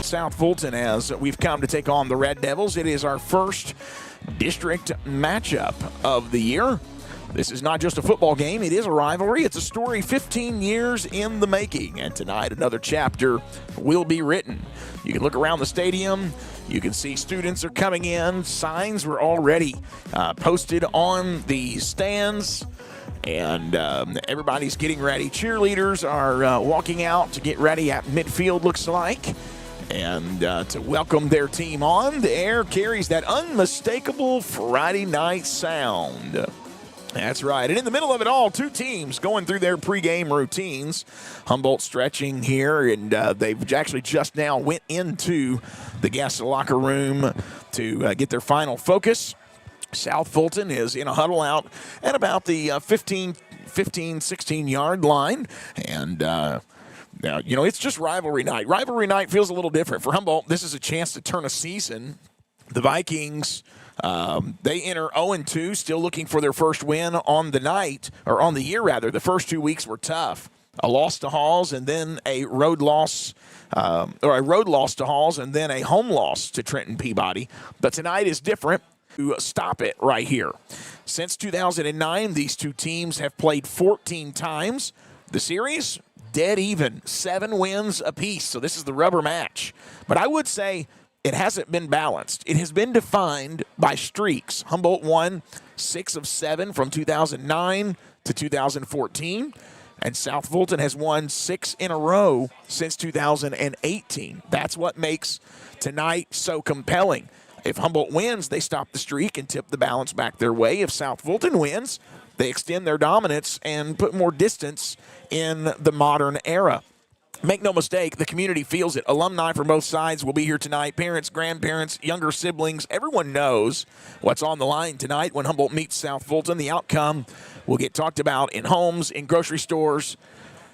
South Fulton as we've come to take on the Red Devils. It is our first district matchup of the year. This is not just a football game, it is a rivalry. It's a story 15 years in the making, and tonight another chapter will be written. You can look around the stadium, you can see students are coming in, signs were already posted on the stands, and everybody's getting ready. Cheerleaders are walking out to get ready at midfield, looks like. And to welcome their team on, the air carries that unmistakable Friday night sound. That's right. And in the middle of it all, two teams going through their pregame routines. Humboldt stretching here, and they've actually just now went into the guest locker room to get their final focus. South Fulton is in a huddle out at about the 15, 16-yard line. And now, you know, it's just rivalry night. Rivalry night feels a little different. For Humboldt, this is a chance to turn a season. The Vikings, they enter 0-2, still looking for their first win on the night, or on the year, rather. The first 2 weeks were tough. A loss to Halls and then a road loss, or a road loss to Halls and then a home loss to Trenton Peabody. But tonight is different. To stop it right here. Since 2009, these two teams have played 14 times. The series, dead even, 7 wins apiece. So this is the rubber match. But I would say it hasn't been balanced. It has been defined by streaks. Humboldt won 6 of 7 from 2009 to 2014. And South Fulton has won 6 in a row since 2018. That's what makes tonight so compelling. If Humboldt wins, they stop the streak and tip the balance back their way. If South Fulton wins, they extend their dominance and put more distance in the modern era. Make no mistake, the community feels it. Alumni from both sides will be here tonight. Parents, grandparents, younger siblings, everyone knows what's on the line tonight when Humboldt meets South Fulton. The outcome will get talked about in homes, in grocery stores.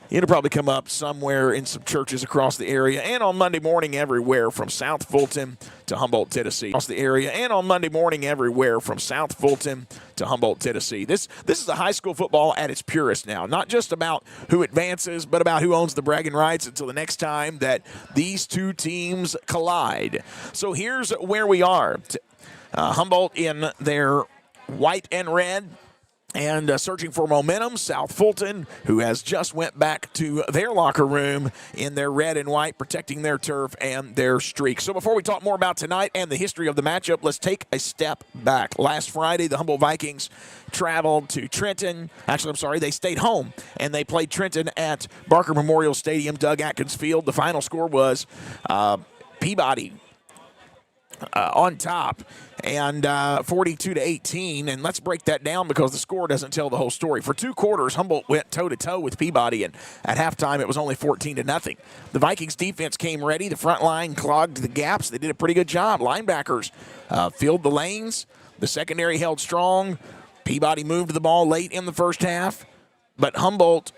It'll probably come up somewhere in some churches across the area, and on Monday morning everywhere from South Fulton to Humboldt, Tennessee. Across the area, and on Monday morning everywhere from South Fulton to Humboldt, Tennessee. This is a high school football at its purest now. Not just about who advances, but about who owns the bragging rights until the next time that these two teams collide. So here's where we are. Humboldt in their white and red. And searching for momentum, South Fulton, who has just went back to their locker room in their red and white, protecting their turf and their streak. So before we talk more about tonight and the history of the matchup, let's take a step back. Last Friday, the Humboldt Vikings traveled to Trenton. Actually, I'm sorry, they stayed home, and they played Trenton at Barker Memorial Stadium, Doug Atkins Field. The final score was Peabody on top, and 42-18. And let's break that down because the score doesn't tell the whole story. For 2 quarters, Humboldt went toe-to-toe with Peabody, and at halftime it was only 14-0. The Vikings defense came ready. The front line clogged the gaps. They did a pretty good job. Linebackers filled the lanes. The secondary held strong. Peabody moved the ball late in the first half, but Humboldt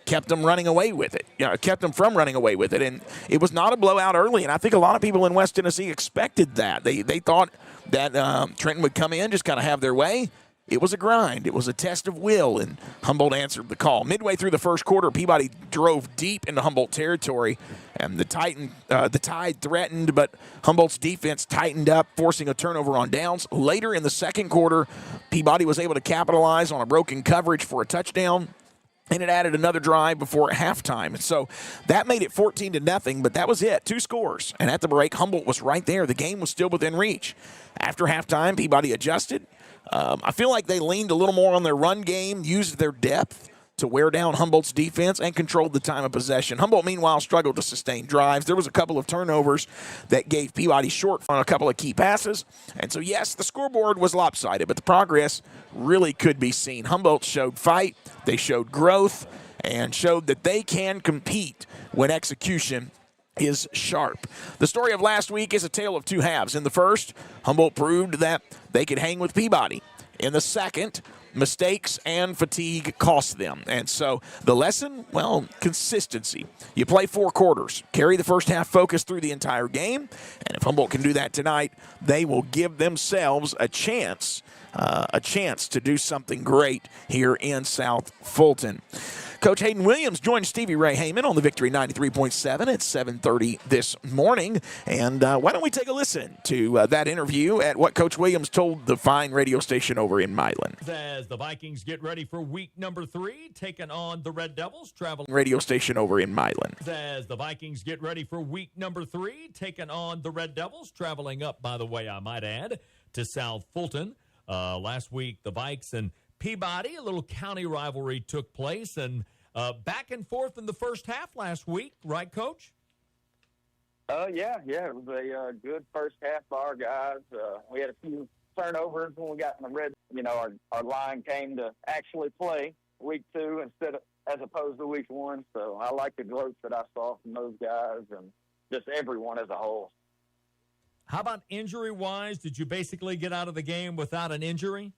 kept them running away with it. Kept them from running away with it. And it was not a blowout early, and I think a lot of people in West Tennessee expected that. They thought that Trenton would come in, just kind of have their way. It was a grind. It was a test of will, and Humboldt answered the call. Midway through the first quarter, Peabody drove deep into Humboldt territory, and the Tide threatened, but Humboldt's defense tightened up, forcing a turnover on downs. Later in the second quarter, Peabody was able to capitalize on a broken coverage for a touchdown, and it added another drive before halftime. And so that made it 14-0, but that was it. 2 scores. And at the break, Humboldt was right there. The game was still within reach. After halftime, Peabody adjusted. I feel like they leaned a little more on their run game, used their depth to wear down Humboldt's defense, and controlled the time of possession. Humboldt, meanwhile, struggled to sustain drives. There was a couple of turnovers that gave Peabody short on a couple of key passes. And so, yes, the scoreboard was lopsided, but the progress really could be seen. Humboldt showed fight, they showed growth, and showed that they can compete when execution is sharp. The story of last week is a tale of two halves. In the first, Humboldt proved that they could hang with Peabody. In the second, mistakes and fatigue cost them. And so the lesson, well, consistency. You play 4 quarters, carry the first half focus through the entire game, and if Humboldt can do that tonight, they will give themselves a chance to do something great here in South Fulton. Coach Hayden Williams joined Stevie Ray Heyman on the Victory 93.7 at 7:30 this morning. And why don't we take a listen to that interview at what Coach Williams told the fine radio station over in Milan. As the Vikings get ready for week number 3, taking on the Red Devils, traveling radio station over in Milan. As the Vikings get ready for week number 3, taking on the Red Devils, traveling up, by the way, I might add, to South Fulton. Last week, the Vikes and Peabody, a little county rivalry took place, and back and forth in the first half last week, right, Coach? Yeah, it was a good first half by our guys. We had a few turnovers when we got in the red. You know, our line came to actually play week 2 as opposed to week 1. So I like the growth that I saw from those guys and just everyone as a whole. How about injury-wise? Did you basically get out of the game without an injury?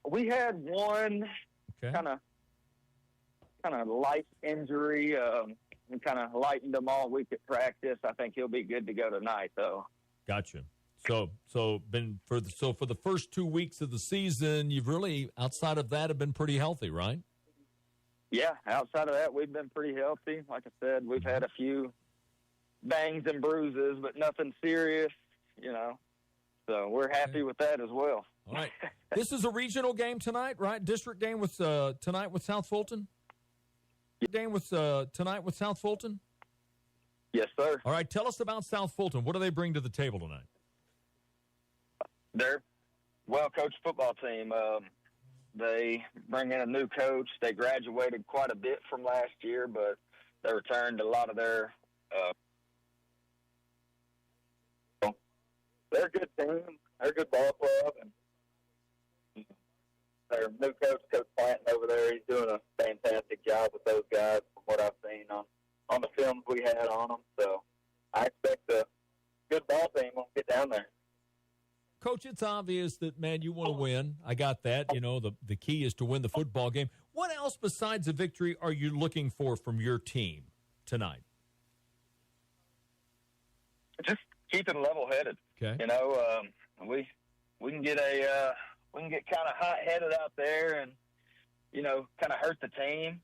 We had one kind of light injury. We kind of lightened him all week at practice. I think he'll be good to go tonight, though. Gotcha. So for the first 2 weeks of the season, you've really, outside of that, have been pretty healthy, right? Yeah, outside of that, we've been pretty healthy. Like I said, we've had a few bangs and bruises, but nothing serious, you know. So we're happy with that as well. All right. This is a regional game tonight, right? District game with tonight with South Fulton? Game with tonight with South Fulton? Yes, sir. All right, tell us about South Fulton. What do they bring to the table tonight? They're well-coached football team. They bring in a new coach. They graduated quite a bit from last year, but they returned a lot of their they're a good team. They're a good ball club, and their new coach, Coach Planton over there, he's doing a fantastic job with those guys from what I've seen on the films we had on them. So I expect a good ball team when we get down there. Coach, it's obvious that, man, you want to win. I got that. You know, the key is to win the football game. What else besides a victory are you looking for from your team tonight? Just keeping level-headed. Okay. You know, we can get kind of hot-headed out there and, you know, kind of hurt the team.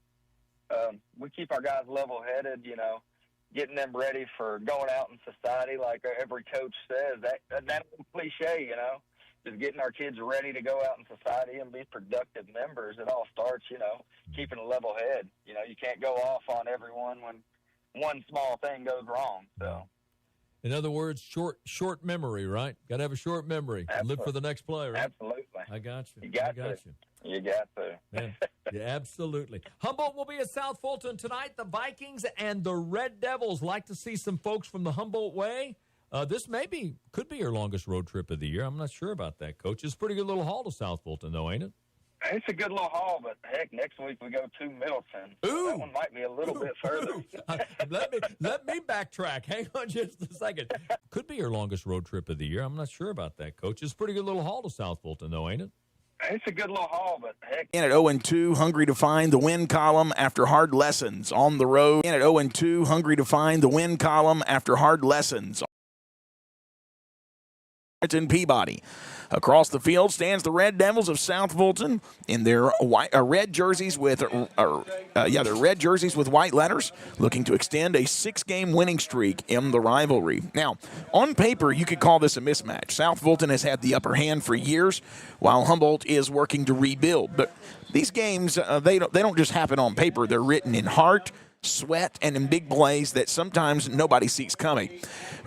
We keep our guys level-headed, you know, getting them ready for going out in society, like every coach says. That's a cliche, you know, just getting our kids ready to go out in society and be productive members. It all starts, you know, keeping a level head. You know, you can't go off on everyone when one small thing goes wrong. So, in other words, short memory, right? Got to have a short memory. Absolutely. Live for the next play, right? Absolutely. I got you. You got to. You got to. Man, yeah, absolutely. Humboldt will be at South Fulton tonight. The Vikings and the Red Devils. Like to see some folks from the Humboldt way. This could be your longest road trip of the year. I'm not sure about that, Coach. It's a pretty good little haul to South Fulton, though, ain't it? It's a good little haul, but heck, next week we go to Middleton. Ooh. That one might be a little bit further. Let me backtrack. Hang on just a second. Could be your longest road trip of the year. I'm not sure about that, Coach. It's a pretty good little haul to South Fulton, though, ain't it? It's a good little haul, but heck. In at 0-2, hungry to find the win column after hard lessons on the road. In at 0-2, hungry to find the win column after hard lessons. In Peabody. Across the field stands the Red Devils of South Fulton in their red jerseys with their red jerseys with white letters, looking to extend a 6-game winning streak in the rivalry. Now, on paper, you could call this a mismatch. South Fulton has had the upper hand for years, while Humboldt is working to rebuild. But these games, they don't just happen on paper. They're written in heart, sweat, and in big plays that sometimes nobody sees coming.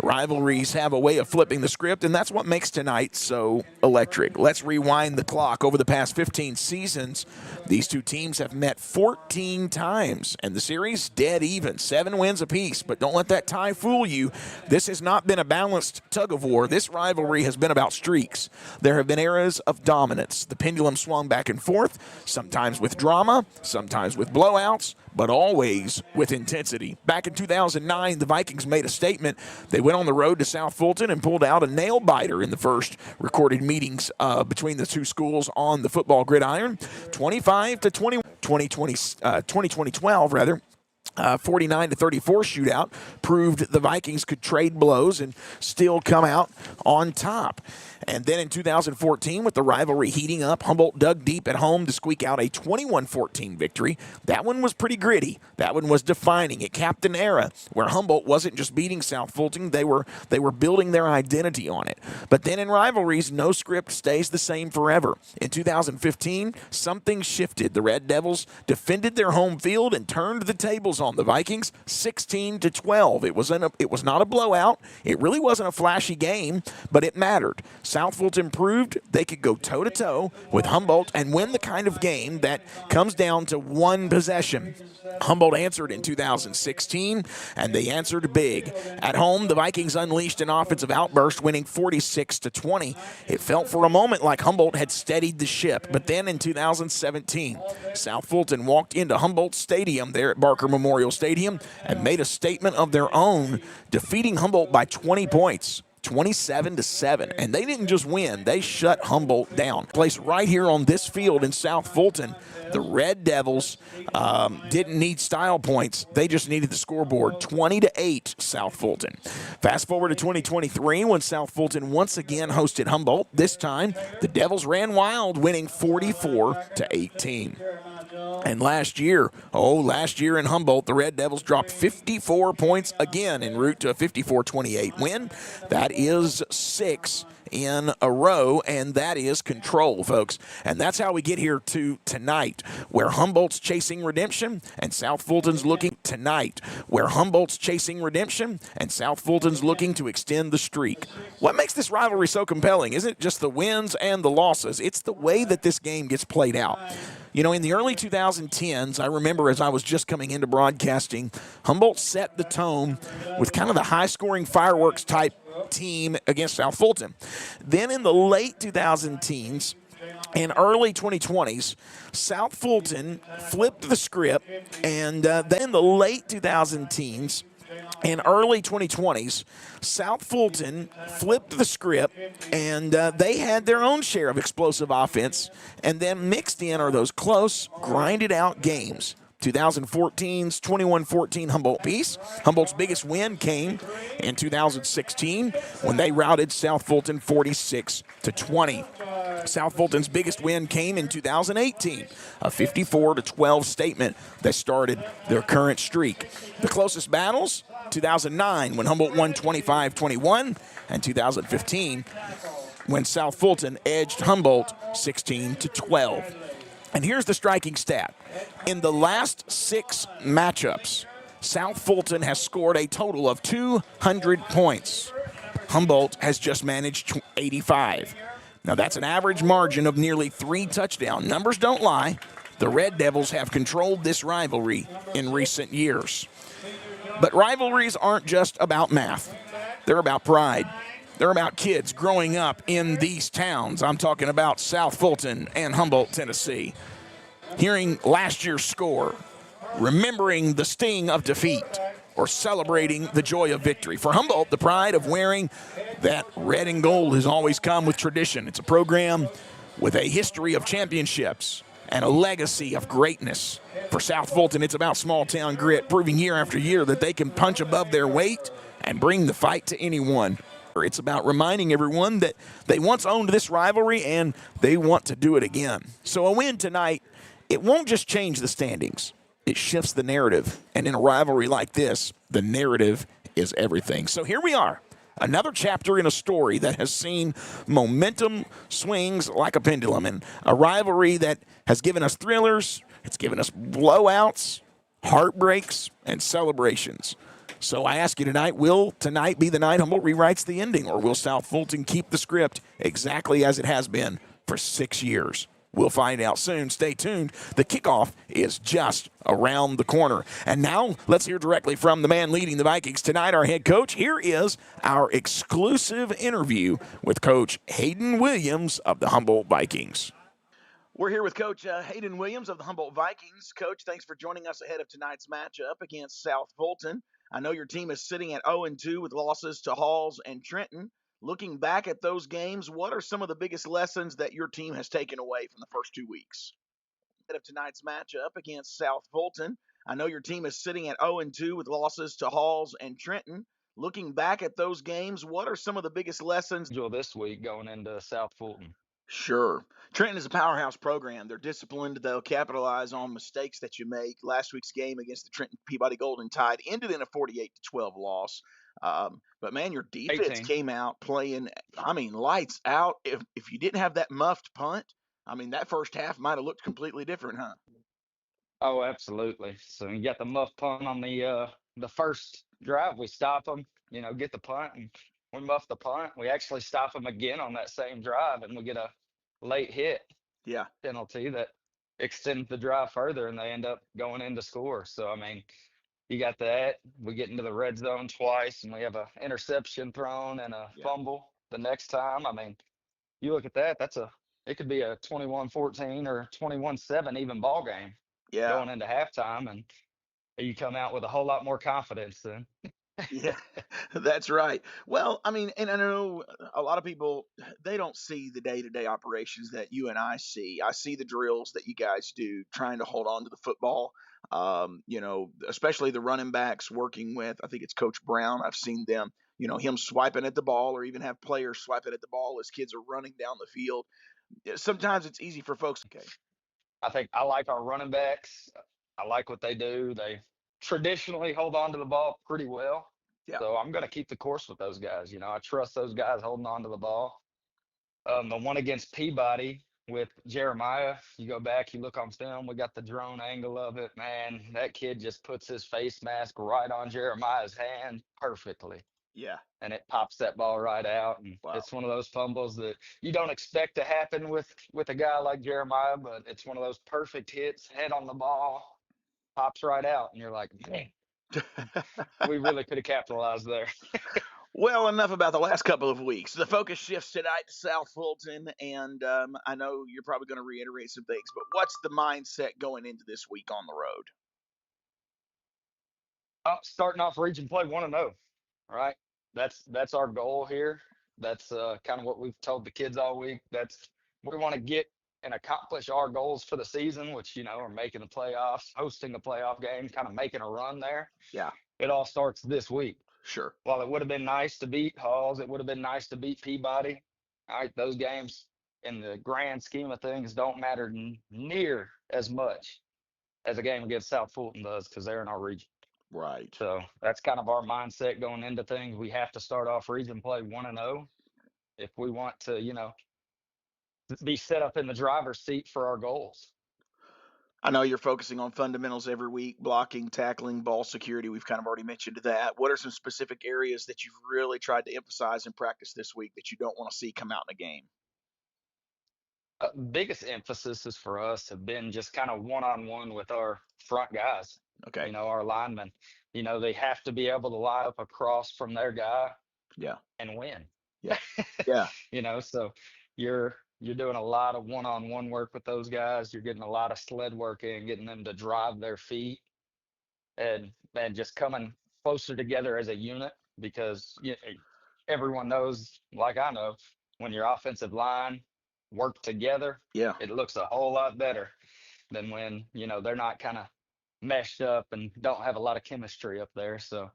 Rivalries have a way of flipping the script, and that's what makes tonight so electric. Let's rewind the clock. Over the past 15 seasons, these two teams have met 14 times, and the series dead even, 7 wins apiece. But don't let that tie fool you. This has not been a balanced tug of war. This rivalry has been about streaks. There have been eras of dominance. The pendulum swung back and forth, sometimes with drama, sometimes with blowouts, but always with intensity. Back in 2009, the Vikings made a statement. They went on the road to South Fulton and pulled out a nail-biter in the first recorded meetings between the two schools on the football gridiron. 25-20, 2012, rather. 49-34 shootout proved the Vikings could trade blows and still come out on top. And then in 2014, with the rivalry heating up, Humboldt dug deep at home to squeak out a 21-14 victory. That one was pretty gritty. That one was defining. It capped an era where Humboldt wasn't just beating South Fulton, they were building their identity on it. But then in rivalries, no script stays the same forever. In 2015, something shifted. The Red Devils defended their home field and turned the tables on the Vikings 16-12. It was not a blowout. It really wasn't a flashy game, but it mattered. South Fulton proved they could go toe-to-toe with Humboldt and win the kind of game that comes down to one possession. Humboldt answered in 2016, and they answered big. At home, the Vikings unleashed an offensive outburst, winning 46-20. It felt for a moment like Humboldt had steadied the ship, but then in 2017, South Fulton walked into Humboldt Stadium there at Barker Memorial Stadium and made a statement of their own, defeating Humboldt by 20 points. 27-7, and they didn't just win, they shut Humboldt down. Placed right here on this field in South Fulton, the Red Devils didn't need style points, they just needed the scoreboard. 20-8 South Fulton. Fast forward to 2023 when South Fulton once again hosted Humboldt. This time the Devils ran wild, winning 44-18. And last year in Humboldt, the Red Devils dropped 54 points again en route to a 54-28 win. That is 6 in a row, and that is control, folks. And that's how we get here to tonight, where Humboldt's chasing redemption and South Fulton's looking tonight, where Humboldt's chasing redemption and South Fulton's looking to extend the streak. What makes this rivalry so compelling isn't just the wins and the losses, it's the way that this game gets played out. You know, in the early 2010s, I remember as I was just coming into broadcasting, Humboldt set the tone with kind of the high-scoring fireworks type team against South Fulton. Then in the late 2010s and early 2020s, South Fulton flipped the script, and then in the late 2010s and early 2020s, South Fulton flipped the script, and they had their own share of explosive offense, and then mixed in are those close, grinded-out games. 2014's 21-14 Humboldt piece. Humboldt's biggest win came in 2016 when they routed South Fulton 46-20. South Fulton's biggest win came in 2018, a 54-12 statement that started their current streak. The closest battles, 2009 when Humboldt won 25-21, and 2015 when South Fulton edged Humboldt 16-12. And here's the striking stat. In the last 6 matchups, South Fulton has scored a total of 200 points. Humboldt has just managed 85. Now, that's an average margin of nearly 3 touchdowns. Numbers don't lie. The Red Devils have controlled this rivalry in recent years. But rivalries aren't just about math. They're about pride. They're about kids growing up in these towns. I'm talking about South Fulton and Humboldt, Tennessee. Hearing last year's score, remembering the sting of defeat, or celebrating the joy of victory. For Humboldt, the pride of wearing that red and gold has always come with tradition. It's a program with a history of championships and a legacy of greatness. For South Fulton, it's about small-town grit, proving year after year that they can punch above their weight and bring the fight to anyone. It's about reminding everyone that they once owned this rivalry and they want to do it again. So a win tonight, it won't just change the standings. It shifts the narrative. And in a rivalry like this, the narrative is everything. So here we are, another chapter in a story that has seen momentum swings like a pendulum, and a rivalry that has given us thrillers, it's given us blowouts, heartbreaks, and celebrations. So I ask you tonight, will tonight be the night Humboldt rewrites the ending, or will South Fulton keep the script exactly as it has been for 6 years? We'll find out soon. Stay tuned. The kickoff is just around the corner. And now let's hear directly from the man leading the Vikings tonight, our head coach. Here is our exclusive interview with Coach Hayden Williams of the Humboldt Vikings. We're here with Coach Hayden Williams of the Humboldt Vikings. Coach, thanks for joining us ahead of tonight's matchup against South Fulton. I know your team is sitting at 0-2 with losses to Halls and Trenton. Looking back at those games, what are some of the biggest lessons that your team has taken away from the first 2 weeks? Ahead of tonight's matchup against South Fulton, I know your team is sitting at 0-2 with losses to Halls and Trenton. Looking back at those games, what are some of the biggest lessons this week going into South Fulton? Sure. Trenton is a powerhouse program. They're disciplined. They'll capitalize on mistakes that you make. Last week's game against the Trenton Peabody Golden Tide ended in a 48-12 loss. But man, your defense 18. came out playing, lights out. If you didn't have that muffed punt, that first half might have looked completely different, huh? Oh, absolutely. So you got the muff punt on the first drive. We stop them, get the punt, and we muff the punt. We actually stop them again on that same drive, and we get a late hit Yeah. penalty that extends the drive further, and they end up going in to score. So you got that. We get into the red zone twice, and we have a interception thrown and a fumble the next time. You look at that. It could be a 21-14 or 21-7 even ball game. Yeah. Going into halftime, and you come out with a whole lot more confidence then. Yeah, that's right. Well, and I know a lot of people, they don't see the day-to-day operations that you and I see. I see the drills that you guys do trying to hold on to the football. Especially the running backs working with, I think it's Coach Brown. I've seen them, him swiping at the ball, or even have players swiping at the ball as kids are running down the field. Sometimes it's easy for folks. Okay. I think I like our running backs. I like what they do. They traditionally hold on to the ball pretty well. Yeah. So I'm going to keep the course with those guys. I trust those guys holding on to the ball. The one against Peabody with Jeremiah, you go back, you look on film, we got the drone angle of it. Man, that kid just puts his face mask right on Jeremiah's hand perfectly. Yeah. And it pops that ball right out. And It's one of those fumbles that you don't expect to happen with a guy like Jeremiah, but it's one of those perfect hits, head on the ball, pops right out. And you're like, man, we really could have capitalized there. Well, enough about the last couple of weeks. The focus shifts tonight to South Fulton, and I know you're probably going to reiterate some things, but what's the mindset going into this week on the road? Starting off region play 1-0, right? That's our goal here. That's kind of what we've told the kids all week. We want to get and accomplish our goals for the season, which are making the playoffs, hosting a playoff game, kind of making a run there. Yeah. It all starts this week. Sure. While it would have been nice to beat Halls, it would have been nice to beat Peabody. All right, those games in the grand scheme of things don't matter near as much as a game against South Fulton does, because they're in our region. Right. So that's kind of our mindset going into things. We have to start off region play 1-0 if we want to, be set up in the driver's seat for our goals. I know you're focusing on fundamentals every week, blocking, tackling, ball security. We've kind of already mentioned that. What are some specific areas that you've really tried to emphasize in practice this week that you don't want to see come out in a game? Biggest emphasis is for us have been just kind of one-on-one with our front guys. Okay. Our linemen. They have to be able to line up across from their guy. Yeah. And win. Yeah. Yeah. So you're doing a lot of one-on-one work with those guys. You're getting a lot of sled work in, getting them to drive their feet, and just coming closer together as a unit, because everyone knows, like I know, when your offensive line work together, it looks a whole lot better than when they're not kind of meshed up and don't have a lot of chemistry up there. So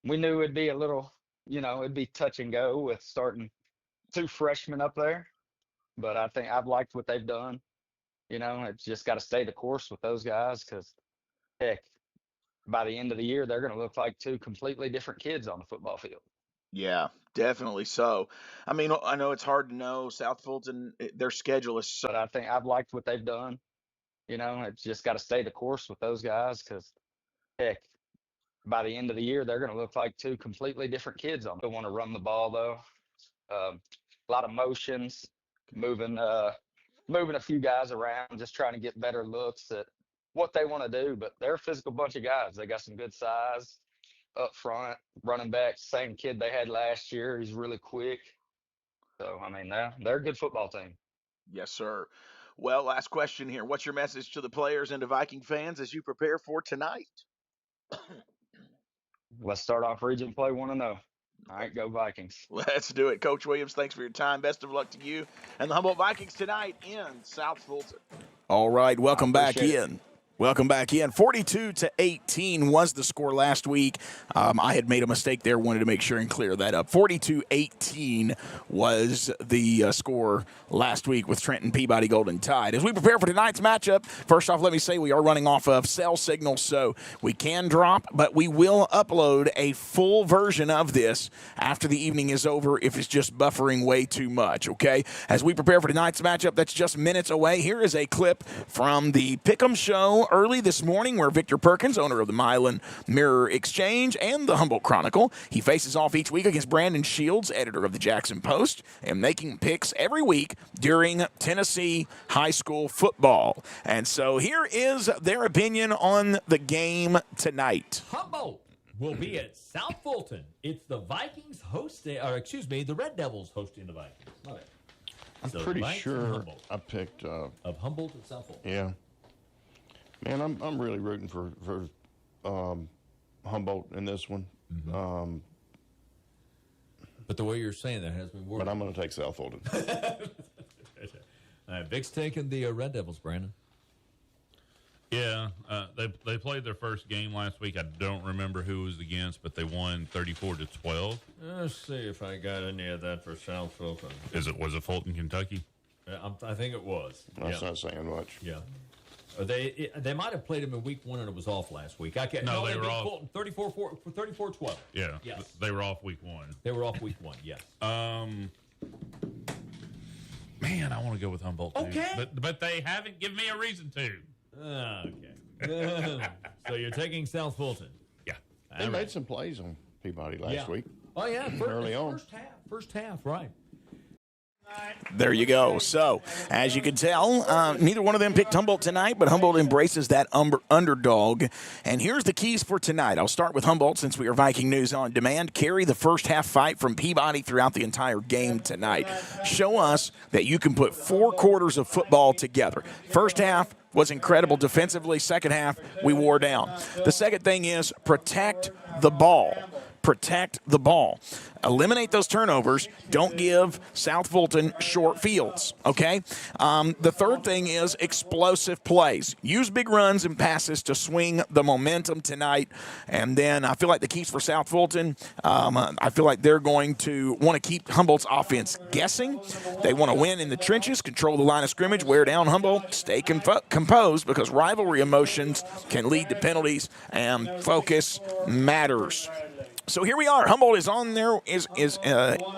we knew it'd be a little, it'd be touch and go with starting 2 freshmen up there. But I think I've liked what they've done. It's just got to stay the course with those guys, because heck, by the end of the year, they're going to look like 2 completely different kids on the football field. Yeah, definitely so. I know it's hard to know. South Fulton, their schedule is so. But I think I've liked what they've done. It's just got to stay the course with those guys, because heck, by the end of the year, they're going to look like two completely different kids. They want to run the ball, though. A lot of motions, moving a few guys around, just trying to get better looks at what they want to do. But they're a physical bunch of guys. They got some good size up front. Running back, same kid they had last year. He's really quick. So, I mean, they're a good football team. Yes, sir. Well, last question here. What's your message to the players and to Viking fans as you prepare for tonight? Let's start off region play 1-0. All right, go Vikings. Let's do it. Coach Williams, thanks for your time. Best of luck to you and the Humboldt Vikings tonight in South Fulton. All right, welcome back appreciate in. Welcome back in. 42-18 was the score last week. I had made a mistake there, wanted to make sure and clear that up. 42-18 was the score last week with Trenton Peabody Golden Tide. As we prepare for tonight's matchup, first off, let me say we are running off of cell signal, so we can drop, but we will upload a full version of this after the evening is over if it's just buffering way too much, okay? As we prepare for tonight's matchup, that's just minutes away. Here is a clip from the Pick'em Show early this morning where Victor Perkins, owner of the Milan Mirror Exchange and the Humboldt Chronicle, he faces off each week against Brandon Shields, editor of the Jackson Post, and making picks every week during Tennessee high school football. And so here is their opinion on the game tonight. Humboldt will be at South Fulton. It's the Vikings the Red Devils hosting the Vikings. Okay. I'm So pretty Vikings and sure Humboldt. I picked. Of Humboldt at South Fulton. Yeah, man, I'm really rooting for Humboldt in this one. But the way you're saying that has me worried. But I'm going to take South Fulton. All right, Vic's taking the Red Devils, Brandon. Yeah, they played their first game last week. I don't remember who it was against, but they won 34-12. Let's see if I got any of that for South Fulton. Was it Fulton, Kentucky? I think it was. That's not saying much. Yeah. They might have played him in week 1 and it was off last week. No, they were beat off. Fulton 34-12. Yeah, Yes. they were off week 1. They were off week 1, yes. Man, I want to go with Humboldt too. Okay. But they haven't given me a reason to. Okay. So you're taking South Fulton. Yeah. They made some plays on Peabody last week. Oh, yeah. Early on. First half, right. There you go. So, as you can tell, neither one of them picked Humboldt tonight, but Humboldt embraces that underdog. And here's the keys for tonight. I'll start with Humboldt since we are Viking News on Demand. Carry the first half fight from Peabody throughout the entire game tonight. Show us that you can put 4 quarters of football together. First half was incredible defensively. Second half, we wore down. The second thing is protect the ball. Protect the ball. Eliminate those turnovers. Don't give South Fulton short fields, okay? The third thing is explosive plays. Use big runs and passes to swing the momentum tonight. And then I feel like the keys for South Fulton, I feel like they're going to want to keep Humboldt's offense guessing. They want to win in the trenches, control the line of scrimmage, wear down Humboldt, stay composed because rivalry emotions can lead to penalties and focus matters. So here we are. Humboldt is on there, is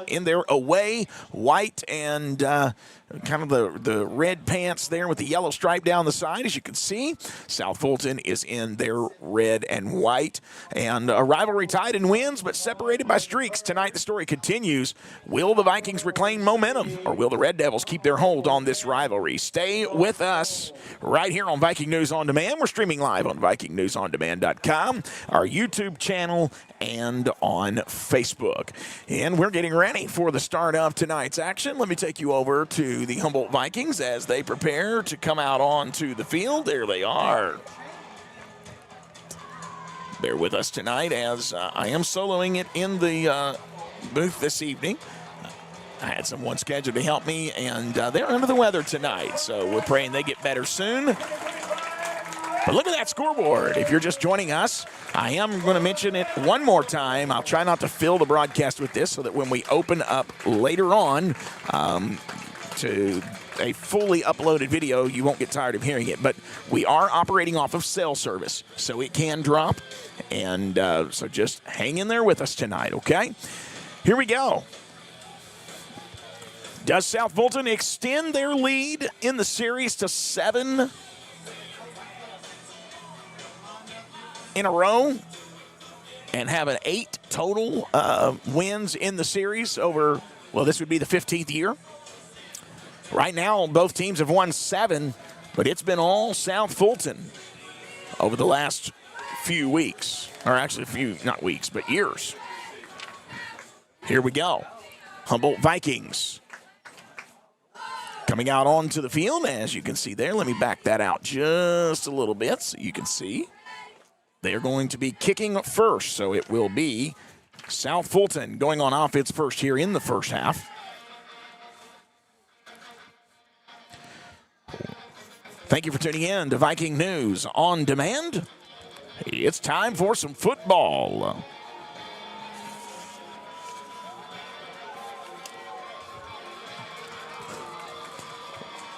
in their away white and kind of the red pants there with the yellow stripe down the side, as you can see. South Fulton is in their red and white. And a rivalry tied in wins, but separated by streaks. Tonight the story continues. Will the Vikings reclaim momentum, or will the Red Devils keep their hold on this rivalry? Stay with us right here on Viking News On Demand. We're streaming live on VikingNewsOnDemand.com, our YouTube channel, and on Facebook. And we're getting ready for the start of tonight's action. Let me take you over to the Humboldt Vikings as they prepare to come out onto the field. There they are. Bear with us tonight as I am soloing it in the booth this evening. I had someone scheduled to help me, and they're under the weather tonight, so we're praying they get better soon. But look at that scoreboard. If you're just joining us, I am going to mention it one more time. I'll try not to fill the broadcast with this so that when we open up later on to a fully uploaded video, you won't get tired of hearing it. But we are operating off of cell service, so it can drop. And so just hang in there with us tonight, okay? Here we go. Does South Fulton extend their lead in the series to 7? in a row and have an 8 total wins in the series over, well, this would be the 15th year. Right now, both teams have won 7, but it's been all South Fulton over the last few weeks, or actually not weeks, but years. Here we go. Humboldt Vikings coming out onto the field, as you can see there. Let me back that out just a little bit so you can see. They are going to be kicking first, so it will be South Fulton going on offense first here in the first half. Thank you for tuning in to Viking News on Demand. It's time for some football.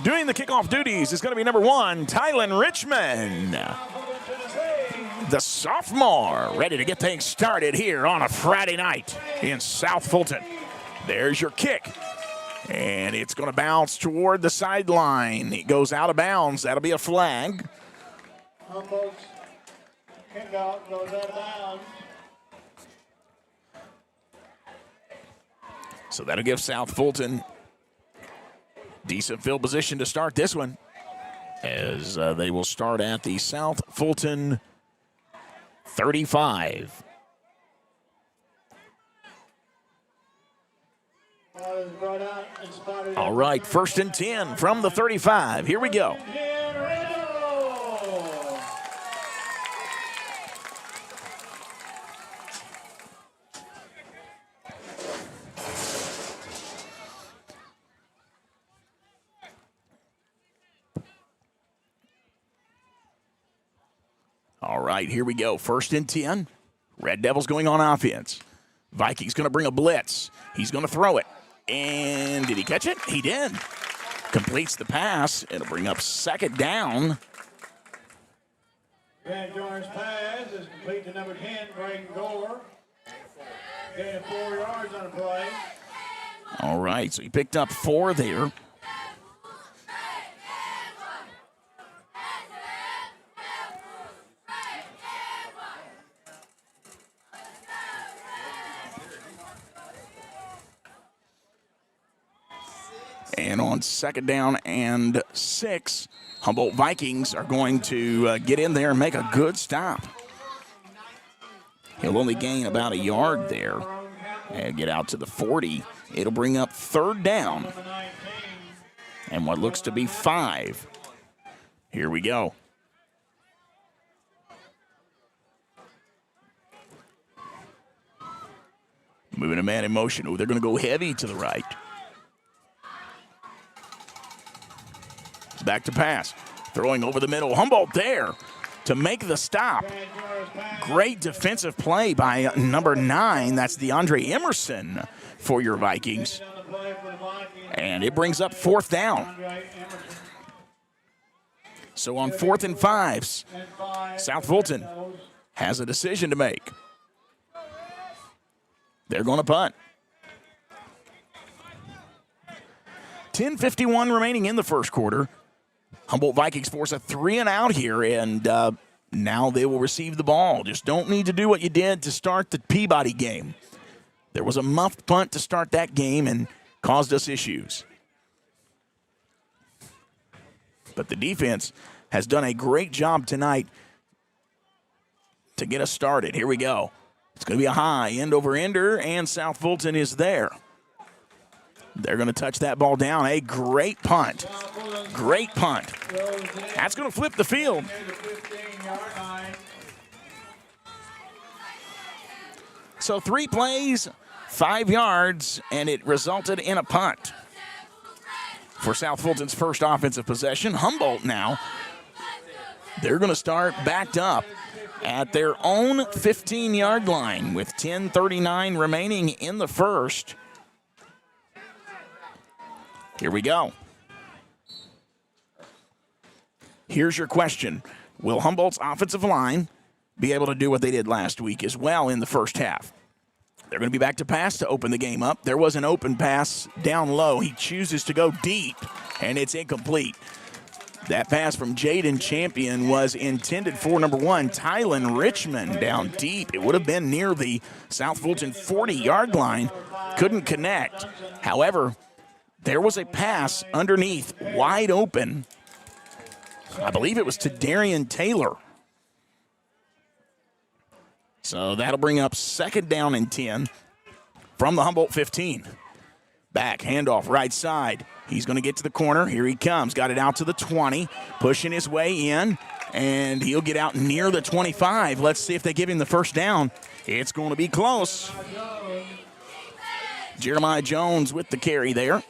Doing the kickoff duties is going to be number 1, Tylen Richmond, the sophomore, ready to get things started here on a Friday night in South Fulton. There's your kick, and it's going to bounce toward the sideline. It goes out of bounds. That'll be a flag. Humboldt's kickoff goes out of bounds. So that'll give South Fulton decent field position to start this one, as they will start at the South Fulton 35. All right, 1st and 10 from the 35. Here we go. All right, here we go. 1st and 10. Red Devils going on offense. Vikings going to bring a blitz. He's going to throw it. And did he catch it? He did. Completes the pass. It'll bring up 2nd down. Grant Jordan's pass is complete to number 10, Braden Gore. Gain of 4 yards on the play. All right, so he picked up 4 there. And on 2nd down and 6, Humboldt Vikings are going to get in there and make a good stop. He'll only gain about a yard there and get out to the 40. It'll bring up 3rd down and what looks to be 5. Here we go. Moving a man in motion. Oh, they're going to go heavy to the right. Back to pass. Throwing over the middle. Humboldt there to make the stop. Great defensive play by number 9. That's DeAndre Emerson for your Vikings. And it brings up 4th down. So on 4th and 5s, South Fulton has a decision to make. They're going to punt. 10:51 remaining in the first quarter. Humboldt Vikings force a 3-and-out here, and now they will receive the ball. Just don't need to do what you did to start the Peabody game. There was a muffed punt to start that game and caused us issues. But the defense has done a great job tonight to get us started. Here we go. It's going to be a high end-over-ender, and South Fulton is there. They're going to touch that ball down. A great punt. Great punt. That's going to flip the field. So 3 plays, 5 yards, and it resulted in a punt. For South Fulton's first offensive possession, Humboldt now, they're going to start backed up at their own 15-yard line with 10:39 remaining in the first. Here we go. Here's your question. Will Humboldt's offensive line be able to do what they did last week as well in the first half? They're going to be back to pass to open the game up. There was an open pass down low. He chooses to go deep, and it's incomplete. That pass from Jaden Champion was intended for number 1, Tylen Richmond, down deep. It would have been near the South Fulton 40-yard line. Couldn't connect. However, there was a pass underneath, wide open. I believe it was to Darian Taylor. So that'll bring up 2nd down and 10 from the Humboldt 15. Back, handoff, right side. He's going to get to the corner. Here he comes. Got it out to the 20, pushing his way in, and he'll get out near the 25. Let's see if they give him the first down. It's going to be close. Jeremiah Jones with the carry there.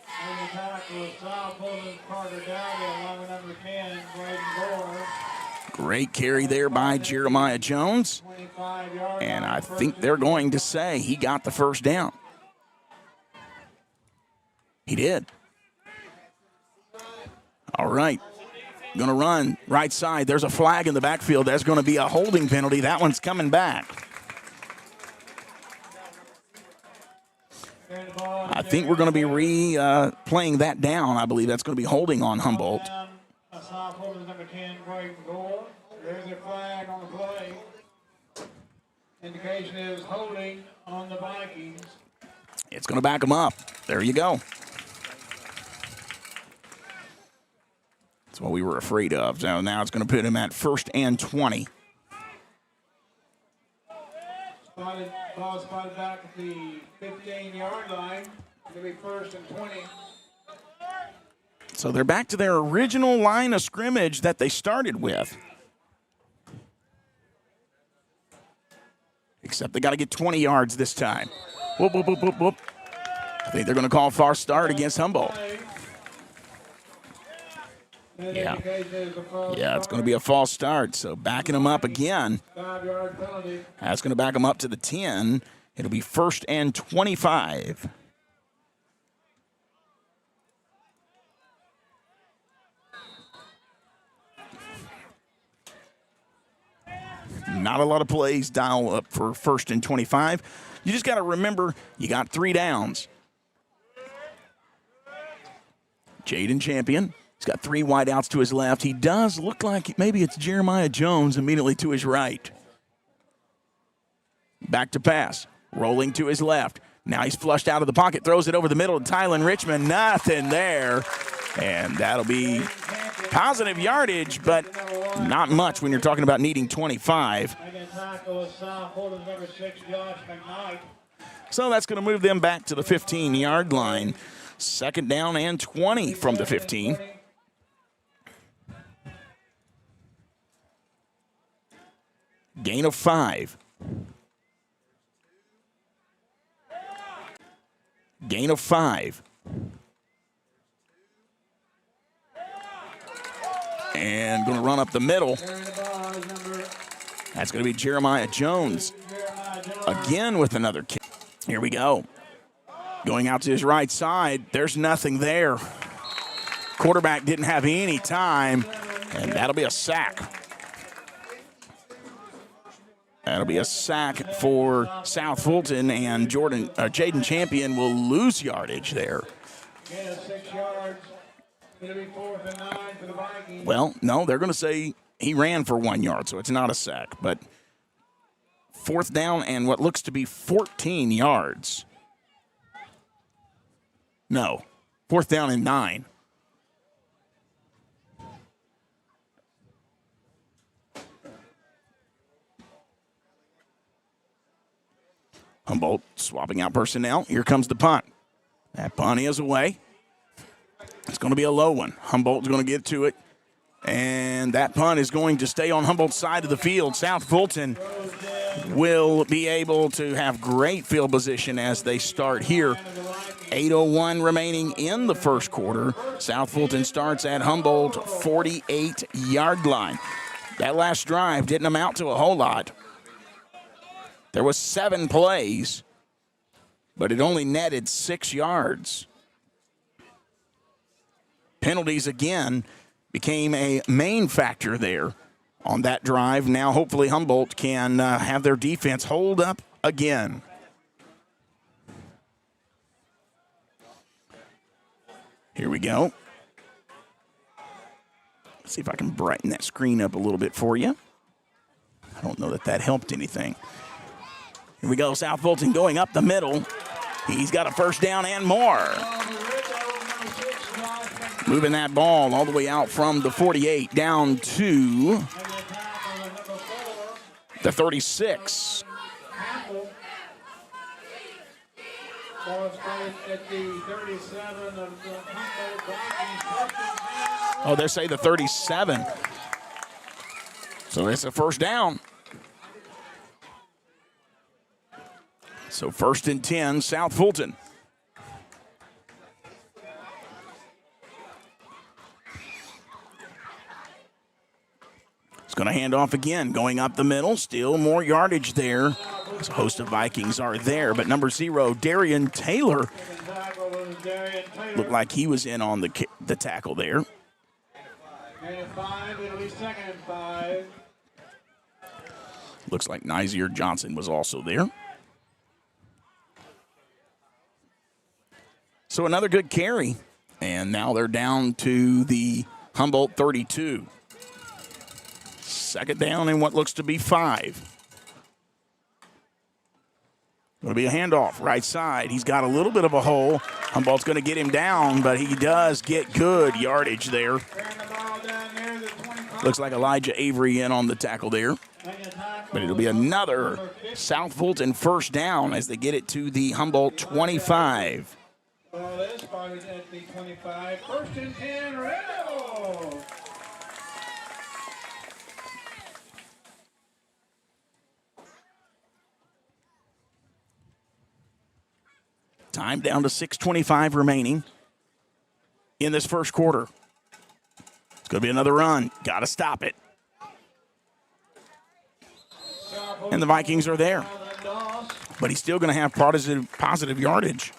Great carry there by Jeremiah Jones. And I think they're going to say he got the first down. He did. All right. Going to run right side. There's a flag in the backfield. That's going to be a holding penalty. That one's coming back. I think we're going to be playing that down. I believe that's going to be holding on Humboldt. Number 10, Braden Gore. There's a flag on the play. Indication is holding on the Vikings. It's going to back them up. There you go. That's what we were afraid of. So now it's going to put him at 1st and 20. Ball spotted back at the 15-yard line. It'll be 1st and 20. So they're back to their original line of scrimmage that they started with. Except they got to get 20 yards this time. Whoop, whoop, whoop, whoop, whoop. I think they're going to call a false start against Humboldt. Yeah, it's going to be a false start. So backing them up again. That's going to back them up to the 10. It'll be 1st and 25. Not a lot of plays dial up for 1st and 25. You just got to remember you got 3 downs. Jaden Champion. He's got 3 wideouts to his left. He does look like maybe it's Jeremiah Jones immediately to his right. Back to pass. Rolling to his left. Now he's flushed out of the pocket. Throws it over the middle to Tylen Richmond. Nothing there. And that'll be positive yardage, but not much when you're talking about needing 25. So that's going to move them back to the 15-yard line. 2nd down and 20 from the 15. Gain of 5. Gain of 5. And going to run up the middle. That's going to be Jeremiah Jones. Again with another kick. Here we go. Going out to his right side. There's nothing there. Quarterback didn't have any time. And that'll be a sack. That'll be a sack for South Fulton, and Jaden Champion will lose yardage there. Well, no, they're going to say he ran for 1 yard, so it's not a sack. But 4th down and what looks to be 14 yards. No, 4th down and 9. Humboldt swapping out personnel. Here comes the punt. That punt is away. It's going to be a low one. Humboldt's going to get to it. And that punt is going to stay on Humboldt's side of the field. South Fulton will be able to have great field position as they start here. 8:01 remaining in the first quarter. South Fulton starts at Humboldt 48-yard line. That last drive didn't amount to a whole lot. There was 7 plays, but it only netted 6 yards. Penalties again became a main factor there on that drive. Now hopefully Humboldt can have their defense hold up again. Here we go. See if I can brighten that screen up a little bit for you. I don't know that helped anything. Here we go, South Fulton going up the middle. He's got a first down and more. Moving that ball all the way out from the 48 down to the 36. Oh, they say the 37. So it's a first down. So 1st and 10, South Fulton. It's going to hand off again, going up the middle. Still more yardage there. A host of Vikings are there, but number 0, Darian Taylor, looked like he was in on the tackle there. It'll be 2nd and 5. Looks like Nizier Johnson was also there. So another good carry, and now they're down to the Humboldt 32. 2nd down and what looks to be 5. Going to be a handoff, right side. He's got a little bit of a hole. Humboldt's going to get him down, but he does get good yardage there. Looks like Elijah Avery in on the tackle there. But it'll be another South Fulton first down as they get it to the Humboldt 25. Well, this spotted at the 25. 1st and 10, Red Devils. Time down to 6:25 remaining in this first quarter. It's going to be another run. Got to stop it. And the Vikings are there. But he's still going to have positive yardage.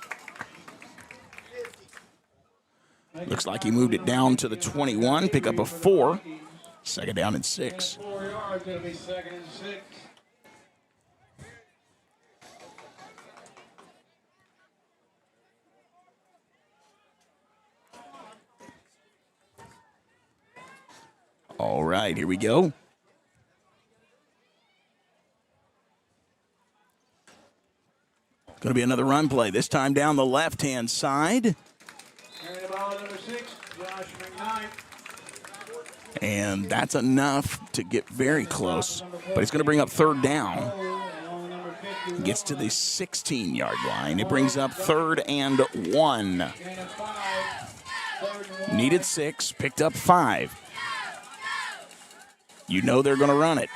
Looks like he moved it down to the 21, pick up a 4. 2nd down and 6. 4 yards, it'll be 2nd and 6. All right, here we go. Going to be another run play, this time down the left-hand side. Number 6, Josh McKnight. And that's enough to get very close. But he's going to bring up 3rd down. He gets to the 16-yard line. It brings up 3rd and 1. Needed 6, picked up 5. You know they're going to run it.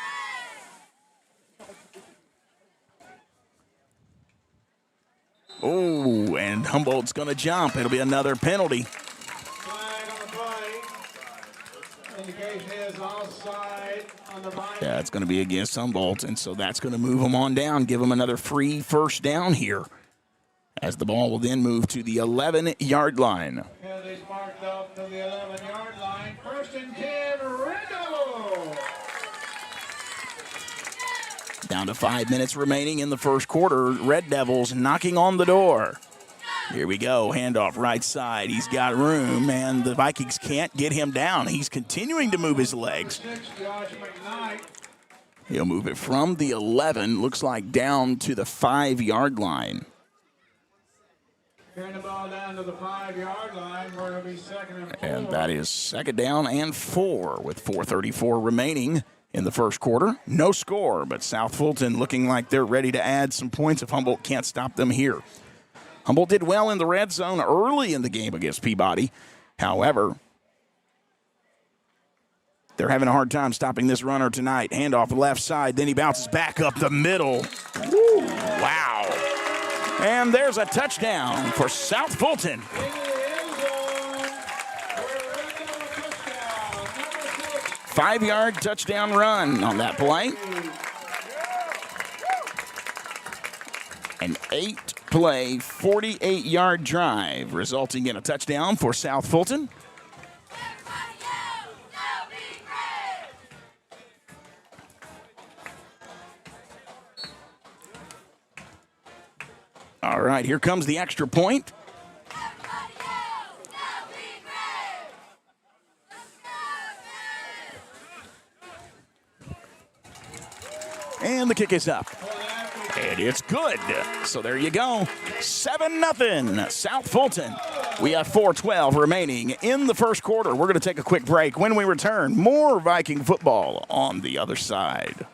Oh, and Humboldt's going to jump. It'll be another penalty. Flag on the play. Indication is offside on the Vikings. Yeah, it's going to be against Humboldt, and so that's going to move them on down, give them another free first down here, as the ball will then move to the 11-yard line. Penalties marked up to the 11-yard line. 1st and 10, Red Devils. Down to 5 minutes remaining in the first quarter. Red Devils knocking on the door. Here we go. Handoff right side. He's got room, and the Vikings can't get him down. He's continuing to move his legs. He'll move it from the 11, looks like down to the 5-yard line. Carrying the ball down to the 5-yard line, where it'll be 2nd and 4. And that is 2nd down and 4 with 4:34 remaining in the first quarter. No score, but South Fulton looking like they're ready to add some points if Humboldt can't stop them here. Humboldt did well in the red zone early in the game against Peabody. However, they're having a hard time stopping this runner tonight. Handoff left side, then he bounces back up the middle. Woo, wow. And there's a touchdown for South Fulton. 5-yard touchdown run on that play. An 8-play, 48-yard drive, resulting in a touchdown for South Fulton. All right, here comes the extra point. the kick is up. And it's good. So there you go. 7-0, South Fulton. We have 4:12 remaining in the first quarter. We're going to take a quick break. When we return, more Viking football on the other side.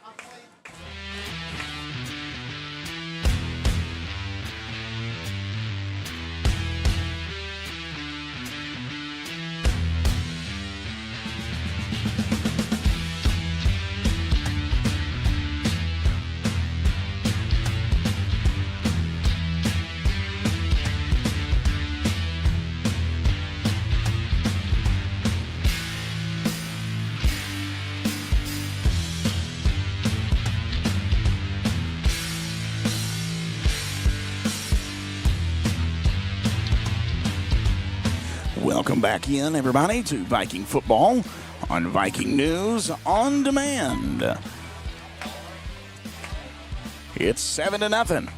Welcome back in, everybody, to Viking football on Viking News on Demand. It's 7-0.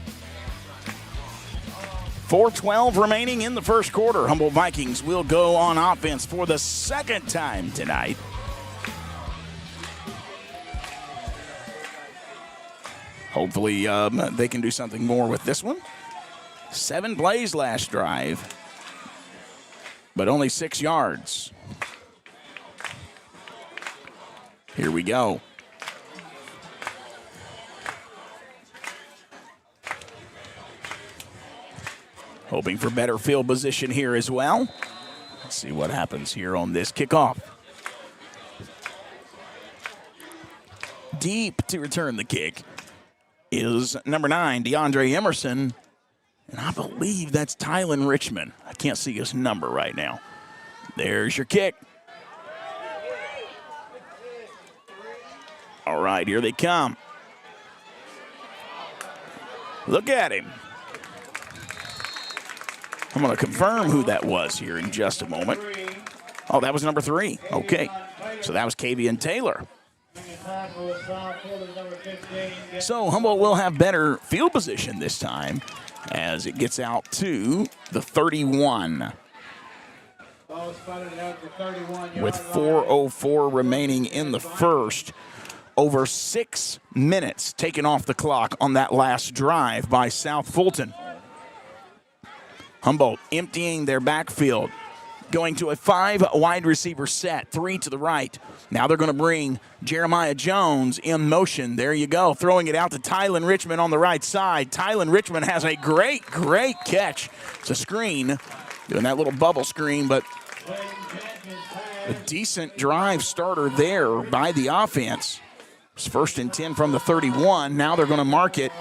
4:12 remaining in the first quarter. Humboldt Vikings will go on offense for the second time tonight. Hopefully, they can do something more with this one. 7 plays last drive, but only 6 yards. Here we go. Hoping for better field position here as well. Let's see what happens here on this kickoff. Deep to return the kick is number 9, DeAndre Emerson. And I believe that's Tylen Richmond. I can't see his number right now. There's your kick. All right, here they come. Look at him. I'm going to confirm who that was here in just a moment. Oh, that was number 3. Okay, so that was Kavian Taylor. So Humboldt will have better field position this time as it gets out to the 31. With 4:04 remaining in the first, over 6 minutes taken off the clock on that last drive by South Fulton. Humboldt emptying their backfield, going to a 5 wide receiver set, 3 to the right. Now they're going to bring Jeremiah Jones in motion. There you go, throwing it out to Tylen Richmond on the right side. Tylen Richmond has a great catch. It's a screen, doing that little bubble screen, but a decent drive starter there by the offense. It's 1st and 10 from the 31. Now they're going to mark it.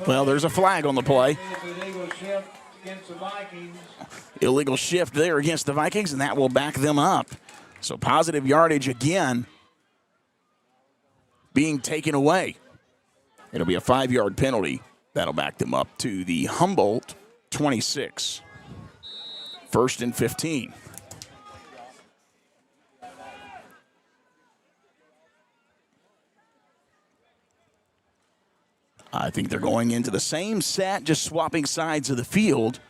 Well, there's a flag on the play. Illegal shift there against the Vikings, and that will back them up. So positive yardage again being taken away. It'll be a 5-yard penalty. That'll back them up to the Humboldt 26. 1st and 15. I think they're going into the same set, just swapping sides of the field.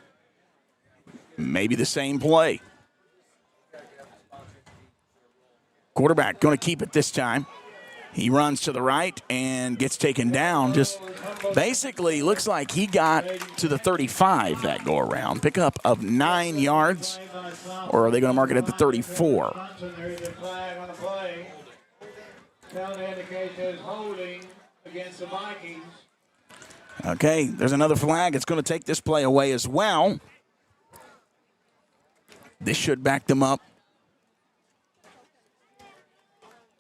Maybe the same play. Quarterback going to keep it this time. He runs to the right and gets taken down. Just basically looks like he got to the 35 that go around. Pickup of 9 yards. Or are they going to mark it at the 34? Okay, there's another flag. It's going to take this play away as well. This should back them up.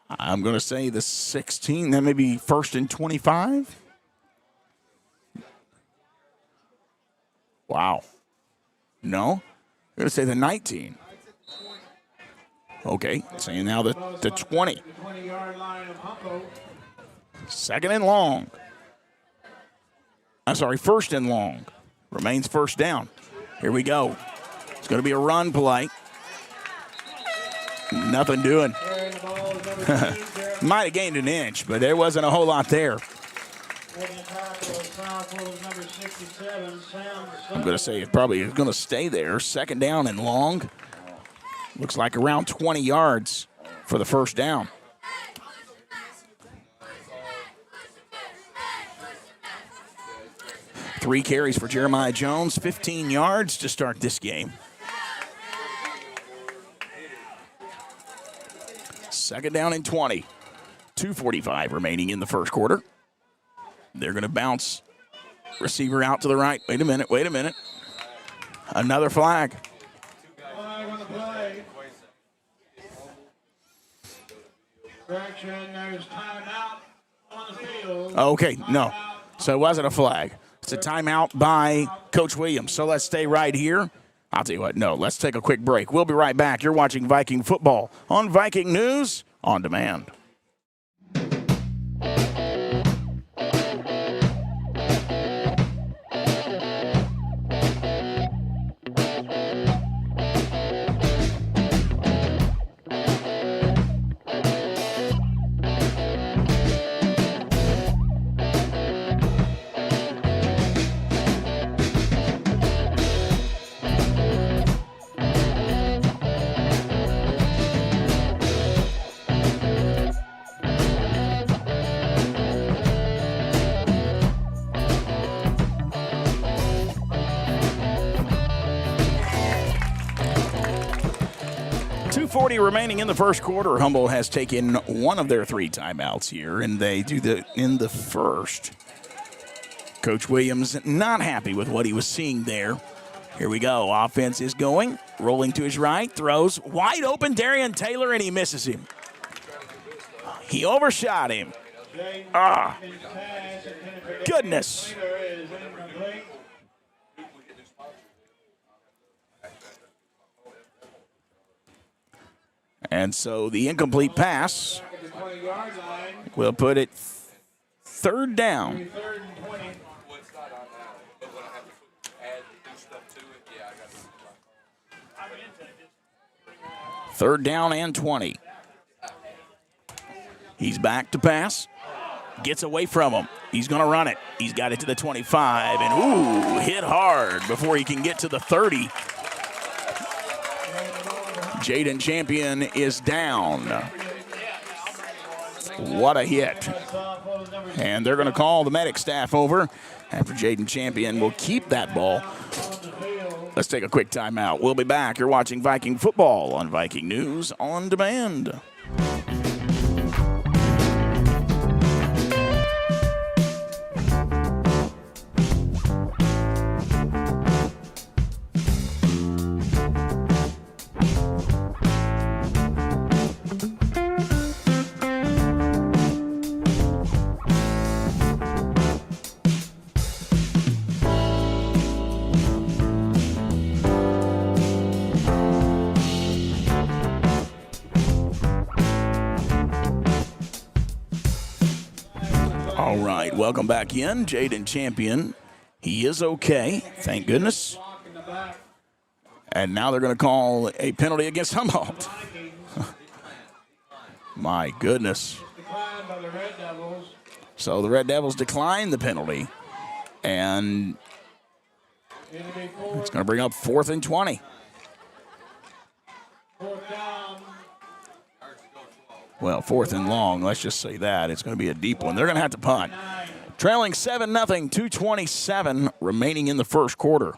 I'm going to say the 16. That may be 1st and 25. Wow. No? I'm going to say the 19. Okay, saying now the 20. 2nd and long. I'm sorry, 1st and long. Remains 1st down. Here we go. It's going to be a run play. Nothing doing. Might have gained an inch, but there wasn't a whole lot there. I'm going to say it probably is going to stay there. 2nd down and long. Looks like around 20 yards for the first down. Three carries for Jeremiah Jones, 15 yards to start this game. Second down and 20. 2:45 remaining in the first quarter. They're going to bounce. Receiver out to the right. Wait a minute. Another flag. Flag on the play. Correction, there's timeout on the field. Okay, no. So it wasn't a flag. It's a timeout by Coach Williams. So let's stay right here. I'll tell you what, no, let's take a quick break. We'll be right back. You're watching Viking football on Viking News on Demand. Remaining in the first quarter. Humboldt has taken one of their three timeouts here, and they do that in the first. Coach Williams not happy with what he was seeing there. Here we go. Offense is going. Rolling to his right. Throws. Wide open Darian Taylor, and he misses him. He overshot him. Goodness. And so the incomplete pass will put it third down. Third down and 20. He's back to pass. Gets away from him. He's going to run it. He's got it to the 25. And, hit hard before he can get to the 30. Jaden Champion is down. What a hit. And they're going to call the medic staff over after Jaden Champion will keep that ball. Let's take a quick timeout. We'll be back. You're watching Viking football on Viking News on Demand. All right, welcome back in. Jaden Champion, he is okay, thank goodness. And now they're going to call a penalty against Humboldt. My goodness. So the Red Devils decline the penalty. And it's going to bring up 4th and 20. Well, 4th and long, let's just say that. It's going to be a deep one. They're going to have to punt. Trailing 7-0, 2:27 remaining in the first quarter.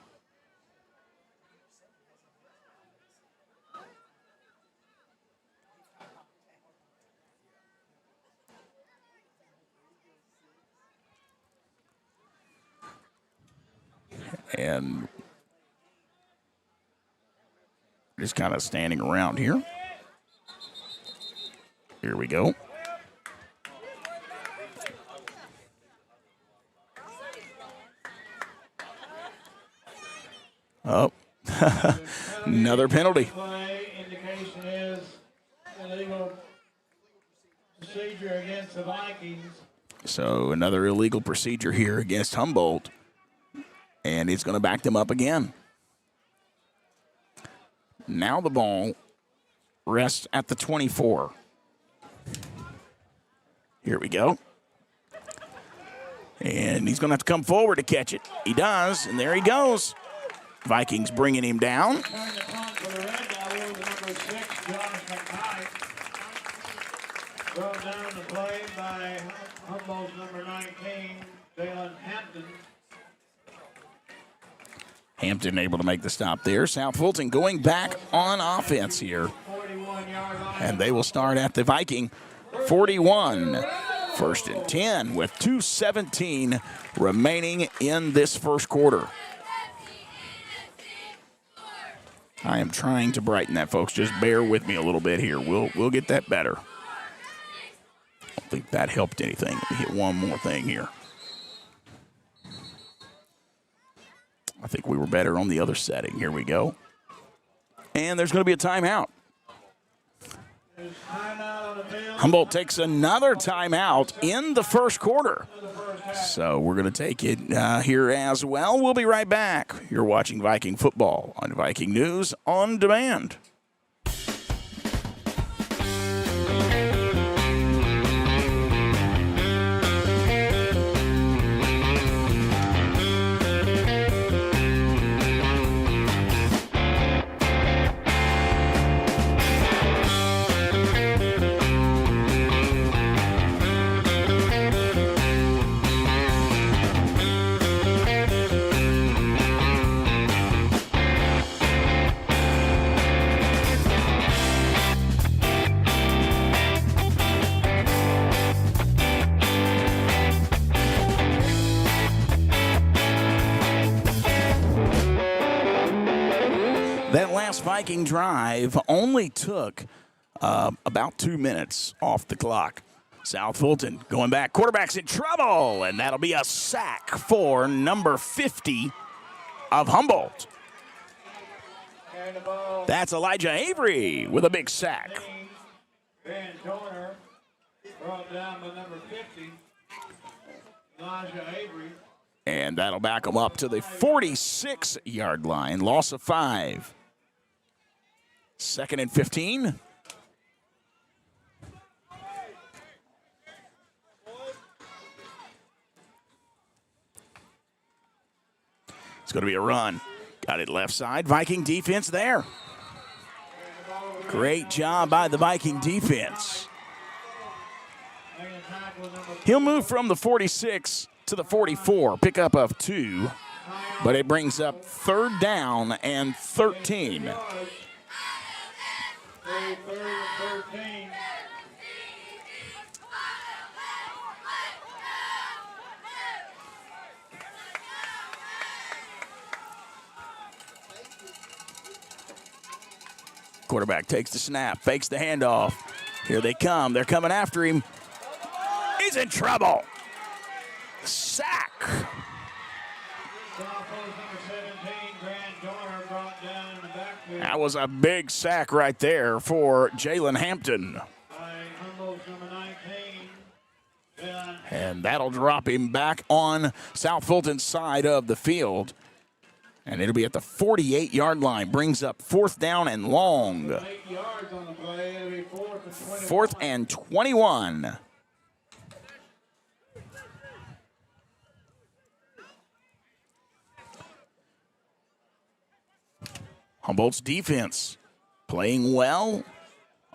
And just kind of standing around here. Here we go. Oh, another penalty. Indication is illegal procedure against the Vikings. So another illegal procedure here against Humboldt. And it's going to back them up again. Now the ball rests at the 24. Here we go. And he's going to have to come forward to catch it. He does, and there he goes. Vikings bringing him down. Brought down the play by Humboldt's number 19, Jalen Hampton. Hampton able to make the stop there. South Fulton going back on offense here. 41-yard line. And they will start at the Viking 41. First and 10 with 2:17 remaining in this first quarter. I am trying to brighten that, folks. Just bear with me a little bit here. We'll get that better. I don't think that helped anything. Let me hit one more thing here. I think we were better on the other setting. Here we go. And there's going to be a timeout. Humboldt takes another timeout in the first quarter. So we're going to take it here as well. We'll be right back. You're watching Viking football on Viking News on Demand. That last Viking drive only took about 2 minutes off the clock. South Fulton going back. Quarterback's in trouble, and that'll be a sack for number 50 of Humboldt. That's Elijah Avery with a big sack. Van Dorner brought down by number 50, Elijah Avery. And that'll back them up to the 46-yard line. Loss of 5. Second and 15. It's going to be a run. Got it left side. Viking defense there. Great job by the Viking defense. He'll move from the 46 to the 44. Pickup of 2. But it brings up third down and 13. Third and 13. Quarterback takes the snap, fakes the handoff. Here they come. They're coming after him. He's in trouble. Sack. That was a big sack right there for Jalen Hampton. And that'll drop him back on South Fulton's side of the field. And it'll be at the 48-yard line. Brings up fourth down and long. 4th and 21. Humboldt's defense playing well,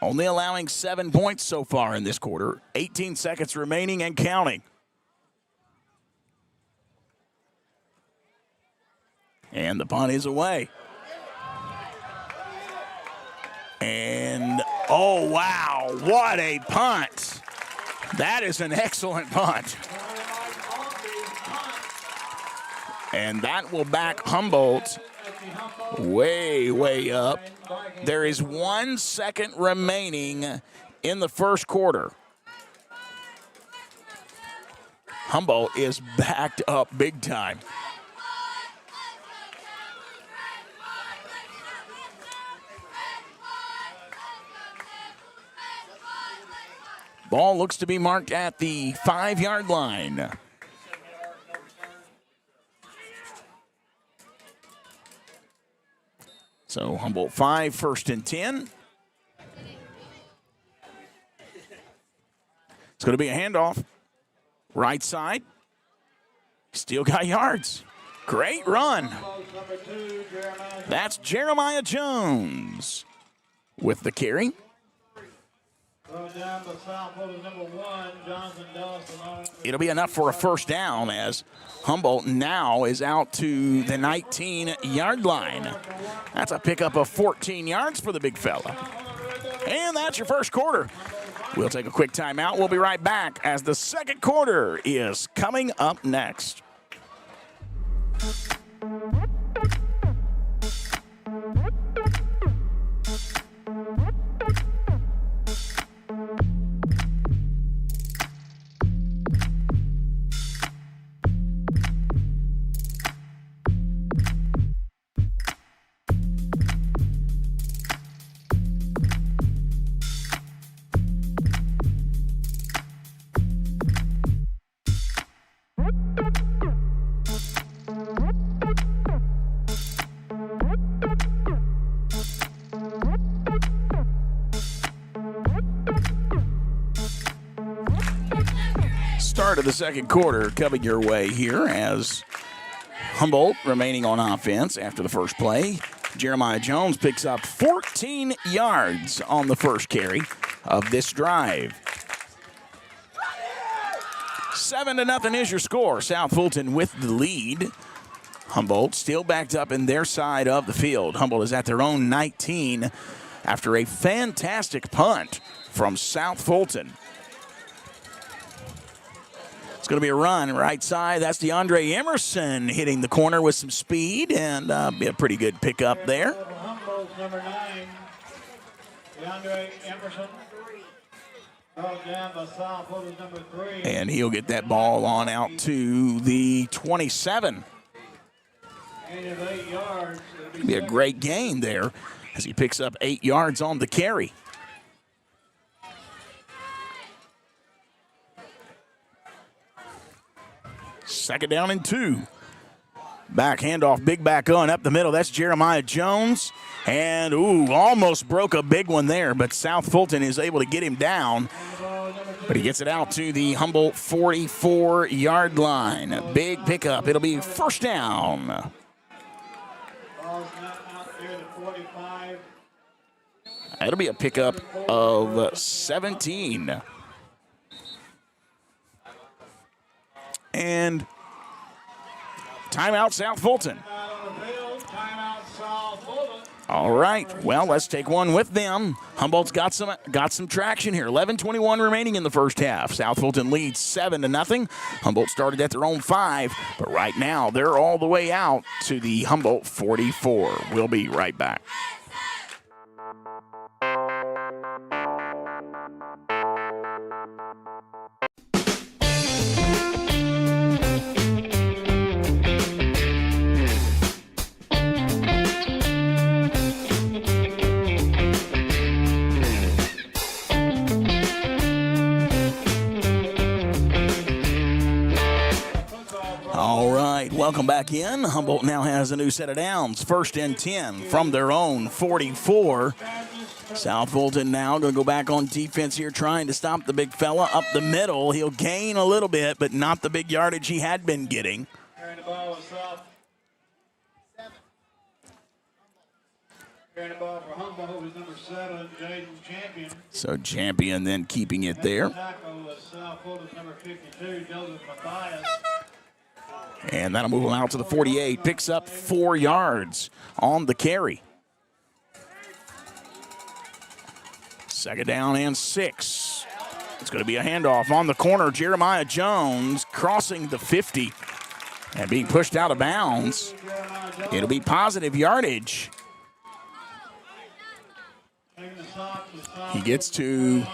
only allowing 7 points so far in this quarter. 18 seconds remaining and counting. And the punt is away. And, oh, wow, what a punt. That is an excellent punt. And that will back Humboldt way, way up. There is 1 second remaining in the first quarter. Humboldt is backed up big time. Ball looks to be marked at the 5-yard line. So Humboldt 5, 1st and 10. It's going to be a handoff. Right side. Still got yards. Great run. That's Jeremiah Jones with the carry. Brought down by South Fulton, number 1, Jonathan Dawson. It'll be enough for a first down as Humboldt now is out to the 19-yard line. That's a pickup of 14 yards for the big fella. And that's your first quarter. We'll take a quick timeout. We'll be right back as the second quarter is coming up next. Start of the second quarter coming your way here as Humboldt remaining on offense after the first play. Jeremiah Jones picks up 14 yards on the first carry of this drive. 7-0 is your score. South Fulton with the lead. Humboldt still backed up in their side of the field. Humboldt is at their own 19 after a fantastic punt from South Fulton. It's going to be a run right side. That's DeAndre Emerson hitting the corner with some speed and be a pretty good pickup there. Humboldt's number 9, DeAndre Emerson. Brought down by South Fulton's number 3. And he'll get that ball on out to the 27. Gain of 8 yards. It'll be a great gain there as he picks up 8 yards on the carry. Second down and 2. Back handoff, big back on up the middle. That's Jeremiah Jones. And, almost broke a big one there, but South Fulton is able to get him down. But he gets it out to the Humboldt 44-yard line. Big pickup. It'll be first down. Ball's not out there to 45. It'll be a pickup of 17. And timeout, South Fulton. All right, well, let's take one with them. Humboldt's got some traction here. 11:21 remaining in the first half. South Fulton leads 7-0. Humboldt started at their own 5, but right now they're all the way out to the Humboldt 44. We'll be right back. Welcome back in. Humboldt now has a new set of downs. 1st and 10 from their own 44. South Fulton now going to go back on defense here, trying to stop the big fella up the middle. He'll gain a little bit, but not the big yardage he had been getting. Carrying the ball with South. Carrying the ball for Humboldt was number 7, Jaden Champion. So Champion then keeping it there. Tackle was South Fulton's number 52, Joseph Mathias. And that'll move him out to the 48. Picks up 4 yards on the carry. Second down and 6. It's going to be a handoff on the corner. Jeremiah Jones crossing the 50 and being pushed out of bounds. It'll be positive yardage. He gets to,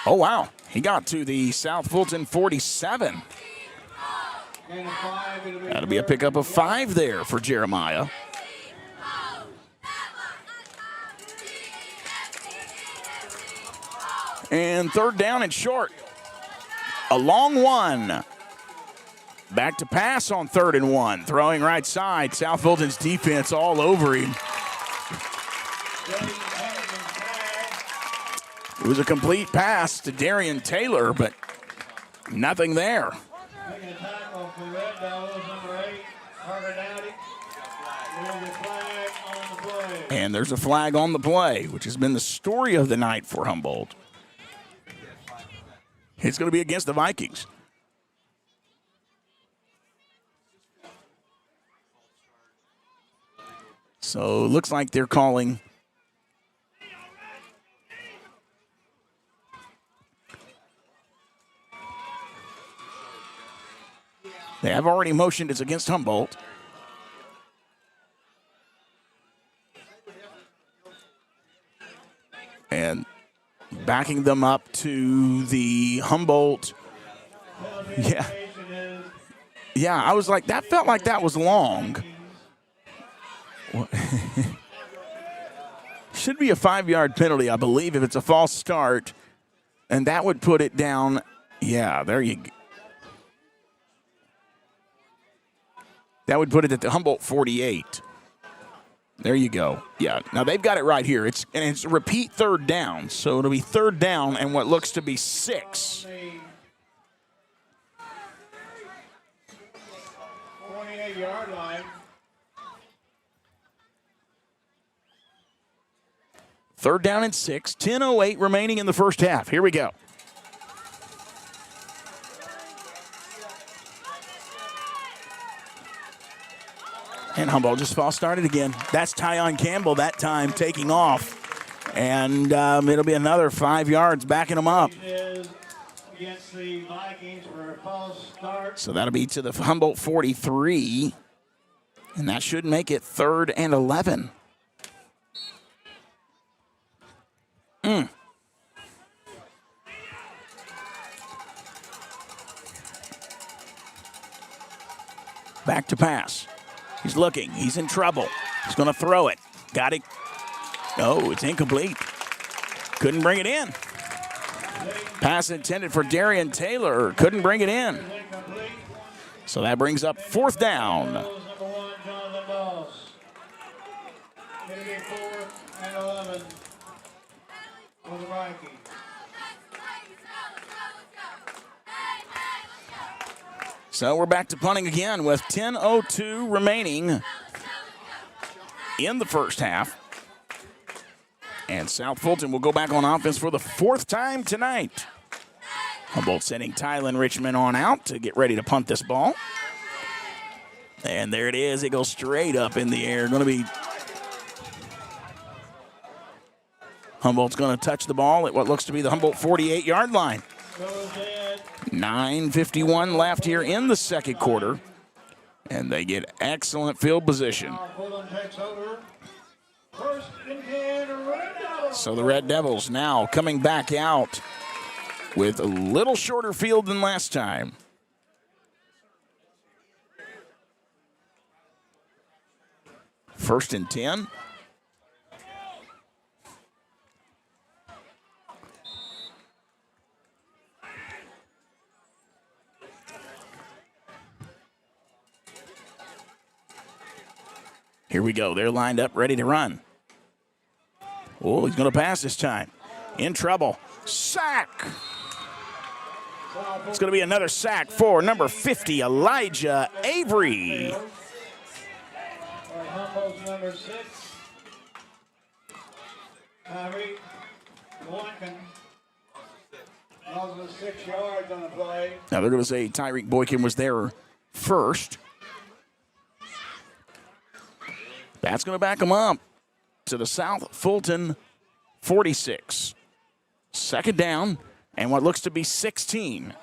oh wow, he got to the South Fulton 47. That'll be a pickup of 5 there for Jeremiah. And third down and short. A long one. Back to pass on 3rd and 1. Throwing right side. South Fulton's defense all over him. It was a complete pass to Darian Taylor, but nothing there. Making a tackle for Red Devils, number 8, Carter Dowdy. There's a flag on the play. And there's a flag on the play, which has been the story of the night for Humboldt. It's going to be against the Vikings. So it looks like they're calling. They have already motioned it's against Humboldt. And backing them up to the Humboldt. Yeah. Yeah, I was like, that felt like that was long. Should be a 5-yard penalty, I believe, if it's a false start. And that would put it down. Yeah, there you go. That would put it at the Humboldt 48. There you go. Yeah, now they've got it right here. It's a repeat third down. So it'll be third down and what looks to be 6. 48-yard line. Third down and 6. 10:08 remaining in the first half. Here we go. And Humboldt just false started again. That's Tyon Campbell that time taking off. And it'll be another 5 yards backing him up. Against the Vikings for a false start. So that'll be to the Humboldt 43. And that should make it 3rd and 11. Back to pass. He's looking. He's in trouble. He's going to throw it. Got it. Oh, it's incomplete. Couldn't bring it in. Pass intended for Darian Taylor. Couldn't bring it in. So that brings up 4th down. Number 1, Jonathan Moss. It'll be 4th and 11 for the Vikings. So we're back to punting again with 10:02 remaining in the first half. And South Fulton will go back on offense for the 4th time tonight. Humboldt sending Tylen Richmond on out to get ready to punt this ball. And there it is. It goes straight up in the air. Going to be Humboldt's going to touch the ball at what looks to be the Humboldt 48-yard line. 9:51 left here in the second quarter. And they get excellent field position. So the Red Devils now coming back out with a little shorter field than last time. First and 10. Here we go. They're lined up, ready to run. Oh, he's going to pass this time. In trouble. Sack. It's going to be another sack for number 50, Elijah Avery. Humboldt's number 6. Avery Boykin. Lost 6 yards on the play. Now they're going to say Tyreek Boykin was there first. That's going to back him up to the South Fulton 46. Second down and what looks to be 16.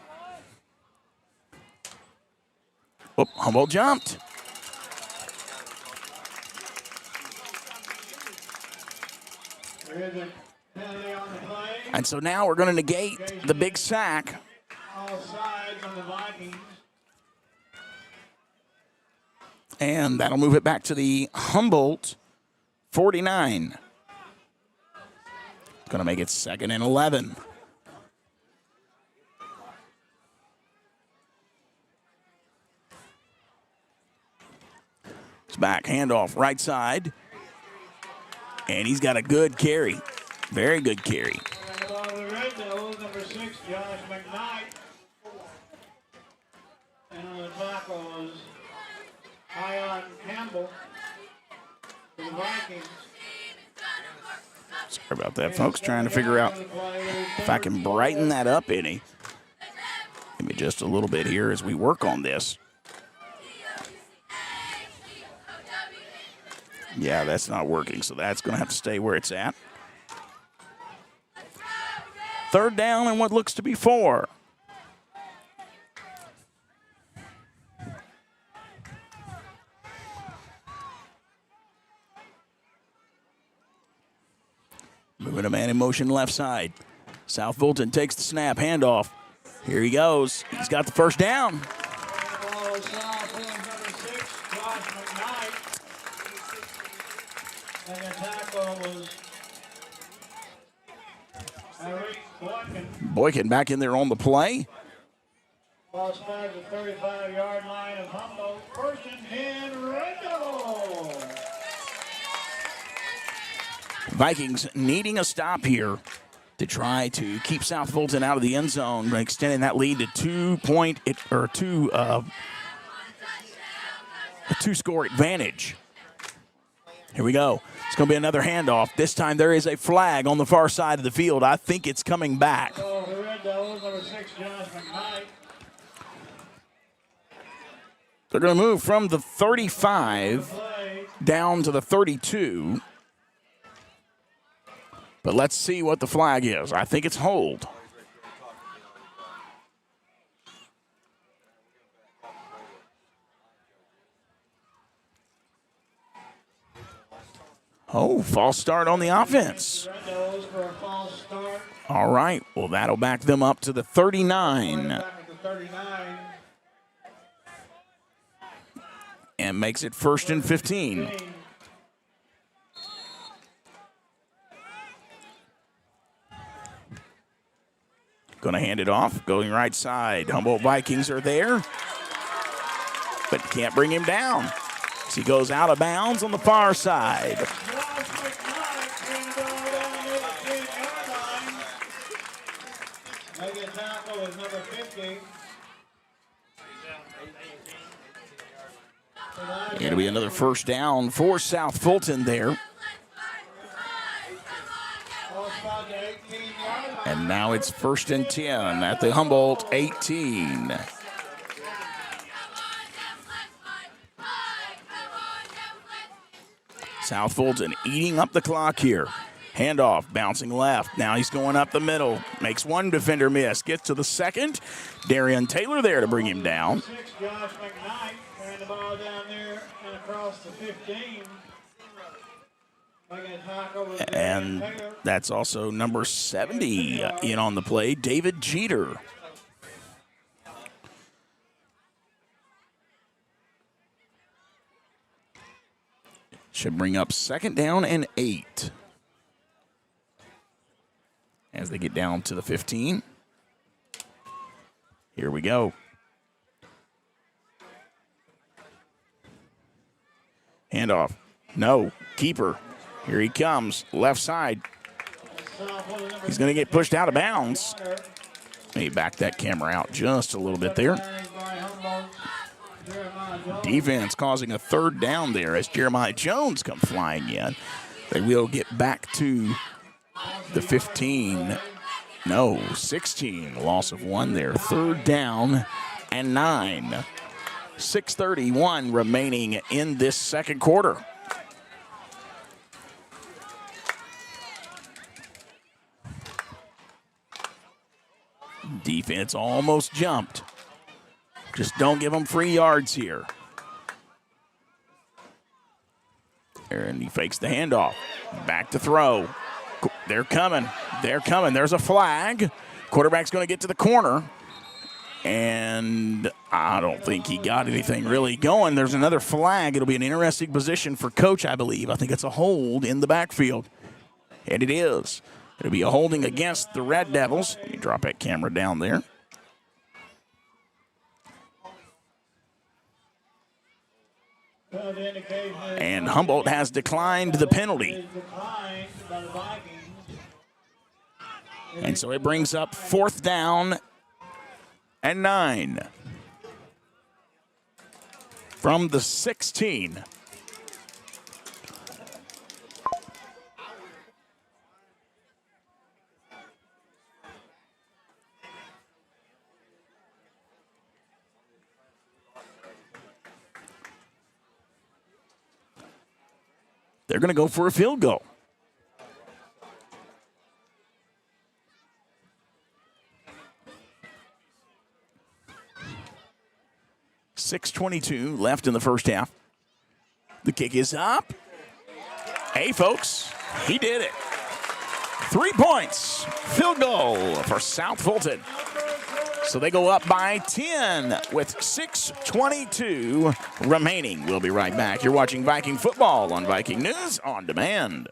Oh, Humboldt jumped. There is a penalty on the play. And so now we're going to negate the big sack. All sides on the Vikings. And that'll move it back to the Humboldt 49. Going to make it 2nd and 11. It's back, handoff, right side. And he's got a good carry. Very good carry. And the ball to the Red Devils, number 6, Josh McKnight. And on the tackle was Tyon Campbell for the Vikings. Sorry about that, folks. Trying to figure out if I can brighten that up any. Give me just a little bit here as we work on this. Yeah, that's not working, so that's going to have to stay where it's at. Third down and what looks to be 4. Moving a man in motion left side. South Fulton takes the snap, handoff. Here he goes. He's got the first down. Boykin back in there on the play. Ball started at the 35-yard line of Humboldt. First and 10, Red Devils. Vikings needing a stop here to try to keep South Fulton out of the end zone, extending that lead to a 2-score advantage. Here we go. It's going to be another handoff. This time there is a flag on the far side of the field. I think it's coming back. So the Red Devils, number 6, Josh McKnight. They're going to move from the 35 down to the 32. But let's see what the flag is. I think it's hold. Oh, false start on the offense. All right. Well, that'll back them up to the 39. And makes it 1st and 15. Going to hand it off, going right side. Humboldt Vikings are there, but can't bring him down. As he goes out of bounds on the far side. It'll be another first down for South Fulton there. And now it's 1st and 10 at the Humboldt 18. South Fulton eating up the clock here. Handoff, bouncing left. Now he's going up the middle. Makes one defender miss. Gets to the second. Darian Taylor there to bring him down. Josh McKnight carrying the ball down there and across the 15. And that's also number 70 in on the play, David Jeter. Should bring up 2nd down and 8. As they get down to the 15. Here we go. Handoff. No. Keeper. Here he comes. Left side. He's going to get pushed out of bounds. Let me back that camera out just a little bit there. Defense causing a 3rd down there as Jeremiah Jones comes flying in. They will get back to the 15. No, 16. Loss of 1 there. 3rd down and 9. 6:31 remaining in this second quarter. Defense almost jumped. Just don't give them free yards here. And he fakes the handoff. Back to throw. They're coming. They're coming. There's a flag. Quarterback's going to get to the corner. And I don't think he got anything really going. There's another flag. It'll be an interesting position for coach, I believe. I think it's a hold in the backfield. And it is. It'll be a holding against the Red Devils. Let me drop that camera down there. And Humboldt has declined the penalty. And so it brings up 4th down and 9 from the 16. They're going to go for a field goal. .6:22 left in the first half. The kick is up. Hey, folks, he did it. 3 points. Field goal for South Fulton. So they go up by 10 with 6:22 remaining. We'll be right back. You're watching Viking football on Viking News on Demand.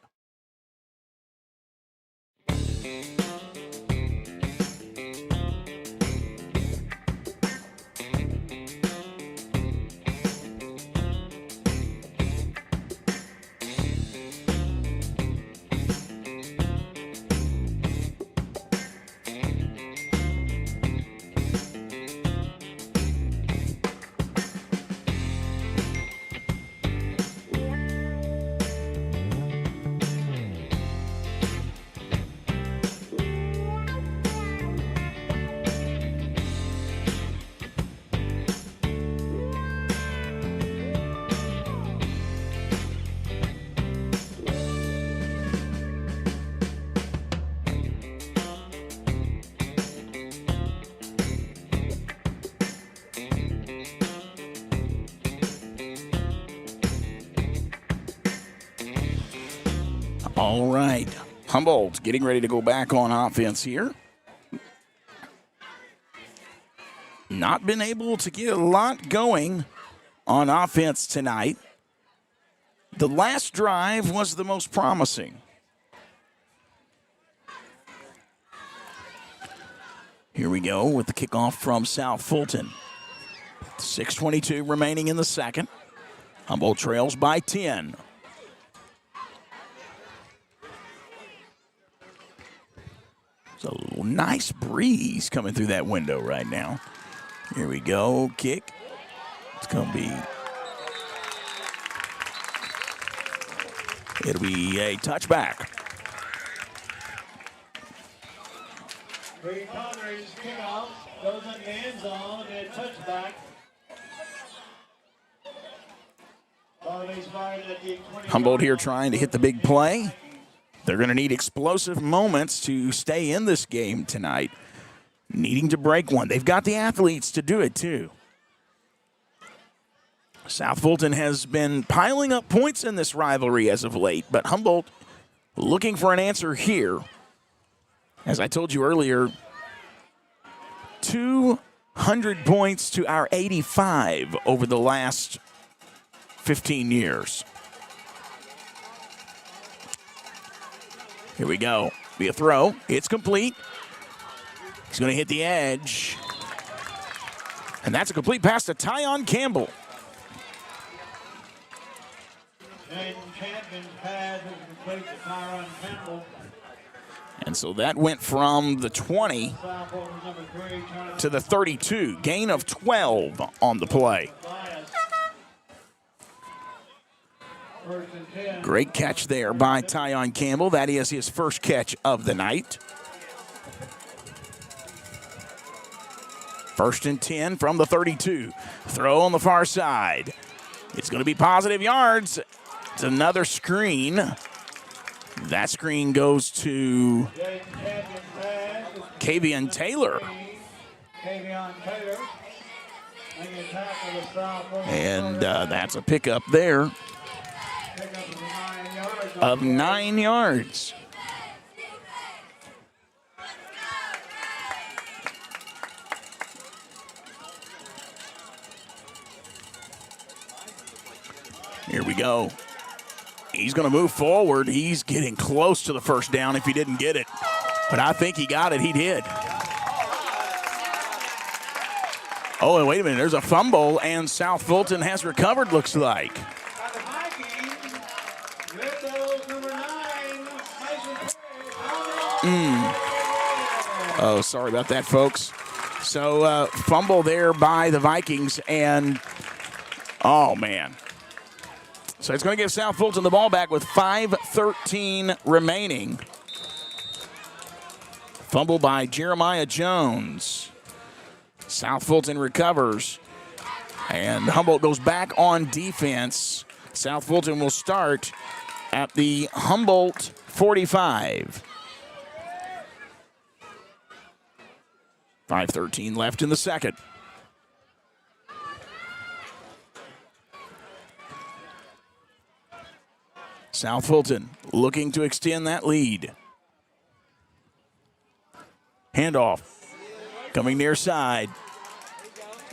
All right, Humboldt getting ready to go back on offense here. Not been able to get a lot going on offense tonight. The last drive was the most promising. Here we go with the kickoff from South Fulton. 6:22 remaining in the second. Humboldt trails by 10. There's a nice breeze coming through that window right now. Here we go, kick. It's going to be, it'll be a touchback. Brady Connery's kickoff goes in the end zone and a touchback. Humboldt here trying to hit the big play. They're going to need explosive moments to stay in this game tonight, needing to break one. They've got the athletes to do it, too. South Fulton has been piling up points in this rivalry as of late, but Humboldt looking for an answer here. As I told you earlier, 200 points to our 85 over the last 15 years. Here we go. Be a throw. It's complete. He's going to hit the edge. And that's a complete pass to Tyon Campbell. Jaden Champion's pass is complete to Tyon Campbell. And so that went from the 20 to the 32. Gain of 12 on the play. Great catch there by Tyon Campbell. That is his first catch of the night. 1st and 10 from the 32. Throw on the far side. It's going to be positive yards. It's another screen. That screen goes to Kavion Taylor. And that's a pickup there of 9 yards. Here we go. He's going to move forward. He's getting close to the first down if he didn't get it. But I think he got it. He did. Oh, and wait a minute. There's a fumble, and South Fulton has recovered, looks like. Oh, sorry about that, folks. So, fumble there by the Vikings, and, oh, man. So it's going to give South Fulton the ball back with 5:13 remaining. Fumble by Jeremiah Jones. South Fulton recovers. And Humboldt goes back on defense. South Fulton will start at the Humboldt 45. 5:13 left in the second. South Fulton looking to extend that lead. Handoff. Coming near side.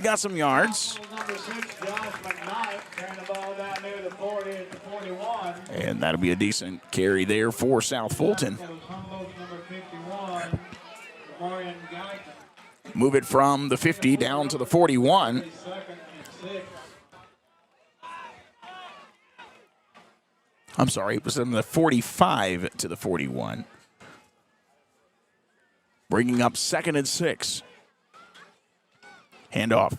Got some yards. Number 6, Josh McKnight, carrying the ball down near the 40 to 41. And that'll be a decent carry there for South Fulton. Humboldt number 51, Marion Guyton. Move it from the 50 down to the 41. 2nd and 6. I'm sorry, it was from the 45 to the 41. Bringing up 2nd and 6. Handoff.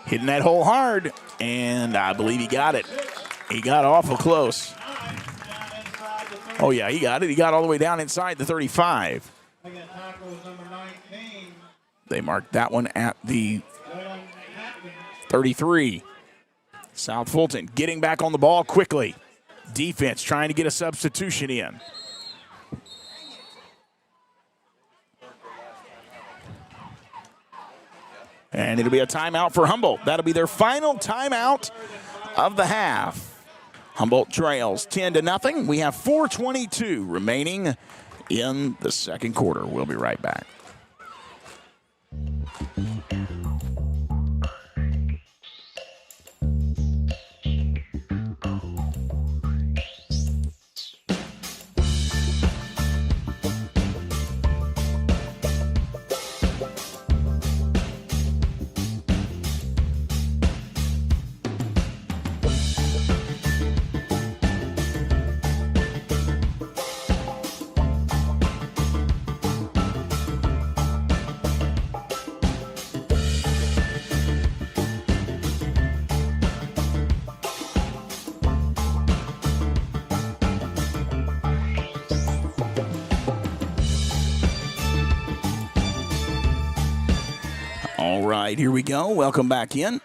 Hitting that hole hard, and I believe he got it. He got awful close. Oh, yeah, he got it. He got all the way down inside the 35. They marked that one at the 33. South Fulton getting back on the ball quickly. Defense trying to get a substitution in. And it'll be a timeout for Humboldt. That'll be their final timeout of the half. Humboldt trails 10-0. We have 4:22 remaining in the second quarter. We'll be right back. All right, here we go. Welcome back in.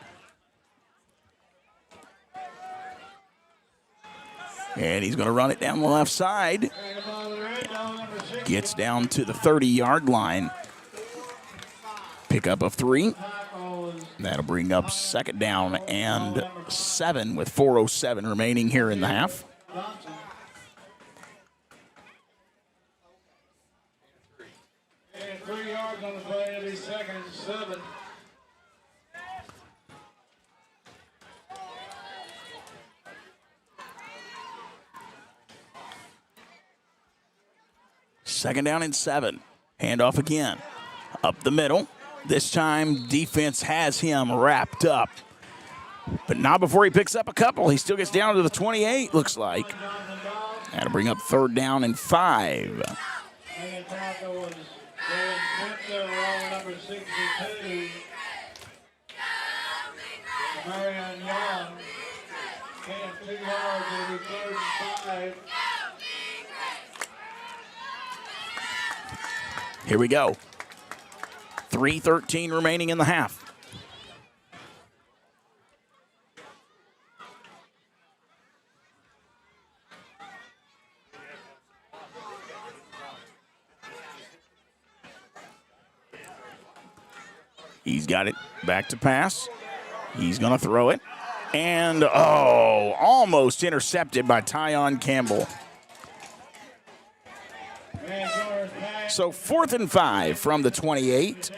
And he's going to run it down the left side. Gets down to the 30-yard line. Pickup of 3. That'll bring up 2nd down and 7 with 4:07 remaining here in the half. And 3 yards on the play. It'll be 2nd and 7. Second down and 7. Handoff again. Up the middle. This time, defense has him wrapped up. But not before he picks up a couple. He still gets down to the 28, looks like. That'll bring up 3rd down and 5. And the tackle was number 62. Marion Young. And 2 yards. It'll be 3rd and 5. Here we go. 3:13 remaining in the half. He's got it back to pass. He's going to throw it. And, almost intercepted by Tyon Campbell. So 4th and 5 from the 28.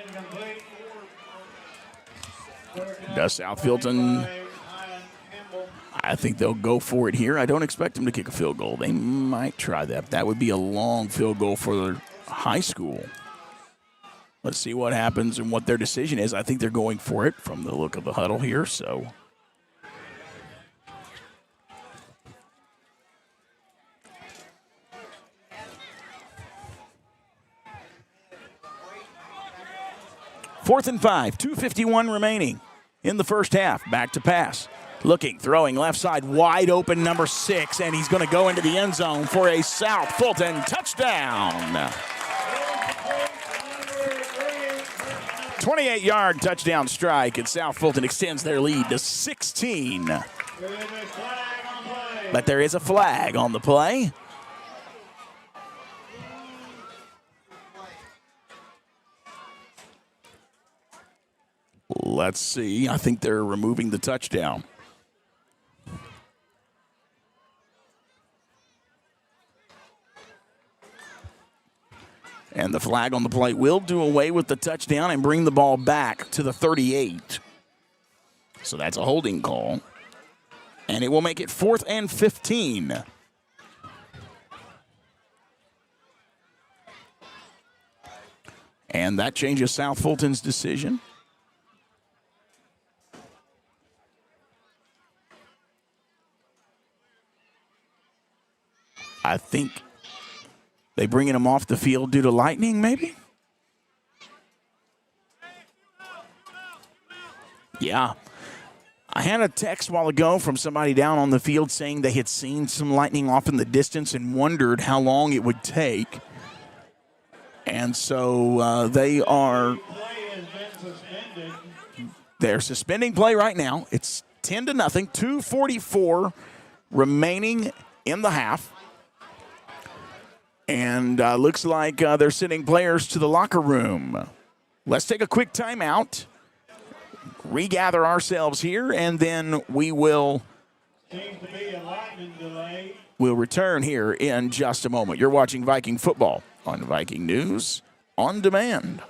Does South Fulton? I think they'll go for it here. I don't expect them to kick a field goal. They might try that. That would be a long field goal for the high school. Let's see what happens and what their decision is. I think they're going for it from the look of the huddle here. So. Fourth and 5, 2:51 remaining in the first half. Back to pass. Looking, throwing left side, wide open, number 6, and he's going to go into the end zone for a South Fulton touchdown. 28-yard touchdown strike, and South Fulton extends their lead to 16. There is a flag on play. But there is a flag on the play. Let's see. I think they're removing the touchdown. And the flag on the play will do away with the touchdown and bring the ball back to the 38. So that's a holding call. And it will make it 4th and 15. And that changes South Fulton's decision. I think they bringing him off the field due to lightning, maybe? Yeah. I had a text a while ago from somebody down on the field saying they had seen some lightning off in the distance and wondered how long it would take. And so they're suspending play right now. It's 10-0, 2:44 remaining in the half. And looks like they're sending players to the locker room. Let's take a quick timeout, regather ourselves here, and then we will we'll return here in just a moment. You're watching Viking football on Viking News on Demand.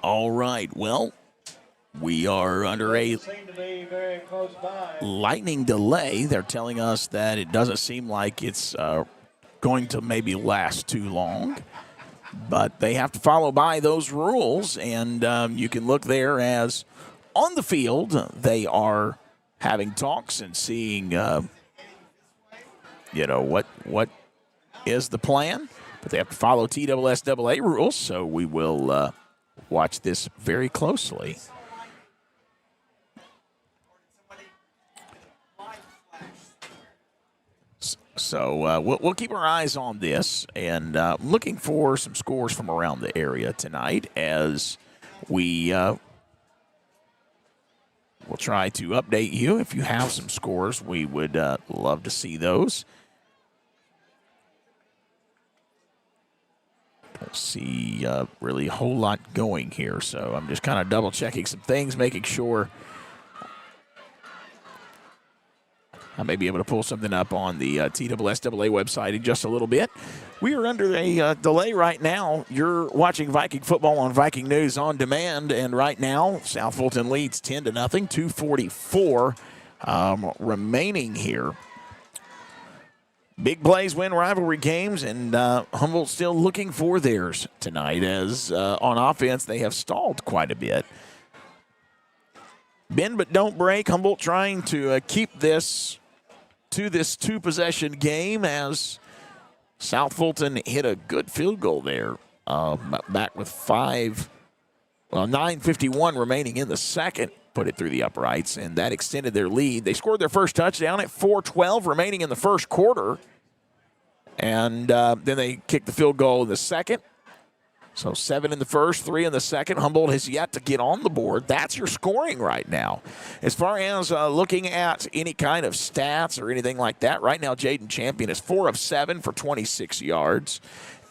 All right, well, we are under a lightning delay. They're telling us that it doesn't seem like it's going to maybe last too long, but they have to follow by those rules, and you can look there as on the field they are having talks and seeing, what is the plan, but they have to follow TSSAA rules, so we will watch this very closely. So we'll keep our eyes on this, and looking for some scores from around the area tonight as we will try to update you. If you have some scores, we would love to see those. Don't see really a whole lot going here, so I'm just kind of double-checking some things, making sure I may be able to pull something up on the TSSAA website in just a little bit. We are under a delay right now. You're watching Viking football on Viking News on Demand, and right now South Fulton leads 10-0, 2:44 remaining here. Big plays win rivalry games, and Humboldt still looking for theirs tonight as on offense they have stalled quite a bit. Bend but don't break. Humboldt trying to keep this to this two-possession game as South Fulton hit a good field goal there back with 9:51 remaining in the second. put it through the uprights, and that extended their lead. They scored their first touchdown at 4:12 remaining in the first quarter, and then they kicked the field goal in the second. So 7 in the first, 3 in the second. Humboldt has yet to get on the board. That's your scoring right now. As far as looking at any kind of stats or anything like that, right now Jaden Champion is 4 of 7 for 26 yards.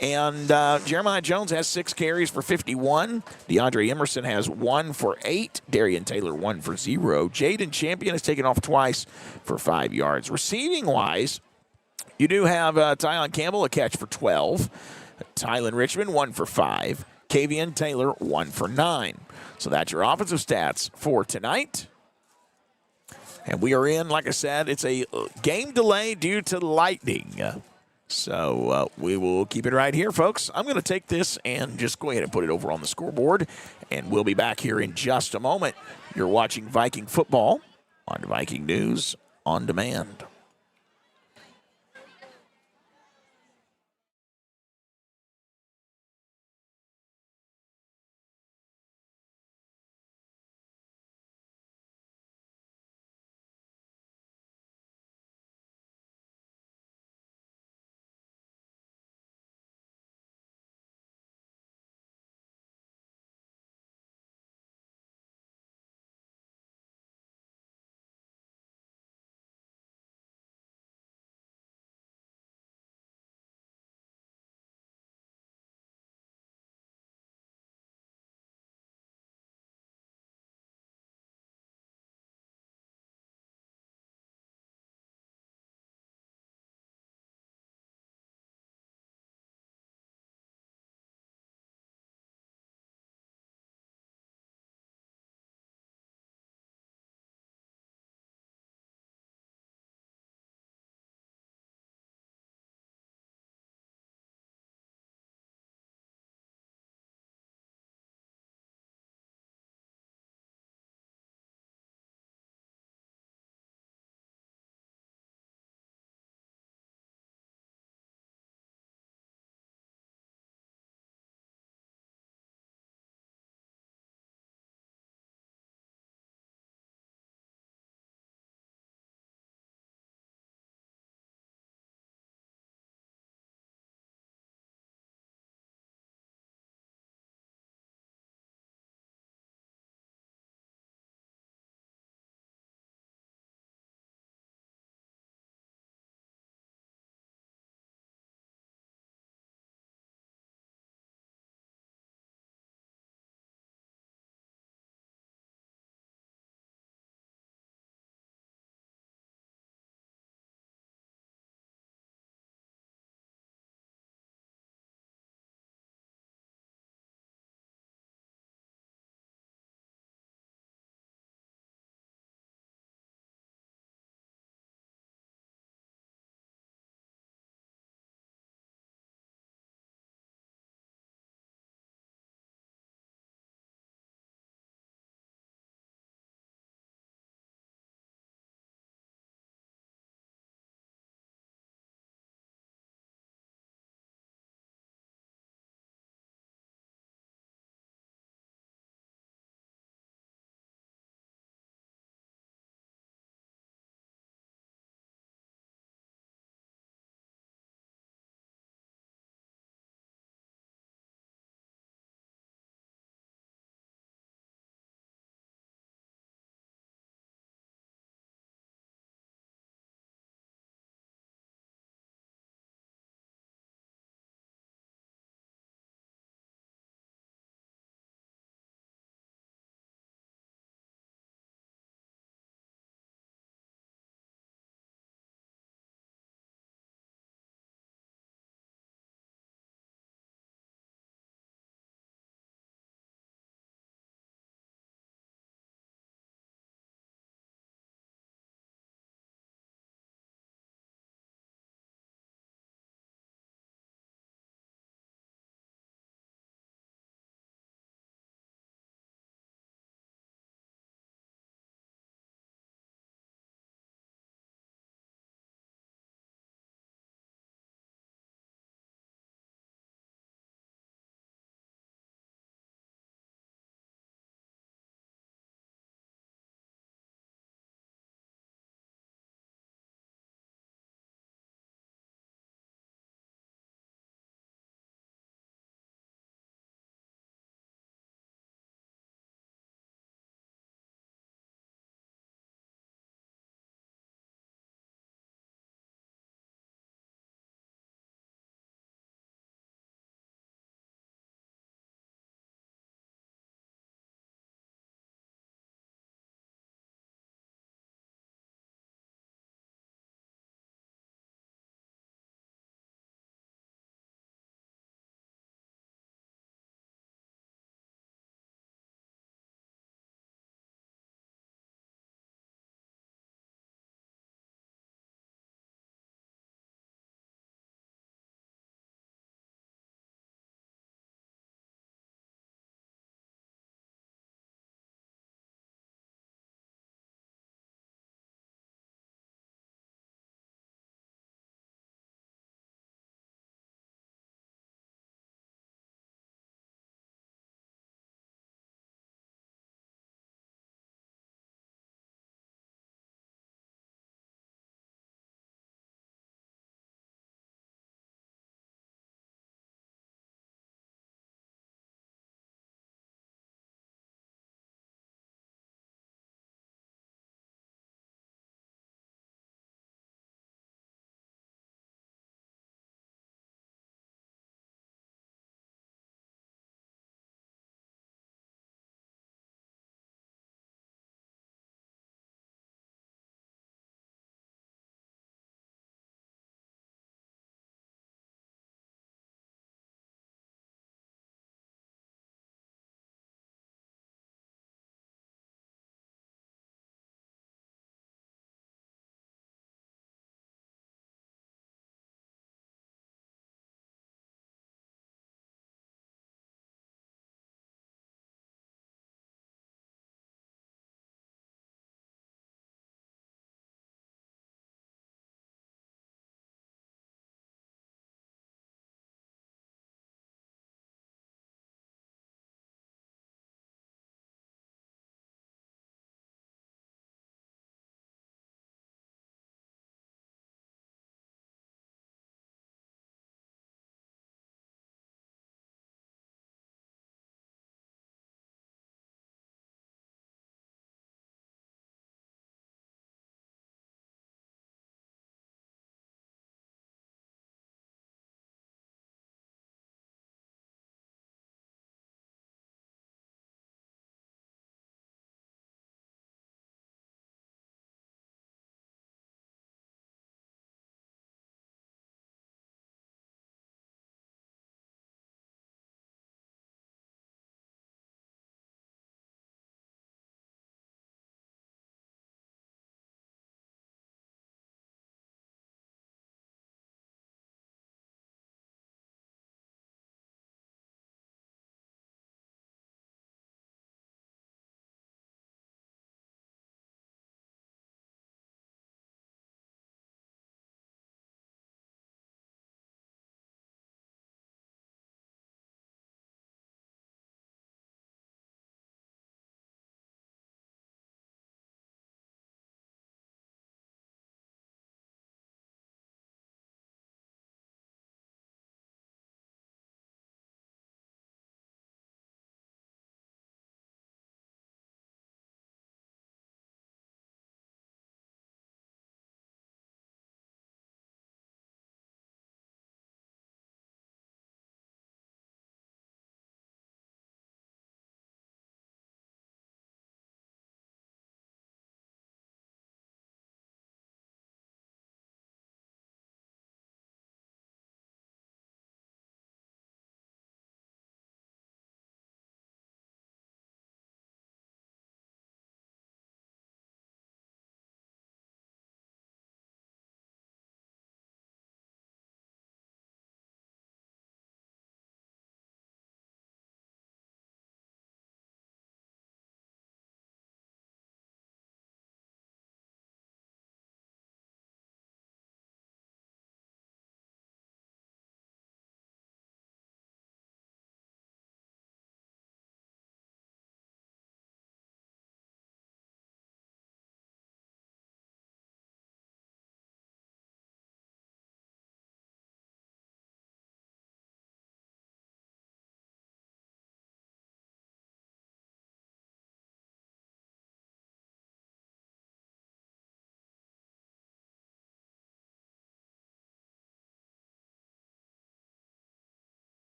And Jeremiah Jones has 6 carries for 51. DeAndre Emerson has 1 for 8. Darian Taylor 1 for 0. Jaden Champion has taken off twice for 5 yards. Receiving-wise, you do have Tyon Campbell, a catch for 12. Tylen Richmond, 1 for 5. Kavian Taylor, 1 for 9. So that's your offensive stats for tonight. And we are in, like I said, it's a game delay due to lightning. So we will keep it right here, folks. I'm going to take this and just go ahead and put it over on the scoreboard. And we'll be back here in just a moment. You're watching Viking football on Viking News on Demand.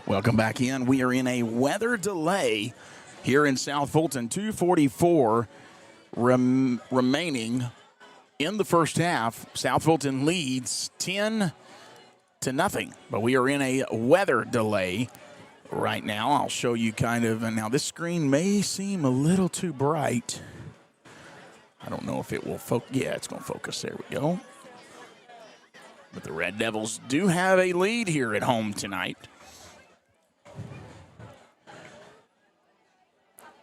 Welcome back in. We are in a weather delay here in South Fulton. 2:44 remaining in the first half. South Fulton leads 10-0, but we are in a weather delay right now. I'll show you kind of, and now this screen may seem a little too bright. I don't know if it will focus. Yeah, it's going to focus. There we go. But the Red Devils do have a lead here at home tonight.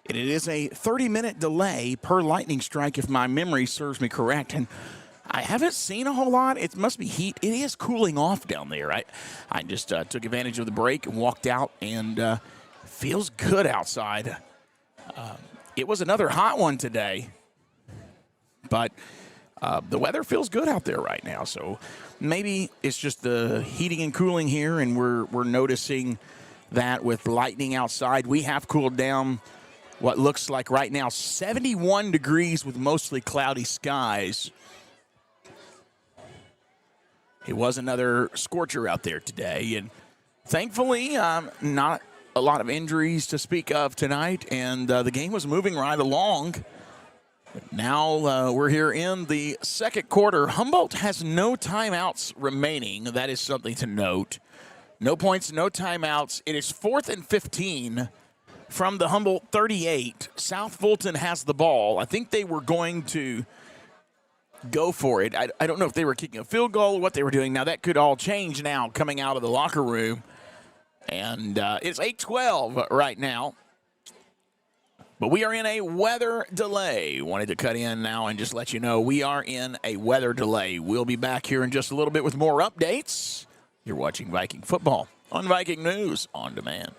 And it is a 30-minute delay per lightning strike, if my memory serves me correct. And I haven't seen a whole lot. It must be heat. It is cooling off down there. I just took advantage of the break and walked out, and feels good outside. It was another hot one today, but the weather feels good out there right now. So maybe it's just the heating and cooling here, and we're noticing that with lightning outside. We have cooled down. What looks like right now 71 degrees with mostly cloudy skies. It was another scorcher out there today, and thankfully not a lot of injuries to speak of tonight, and the game was moving right along. But now we're here in the second quarter. Humboldt has no timeouts remaining. That is something to note. No points, no timeouts. It is 4th and 15 from the Humboldt 38. South Fulton has the ball. I think they were going to go for it. I don't know if they were kicking a field goal or what they were doing. Now, that could all change now coming out of the locker room. And it's 8-12 right now. But we are in a weather delay. Wanted to cut in now and just let you know we are in a weather delay. We'll be back here in just a little bit with more updates. You're watching Viking football on Viking News on Demand.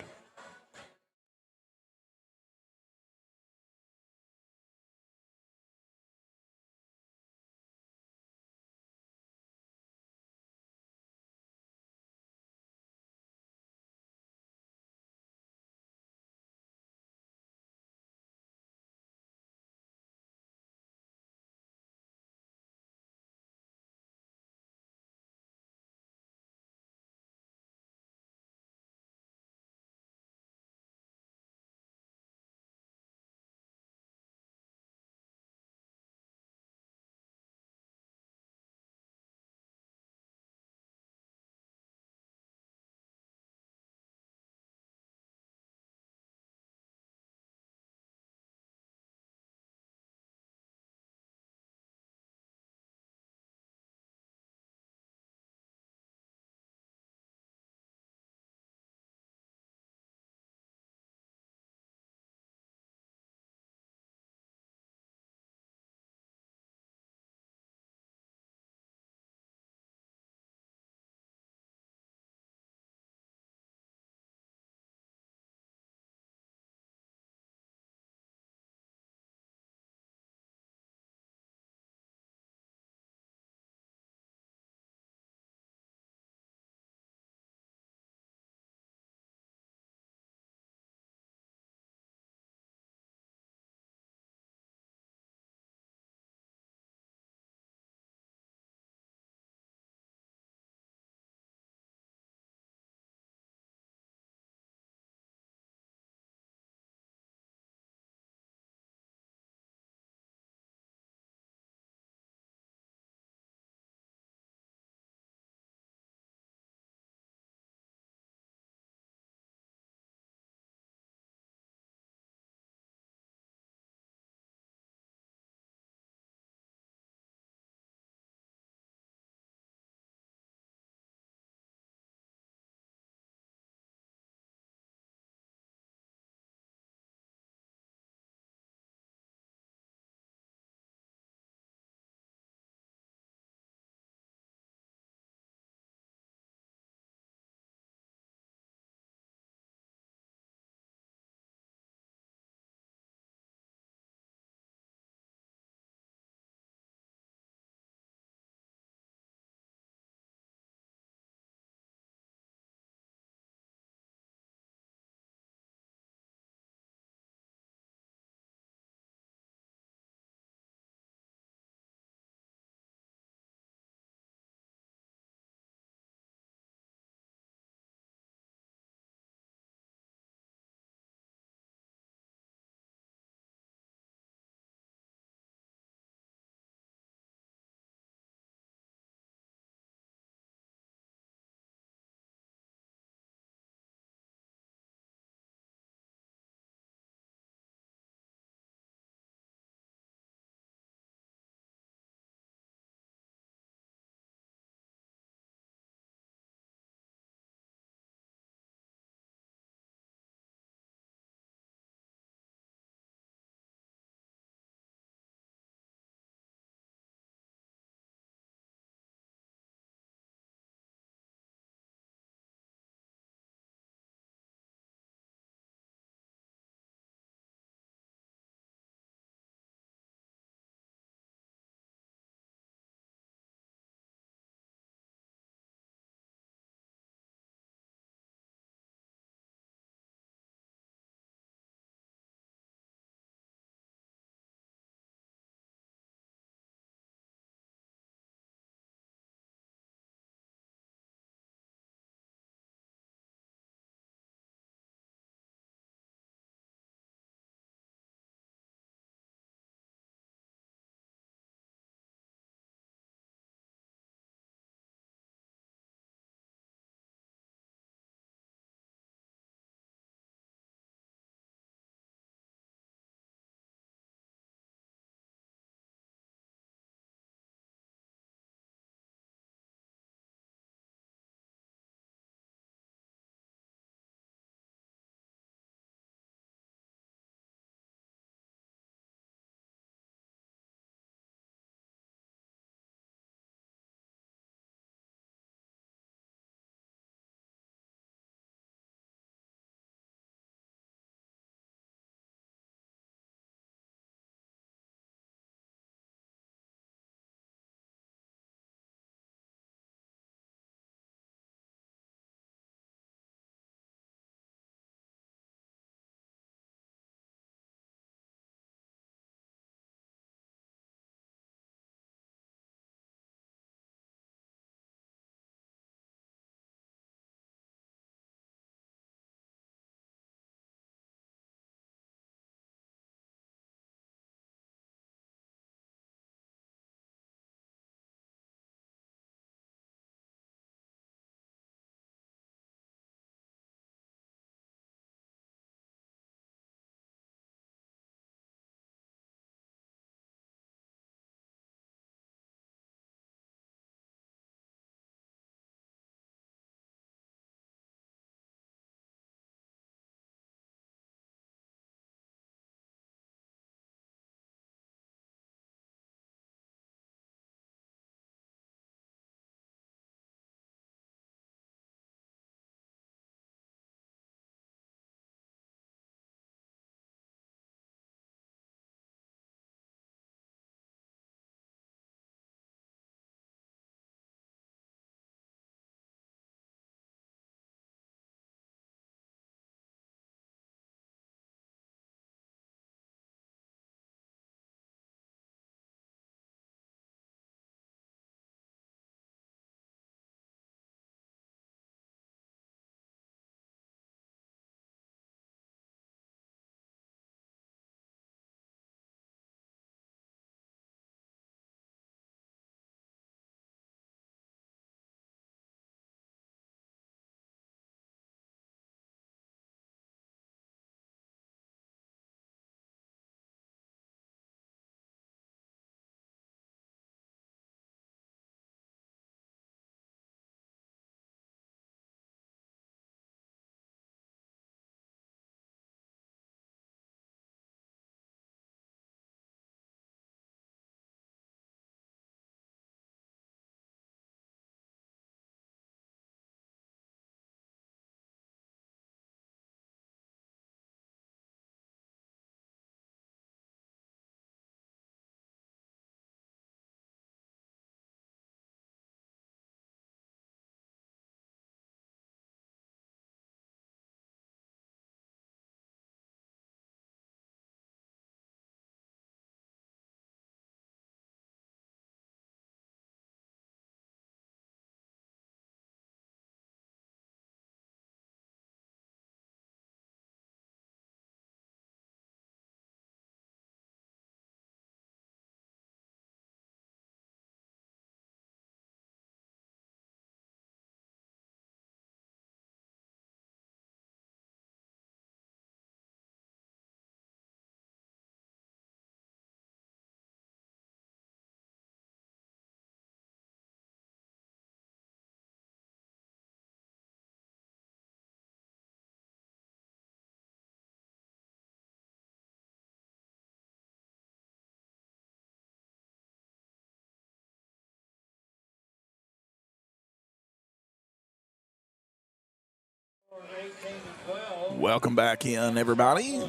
Welcome back in, everybody.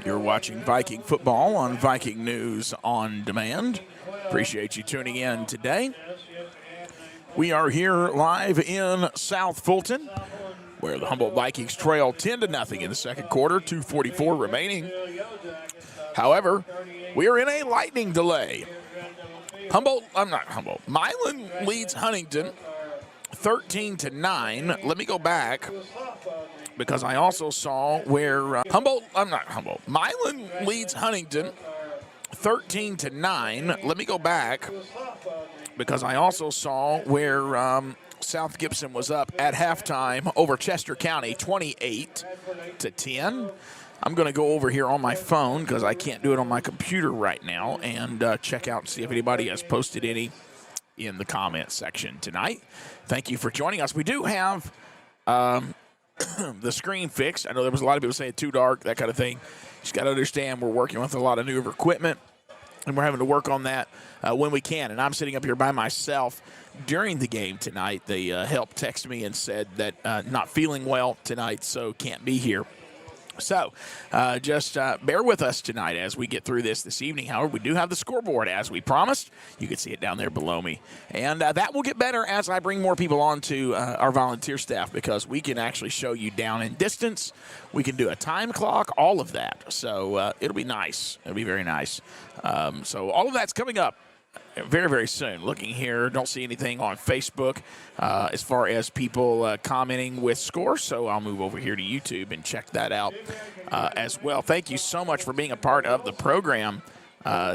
You're watching Viking football on Viking News on Demand. Appreciate you tuning in today. We are here live in South Fulton, where the Humboldt Vikings trail 10-0 in the second quarter, 2:44 remaining. However, we are in a lightning delay. Milan leads Huntington 13-9. Let me go back because I also saw where Milan leads Huntington 13-9. Let me go back because I also saw where South Gibson was up at halftime over Chester County 28-10. I'm going to go over here on my phone because I can't do it on my computer right now and check out and see if anybody has posted any in the comment section tonight. Thank you for joining us. We do have the screen fixed. I know there was a lot of people saying too dark, that kind of thing. Just got to understand we're working with a lot of newer equipment, and we're having to work on that when we can. And I'm sitting up here by myself during the game tonight. They helped text me and said that not feeling well tonight, so can't be here. So just bear with us tonight as we get through this evening. However, we do have the scoreboard as we promised. You can see it down there below me. And that will get better as I bring more people on to our volunteer staff, because we can actually show you down in distance. We can do a time clock, all of that. So it'll be nice. It'll be very nice. So all of that's coming up very, very soon. Looking here, don't see anything on Facebook as far as people commenting with scores, so I'll move over here to YouTube and check that out as well. Thank you so much for being a part of the program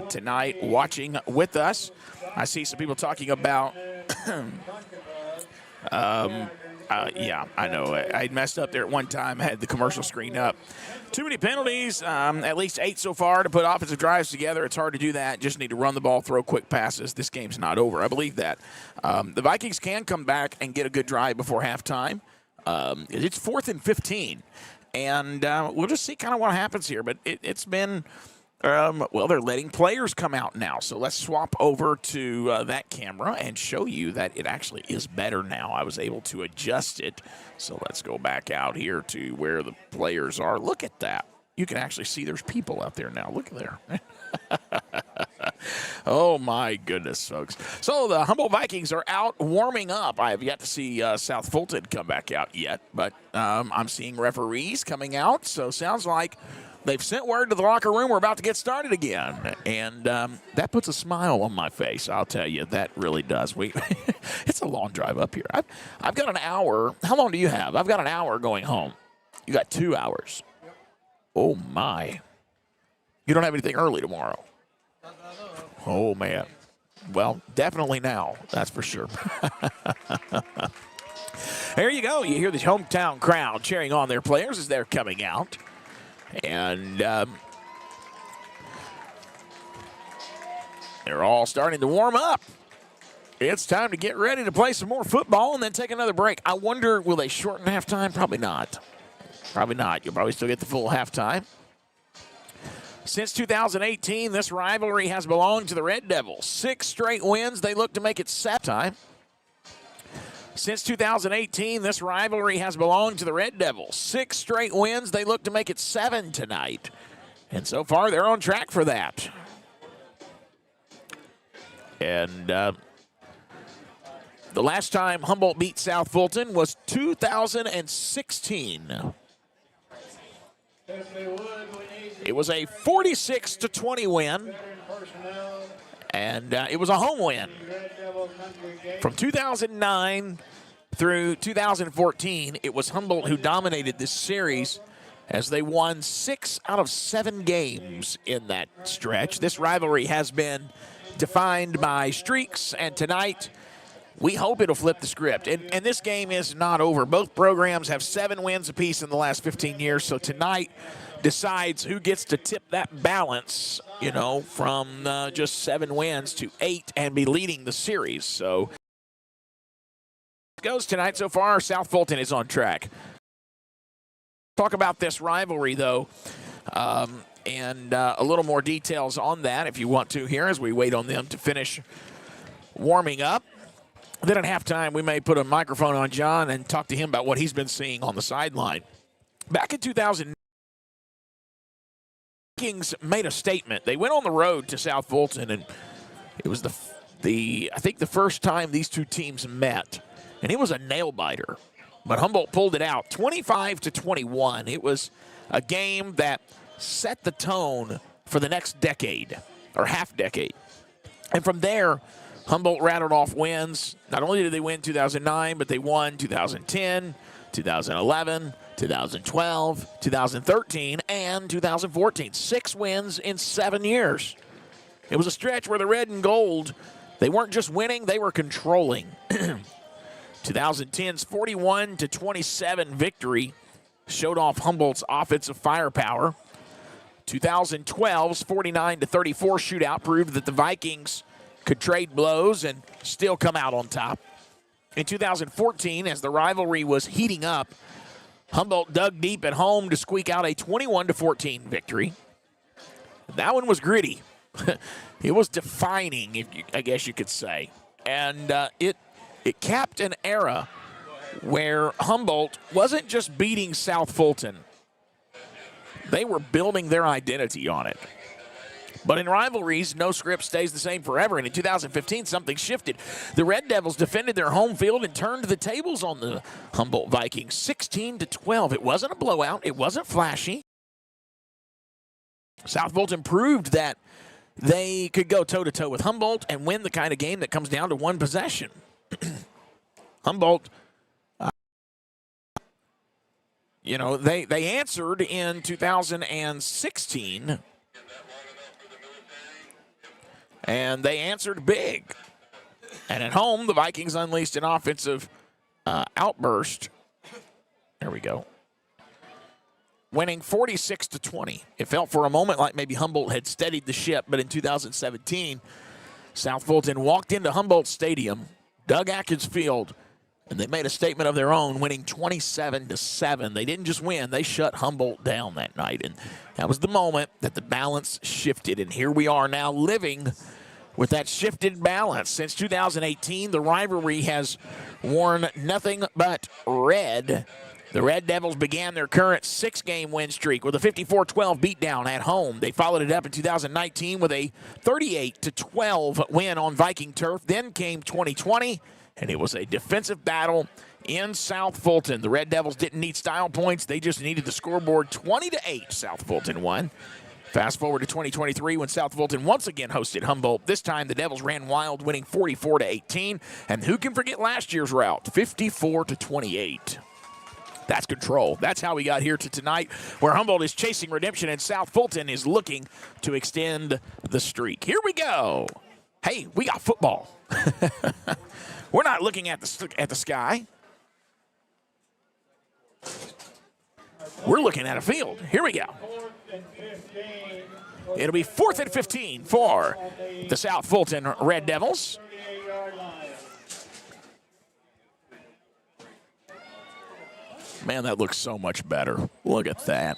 tonight, watching with us. I see some people talking about yeah, I know. I messed up there at one time. I had the commercial screen up. Too many penalties, at least 8 so far to put offensive drives together. It's hard to do that. Just need to run the ball, throw quick passes. This game's not over. I believe that. The Vikings can come back and get a good drive before halftime. It's 4th and 15. And we'll just see kind of what happens here. But it's been, well, they're letting players come out now. So let's swap over to that camera and show you that it actually is better now. I was able to adjust it. So let's go back out here to where the players are. Look at that. You can actually see there's people out there now. Look there. Oh, my goodness, folks. So the Humboldt Vikings are out warming up. I have yet to see South Fulton come back out yet, but I'm seeing referees coming out. So sounds like they've sent word to the locker room we're about to get started again. And that puts a smile on my face, I'll tell you. That really does. It's a long drive up here. I've got an hour. How long do you have? I've got an hour going home. You got 2 hours. Yep. Oh, my. You don't have anything early tomorrow? Oh, man. Well, definitely now. That's for sure. There you go. You hear the hometown crowd cheering on their players as they're coming out. And they're all starting to warm up. It's time to get ready to play some more football and then take another break. I wonder, will they shorten halftime? Probably not. Probably not. You'll probably still get the full halftime. Since 2018, this rivalry has belonged to the Red Devils. 6 straight wins. They look to make it 7 time. Since 2018, this rivalry has belonged to the Red Devils. 6 straight wins. They look to make it 7 tonight. And so far, they're on track for that. And the last time Humboldt beat South Fulton was 2016. It was a 46-20 win. And it was a home win. From 2009 through 2014, it was Humboldt who dominated this series as they won 6 out of 7 games in that stretch. This rivalry has been defined by streaks, and tonight we hope it'll flip the script. And this game is not over. Both programs have 7 wins apiece in the last 15 years, so tonight decides who gets to tip that balance, you know, from just 7 wins to 8 and be leading the series. So it goes tonight so far. South Fulton is on track. Talk about this rivalry, though, and a little more details on that if you want to here as we wait on them to finish warming up. Then at halftime, we may put a microphone on John and talk to him about what he's been seeing on the sideline. Back in 2000, Vikings made a statement. They went on the road to South Fulton, and it was I think the first time these two teams met, and it was a nail biter. But Humboldt pulled it out, 25-21. It was a game that set the tone for the next decade, or half decade. And from there, Humboldt rattled off wins. Not only did they win 2009, but they won 2010, 2011, 2012, 2013, and 2014. 6 wins in 7 years. It was a stretch where the red and gold, they weren't just winning, they were controlling. 2010's 41-27 victory showed off Humboldt's offensive firepower. 2012's 49-34 shootout proved that the Vikings could trade blows and still come out on top. In 2014, as the rivalry was heating up, Humboldt dug deep at home to squeak out a 21-14 victory. That one was gritty. It was defining, I guess you could say. And it capped an era where Humboldt wasn't just beating South Fulton. They were building their identity on it. But in rivalries, no script stays the same forever. And in 2015, something shifted. The Red Devils defended their home field and turned the tables on the Humboldt Vikings, 16-12. It wasn't a blowout. It wasn't flashy. South Fulton proved that they could go toe-to-toe with Humboldt and win the kind of game that comes down to one possession. Humboldt, they answered in 2016. And they answered big. And at home, the Vikings unleashed an offensive outburst. There we go. Winning 46-20. It felt for a moment like maybe Humboldt had steadied the ship, but in 2017, South Fulton walked into Humboldt Stadium, Doug Atkins Field, and they made a statement of their own, winning 27-7. They didn't just win, they shut Humboldt down that night. And that was the moment that the balance shifted. And here we are now living with that shifted balance. Since 2018, the rivalry has worn nothing but red. The Red Devils began their current 6-game win streak with a 54-12 beatdown at home. They followed it up in 2019 with a 38-12 win on Viking turf. Then came 2020, and it was a defensive battle in South Fulton. The Red Devils didn't need style points. They just needed the scoreboard. 20-8, South Fulton won. Fast forward to 2023 when South Fulton once again hosted Humboldt. This time the Devils ran wild, winning 44-18. And who can forget last year's rout, 54-28. That's control. That's how we got here to tonight, where Humboldt is chasing redemption and South Fulton is looking to extend the streak. Here we go. Hey, we got football. We're not looking at the sky. We're looking at a field. Here we go. It'll be 4th and 15 for the South Fulton Red Devils. Man, that looks so much better. Look at that.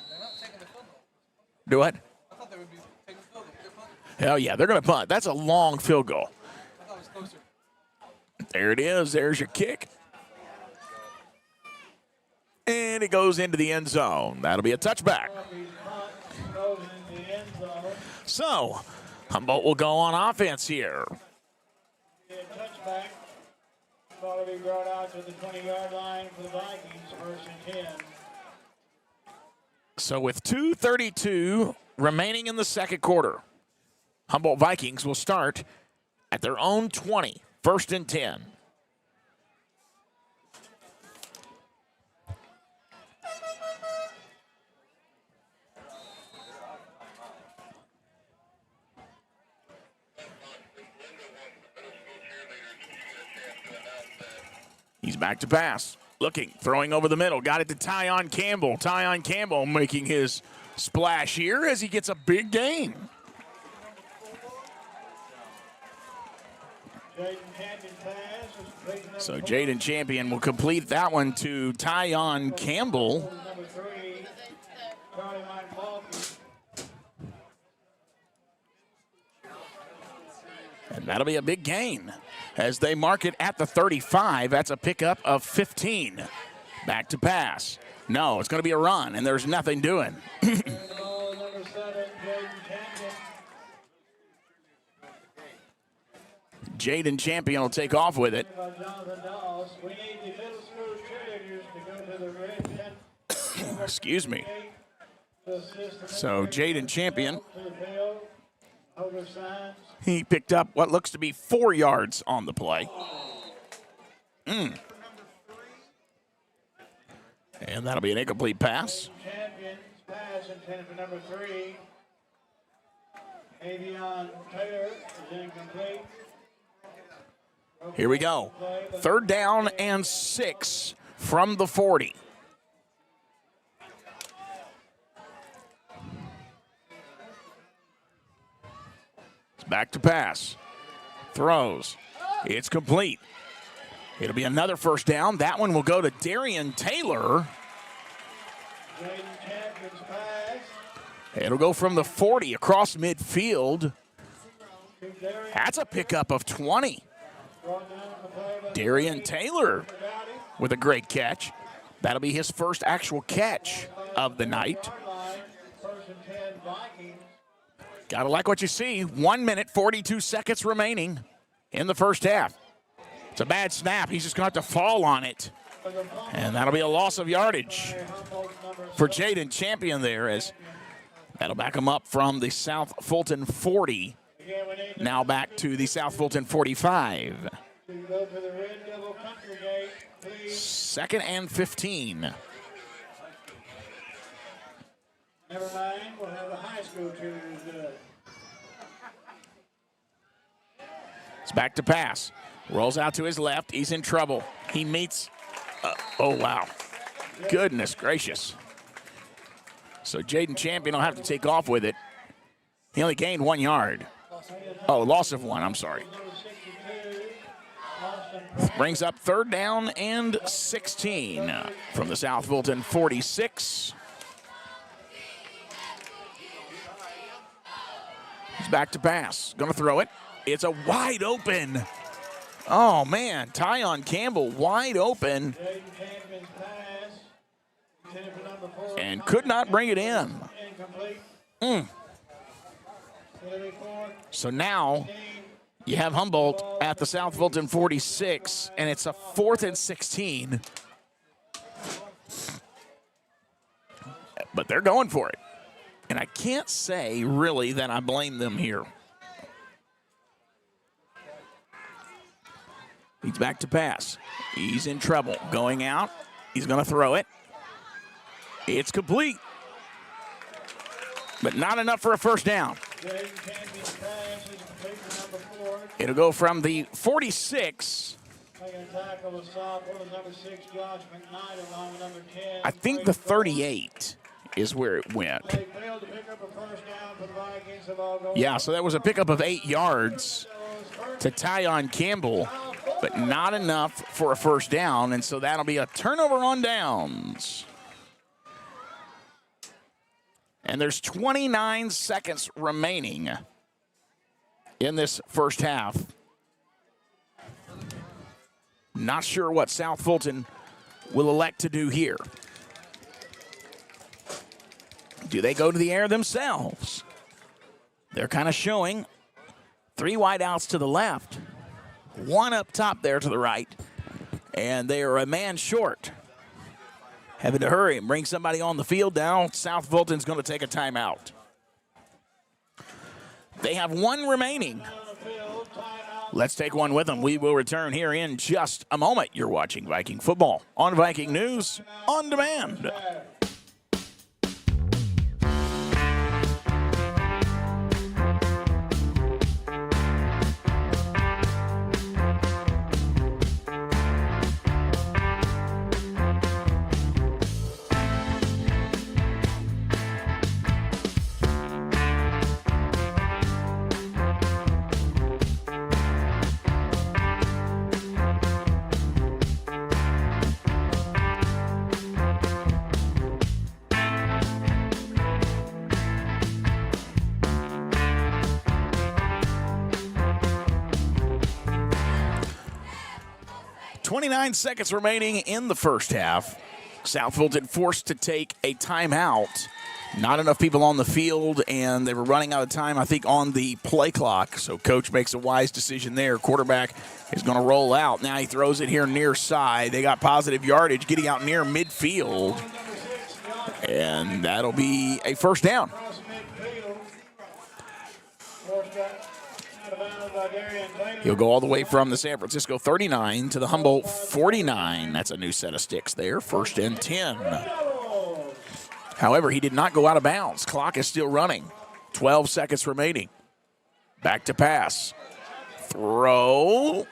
Do what? Hell yeah, they're going to punt. That's a long field goal. There it is. There's your kick. And it goes into the end zone. That'll be a touchback. So, Humboldt will go on offense here. Touchback. Ball will be brought out to the 20-yard line for the Vikings, 1st and 10. So with 2:32 remaining in the second quarter, Humboldt Vikings will start at their own 20, 1st and 10. He's back to pass. Looking, throwing over the middle. Got it to Tyon Campbell. Tyon Campbell making his splash here as he gets a big gain. So Jaden Champion will complete that one to Tyon Campbell. And that'll be a big gain as they mark it at the 35. That's a pickup of 15. Back to pass. No, it's going to be a run, and there's nothing doing. Ball number 7, Jaden Champion will take off with it. by Jonathan Dawes. We need the middle school cheerleaders to go to the red tent. Excuse me. To assist the So Jaden Champion, to the field. Over signs. he picked up what looks to be 4 yards on the play. And that'll be an incomplete pass. Champions pass intended for number 3. Avion Taylor is incomplete. Here we go. 3rd down and 6 from the 40. It's back to pass. Throws. It's complete. It'll be another 1st down. That one will go to Darian Taylor. Jaden Champions pass. It'll go from the 40 across midfield. To Darian. That's a pickup of 20. Brought down the play by Darian Taylor Dowdy. with a great catch. That'll be his first actual catch of the night. Line, 1st and 10 Vikings. Gotta like what you see. 1 minute, 42 seconds remaining in the 1st half. It's a bad snap. He's just going to have to fall on it. And that'll be a loss of yardage for Jaden Champion there, as that'll back him up from the South Fulton 40. Again, we need Now back to the South Fulton 45. to go to the Red Devil Country Gate, please. 2nd and 15. Never mind, we'll have the high school cheerleaders do it. It's back to pass. Rolls out to his left. He's in trouble. He meets. Oh, wow. Goodness gracious. So Jaden Champion will have to take off with it. He only gained 1 yard. Oh, loss of 1. I'm sorry. Number 62, Austin Brings up 3rd down and 16 from the South Fulton 46. He's back to pass. Going to throw it. It's a wide open. Oh, man. Tyon Campbell wide open Jaden Champion's pass. Intended for number 4. and could not bring it in. Incomplete. Mm. It'll be 4th, So now 15. you have Humboldt at the South Fulton 46, and it's a 4th and 16. But they're going for it. And I can't say, really, that I blame them here. He's back to pass. He's in trouble. Going out. He's going to throw it. It's complete. But not enough for a 1st down. Jaden Champion's pass is complete for number 4. It'll go from the 46. Making a tackle was sophomore, number 6, Josh McKnight, along with number 10. I think the 38 is where it went. They failed to pick up a 1st down for the Vikings. Have all gone Yeah, so that was a pickup of 8 yards to Tyon Campbell, but not enough for a 1st down, and so that'll be a turnover on downs. And there's 29 seconds remaining in this 1st half. Not sure what South Fulton will elect to do here. Do they go to the air themselves? They're kind of showing 3 wideouts to the left, 1 up top there to the right, and they are a man short. Having to hurry and bring somebody on the field now. South Fulton's going to take a timeout. They have 1 remaining. Let's take one with them. We will return here in just a moment. You're watching Viking football on Viking News on Demand. 29 seconds remaining in the 1st half. South Fulton forced to take a timeout. Not enough people on the field, and they were running out of time, I think, on the play clock. So coach makes a wise decision there. Quarterback is going to roll out. Now he throws it here near side. They got positive yardage getting out near midfield. And that'll be a first down. He'll go all the way from the San Francisco 39 to the Humboldt 49. That's a new set of sticks there. First and 10. However, he did not go out of bounds. Clock is still running. 12 seconds remaining. Back to pass. Throw.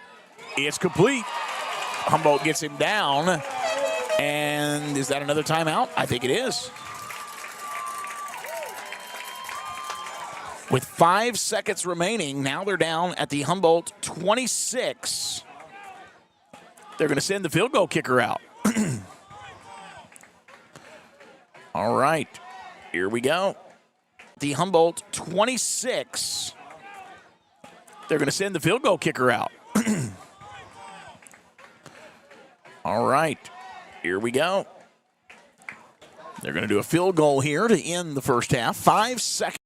It's complete. Humboldt gets him down. And is that another timeout? I think it is. With 5 seconds remaining, now they're down at the Humboldt 26. They're going to send the field goal kicker out. All right, here we go. The Humboldt 26. They're going to send the field goal kicker out. All right, here we go. They're going to do a field goal here to end the first half. 5 seconds.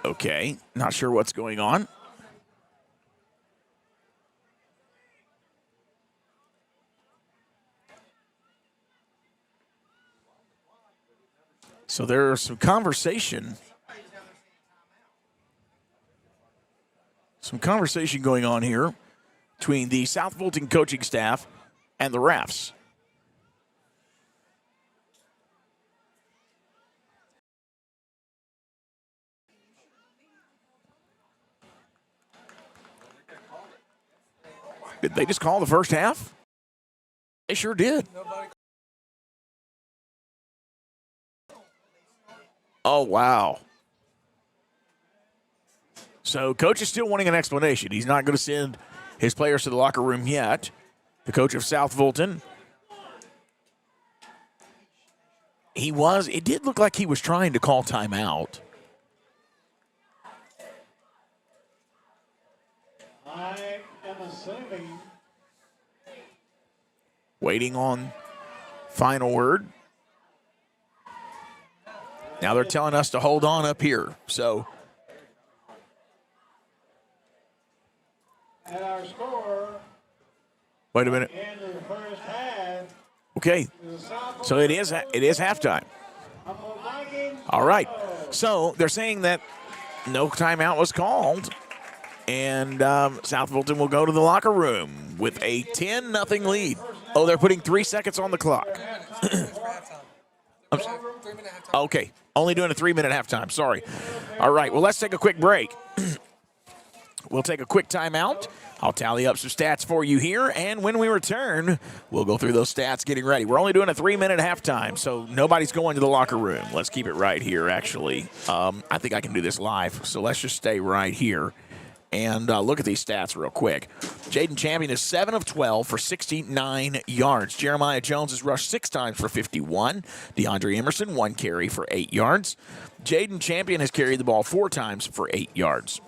Okay, not sure what's going on. So there's some conversation. Some conversation going on here between the South Fulton coaching staff and the refs. Did they just call the first half? They sure did. Oh, wow. So coach is still wanting an explanation. He's not going to send his players to the locker room yet. The coach of South Fulton. It did look like he was trying to call timeout. I am assuming. Waiting on final word. Now they're telling us to hold on up here. So And our score. wait a minute. In the first half. Okay. So it is halftime. All right. So they're saying that no timeout was called. And South Fulton will go to the locker room with a 10-0 lead. Oh, they're putting 3 seconds on the clock. Okay, only doing a 3-minute halftime. Sorry. All right, well, let's take a quick break. We'll take a quick timeout. I'll tally up some stats for you here, and when we return, we'll go through those stats getting ready. We're only doing a 3-minute halftime, so nobody's going to the locker room. Let's keep it right here, actually. I think I can do this live, so let's just stay right here. And look at these stats real quick. Jaden Champion is 7 of 12 for 69 yards. Jeremiah Jones has rushed 6 times for 51. DeAndre Emerson, 1 carry for 8 yards. Jaden Champion has carried the ball 4 times for 8 yards.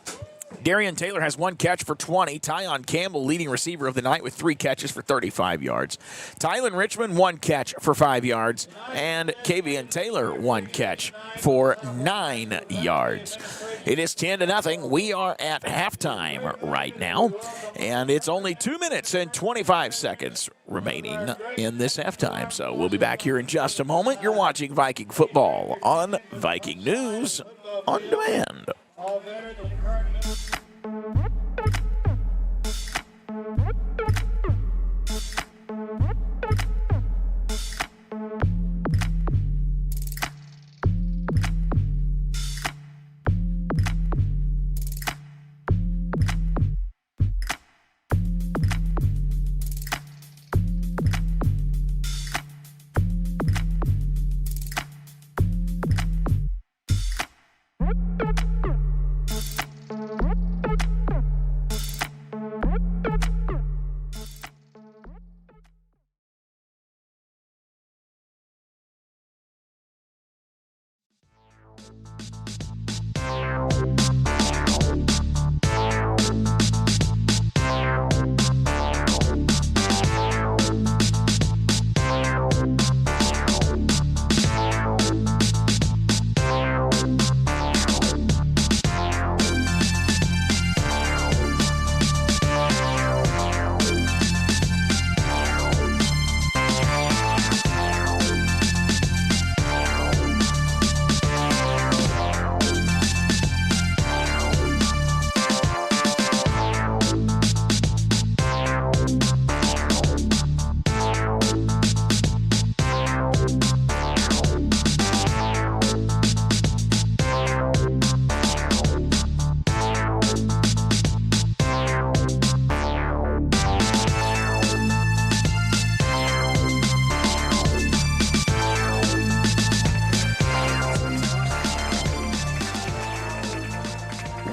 Darian Taylor has 1 catch for 20. Tyon Campbell, leading receiver of the night, with 3 catches for 35 yards. Tylen Richmond, 1 catch for 5 yards. And Kavian Taylor, 1 catch for 9 yards. It is 10-0. We are at halftime right now. And it's only 2 minutes and 25 seconds remaining in this halftime. So we'll be back here in just a moment. You're watching Viking football on Viking News on Demand. All better than the current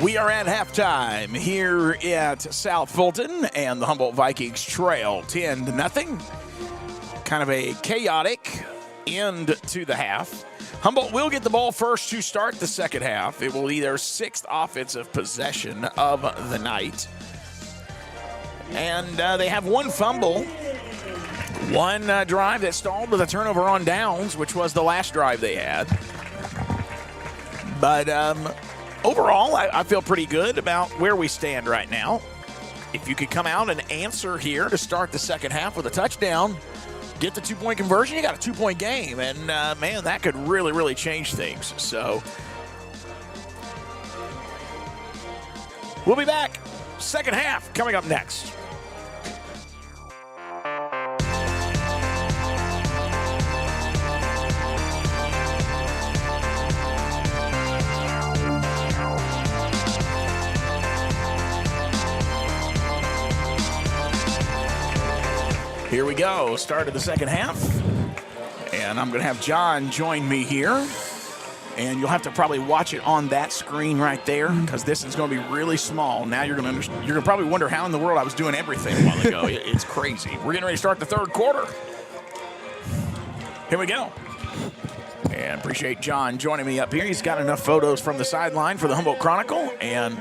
We are at halftime here at South Fulton, and the Humboldt Vikings trail 10-0. Kind of a chaotic end to the half. Humboldt will get the ball first to start the second half. It will be their 6th offensive possession of the night. And they have one fumble, one drive that stalled with a turnover on downs, which was the last drive they had. But overall, I feel pretty good about where we stand right now. If you could come out and answer here to start the second half with a touchdown, get the 2-point conversion, you got a 2-point game. And, man, that could really, really change things. So we'll be back. Second half coming up next. Here we go, start of the second half. And I'm going to have John join me here. And you'll have to probably watch it on that screen right there because this is going to be really small. Now you're going to probably wonder how in the world I was doing everything a while ago. It's crazy. We're getting ready to start the third quarter. Here we go. And appreciate John joining me up here. He's got enough photos from the sideline for the Humboldt Chronicle. And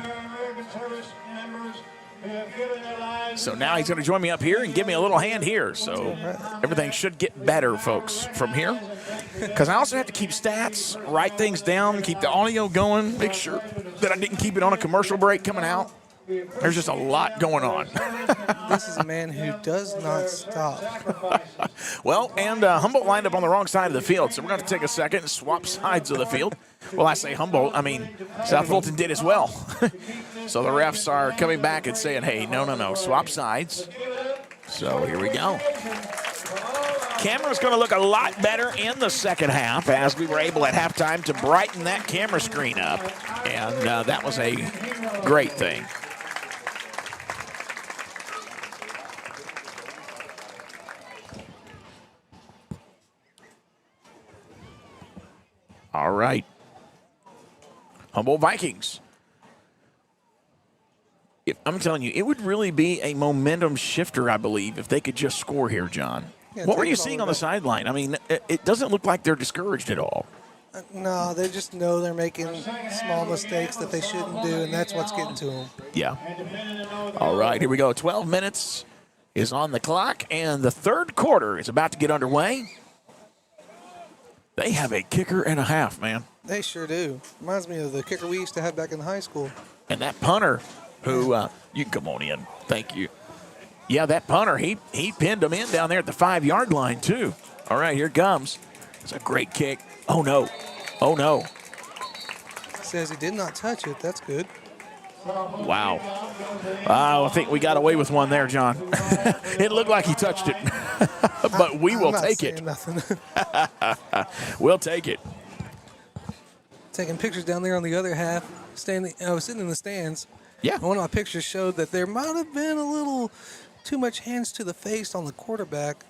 so now he's going to join me up here and give me a little hand here. So everything should get better, folks, from here. Because I also have to keep stats, write things down, keep the audio going, make sure that I didn't keep it on a commercial break coming out. There's just a lot going on. This is a man who does not stop. Well, and Humboldt lined up on the wrong side of the field, so we're going to take a second and swap sides of the field. Well, I say Humboldt, I mean South Fulton did as well. So the refs are coming back and saying, hey, no, swap sides. So here we go. Camera's going to look a lot better in the second half as we were able at halftime to brighten that camera screen up. And that was a great thing. All right. Humboldt Vikings. I'm telling you, it would really be a momentum shifter, I believe, if they could just score here, John. Yeah, what were you seeing on the sideline? I mean, it doesn't look like they're discouraged at all. No, they just know they're making small mistakes that they shouldn't do, and that's what's getting to them. Yeah. All right, here we go. 12 minutes is on the clock, and the third quarter is about to get underway. They have a kicker and a half, man. They sure do. Reminds me of the kicker we used to have back in high school. And that punter who, you can come on in. Thank you. Yeah, that punter, he pinned him in down there at the 5-yard line, too. All right, here it comes. It's a great kick. Oh, no. Oh, no. Says he did not touch it. That's good. Wow. I think we got away with one there, John. It looked like he touched it. But we will take it. We'll take it. Taking pictures down there on the other half. I was sitting in the stands. Yeah. One of my pictures showed that there might have been a little too much hands to the face on the quarterback.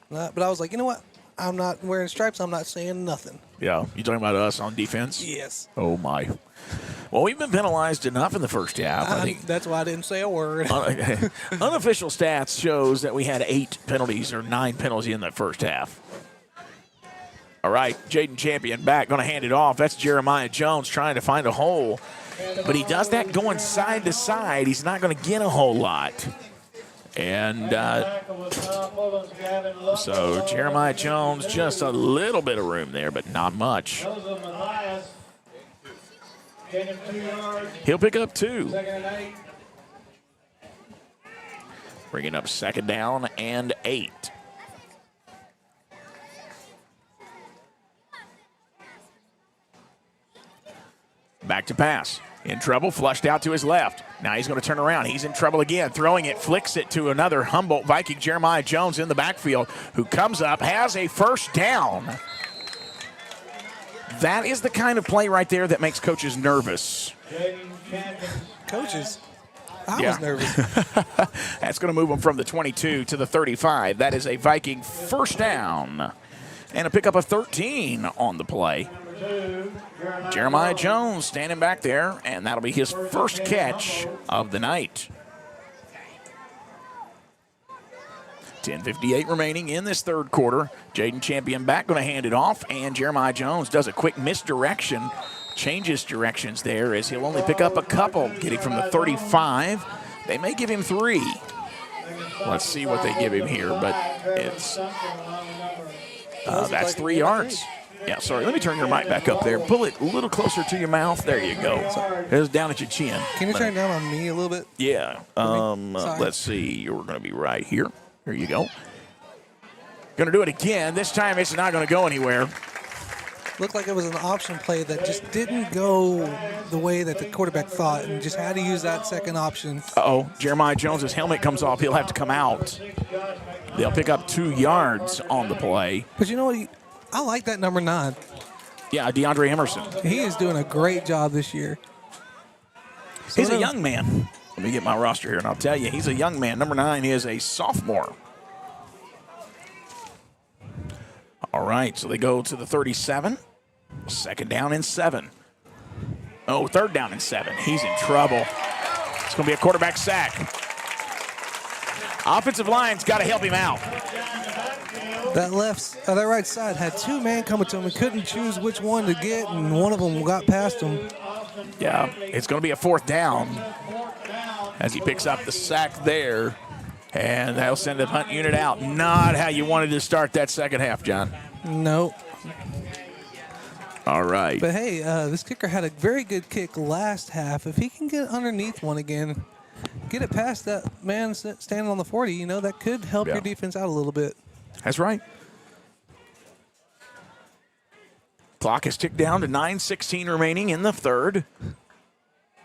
But I was like, you know what? I'm not wearing stripes. I'm not saying nothing. Yeah. You talking about us on defense? Yes. Oh, my. Well, we've been penalized enough in the first half. I think that's why I didn't say a word. Unofficial stats shows that we had 8 penalties or 9 penalties in that first half. All right, Jaden Champion back, going to hand it off. That's Jeremiah Jones trying to find a hole. But he does that going side to side. He's not going to get a whole lot. And so Jeremiah Jones, just a little bit of room there, but not much. He'll pick up 2. Bringing up second down and 8. Back to pass. In trouble, flushed out to his left. Now he's going to turn around. He's in trouble again. Throwing it, flicks it to another Humboldt Viking, Jeremiah Jones in the backfield, who comes up, has a first down. That is the kind of play right there that makes coaches nervous. Coaches? I was nervous. That's going to move them from the 22 to the 35. That is a Viking first down. And a pickup of 13 on the play. Jeremiah Jones standing back there, and that'll be his first catch of the night. 10:58 remaining in this third quarter. Jaden Champion back, going to hand it off, and Jeremiah Jones does a quick misdirection, changes directions there as he'll only pick up a couple, getting from the 35. They may give him 3. Let's see what they give him here, but it's that's 3 yards. Yeah, sorry. Let me turn your mic back up there. Pull it a little closer to your mouth. There you go. It was down at your chin. Can you turn it down on me a little bit? Yeah. Let's see. You're going to be right here. Here you go. Going to do it again. This time it's not going to go anywhere. Looked like it was an option play that just didn't go the way that the quarterback thought and just had to use that second option. Uh-oh. Jeremiah Jones' helmet comes off. He'll have to come out. They'll pick up 2 yards on the play. But you know what? I like that number 9. Yeah, DeAndre Emerson. He is doing a great job this year. He's a young man. Let me get my roster here, and I'll tell you, he's a young man. Number 9 is a sophomore. All right, so they go to the 37. 2nd down and 7. Oh, 3rd down and 7. He's in trouble. It's going to be a quarterback sack. Offensive line's got to help him out. That that right side had 2 men coming to him. He couldn't choose which one to get, and one of them got past him. Yeah, it's going to be a 4th down as he picks up the sack there, and that'll send the punt unit out. Not how you wanted to start that second half, John. Nope. All right. But hey, this kicker had a very good kick last half. If he can get underneath one again, get it past that man standing on the 40, that could help your defense out a little bit. That's right. Clock has ticked down to 9:16 remaining in the third.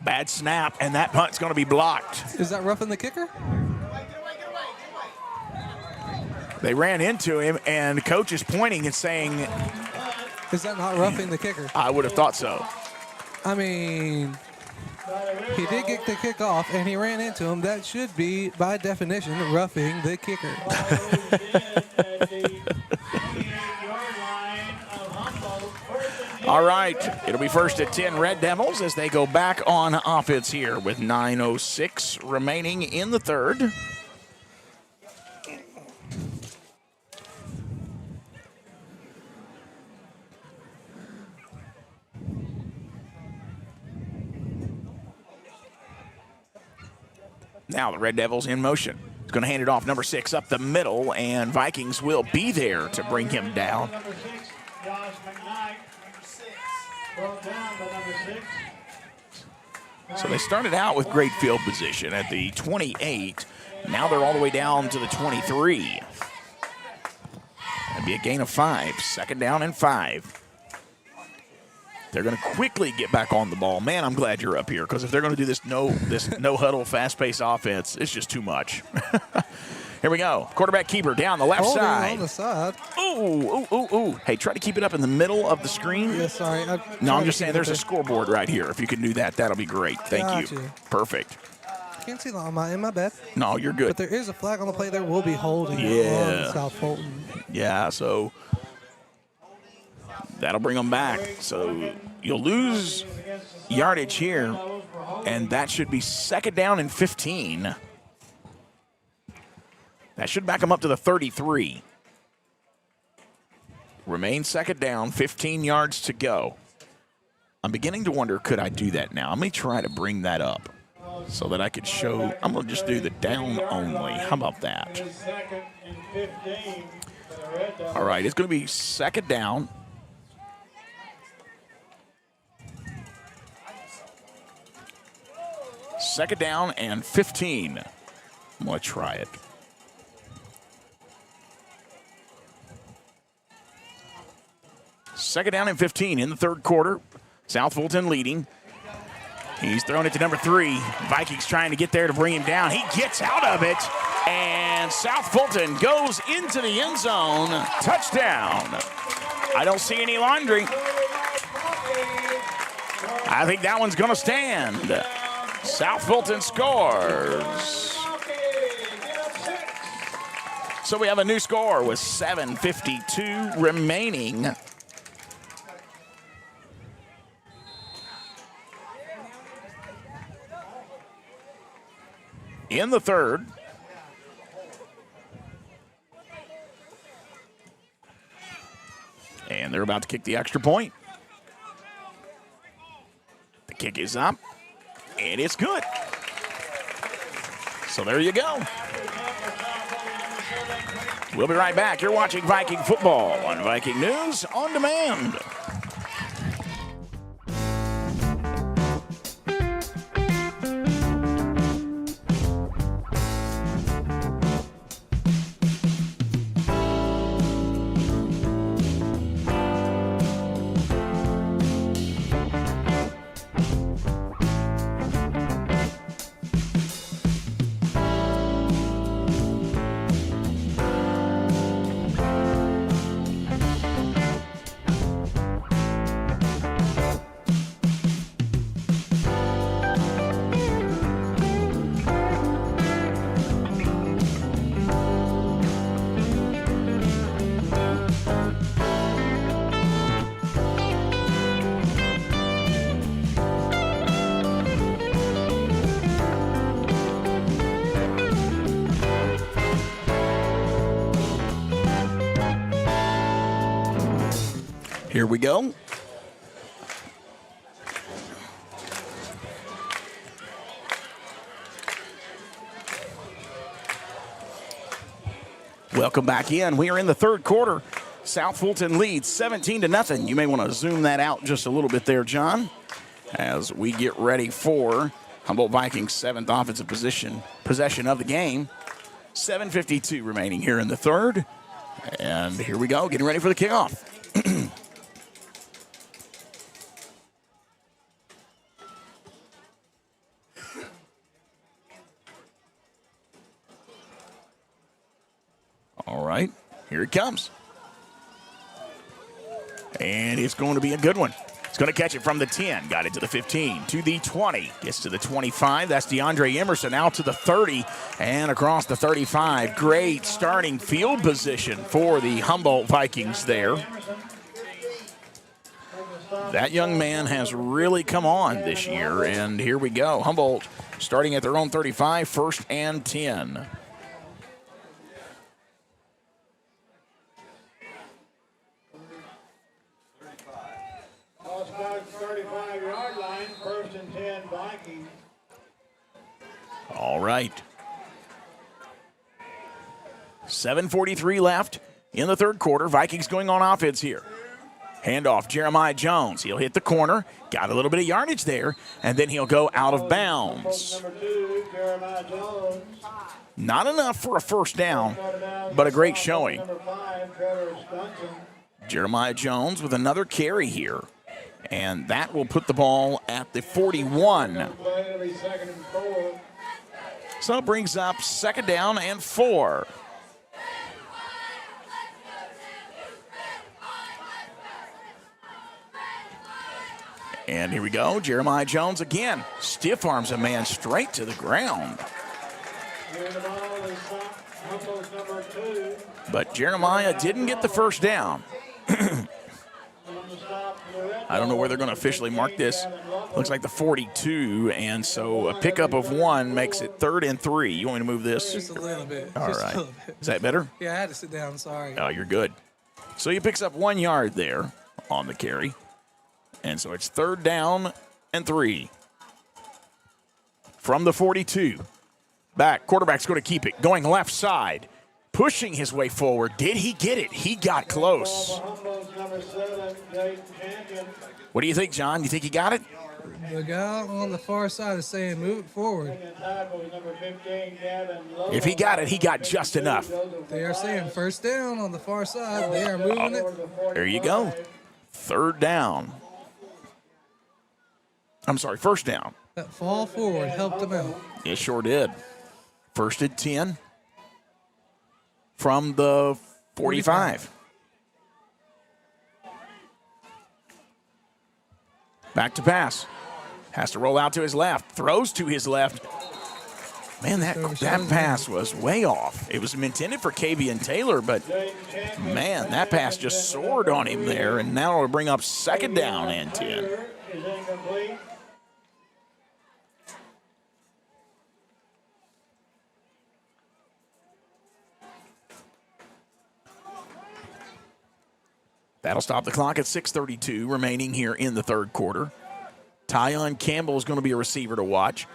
Bad snap, and that punt's going to be blocked. Is that roughing the kicker? They ran into him, and coach is pointing and saying... Is that not roughing the kicker? I would have thought so. I mean, he did get the kick off, and he ran into him. That should be, by definition, roughing the kicker. All right, it'll be 1st and 10 Red Devils as they go back on offense here with 9:06 remaining in the third. Now the Red Devils in motion. He's going to hand it off, number 6 up the middle, and Vikings will be there to bring him down. So they started out with great field position at the 28. Now they're all the way down to the 23. That'd be a gain of 5. 2nd down and 5. They're going to quickly get back on the ball. Man, I'm glad you're up here, because if they're going to do this no huddle, fast-paced offense, it's just too much. Here we go. Quarterback keeper down the left side. On the side. Ooh. Hey, try to keep it up in the middle of the screen. Yeah, sorry. No, I'm just saying there's a scoreboard right here. If you can do that, that'll be great. Thank you. Perfect. Can't see that on my bad. No, you're good. But there is a flag on the play. There will be holding on South Fulton. Yeah, so that'll bring them back. So you'll lose yardage here, and that should be 2nd down and 15. That should back them up to the 33. Remain 2nd down, 15 yards to go. I'm beginning to wonder, could I do that now? Let me try to bring that up so that I could show. I'm going to just do the down only. How about that? All right, it's going to be 2nd down. Second down and 15. I'm going to try it. Second down and 15 in the third quarter. South Fulton leading. He's throwing it to number 3. Vikings trying to get there to bring him down. He gets out of it, and South Fulton goes into the end zone. Touchdown. I don't see any laundry. I think that one's going to stand. South Fulton scores. So we have a new score with 7:52 remaining in the third. And they're about to kick the extra point. The kick is up, and it's good. So there you go. We'll be right back. You're watching Viking football on Viking News on Demand. Here we go. Welcome back in. We are in the third quarter. South Fulton leads 17-0. You may want to zoom that out just a little bit there, John, as we get ready for Humboldt Vikings' 7th offensive possession of the game. 7:52 remaining here in the third. And here we go, getting ready for the kickoff. All right, here it comes. And it's going to be a good one. It's going to catch it from the 10. Got it to the 15, to the 20. Gets to the 25. That's DeAndre Emerson out to the 30 and across the 35. Great starting field position for the Humboldt Vikings there. That young man has really come on this year, and here we go. Humboldt starting at their own 35, 1st and 10. Osborne's 35-yard line, 1st and 10 Vikings. All right. 7:43 left in the third quarter. Vikings going on offense here. Handoff, Jeremiah Jones. He'll hit the corner. Got a little bit of yardage there, and then he'll go out of bounds. Number 2, Jeremiah Jones. Not enough for a first down, but a great showing. Number 5, Trevor Stunson. Jeremiah Jones with another carry here, and that will put the ball at the 41. Play, it'll be 2nd and 4. So it brings up 2nd down and 4. And here we go. Jeremiah Jones again. Stiff arms a man straight to the ground. The ball is Humboldt's number 2. But Jeremiah didn't get the first down. I don't know where they're going to officially mark this. Looks like the 42, and so a pickup of 1 makes it 3rd and 3. You want me to move this? Just a little bit. All Just right. a little bit. Is that better? Yeah, I had to sit down. Sorry. Oh, you're good. So he picks up 1 yard there on the carry. And so it's 3rd down and 3. From the 42. Back. Quarterback's going to keep it. Going left side. Pushing his way forward. Did he get it? He got close. Humboldt's number 7, Jake Champion. What do you think, John? You think he got it? The guy on the far side is saying move it forward. Number 15, Gavin Lowe. If he got it, he got just enough. They are saying 1st down on the far side. They are moving it. There you go. 3rd down. I'm sorry, 1st down. That fall forward helped them out. It sure did. 1st and 10 from the 45. Back to pass. Has to roll out to his left. Throws to his left. Man, that pass was way off. It was intended for Kavian Taylor, but man, that pass just soared on him there, and now it'll bring up 2nd down and 10. Is incomplete. That'll stop the clock at 6:32 remaining here in the third quarter. Tyon Campbell is going to be a receiver to watch,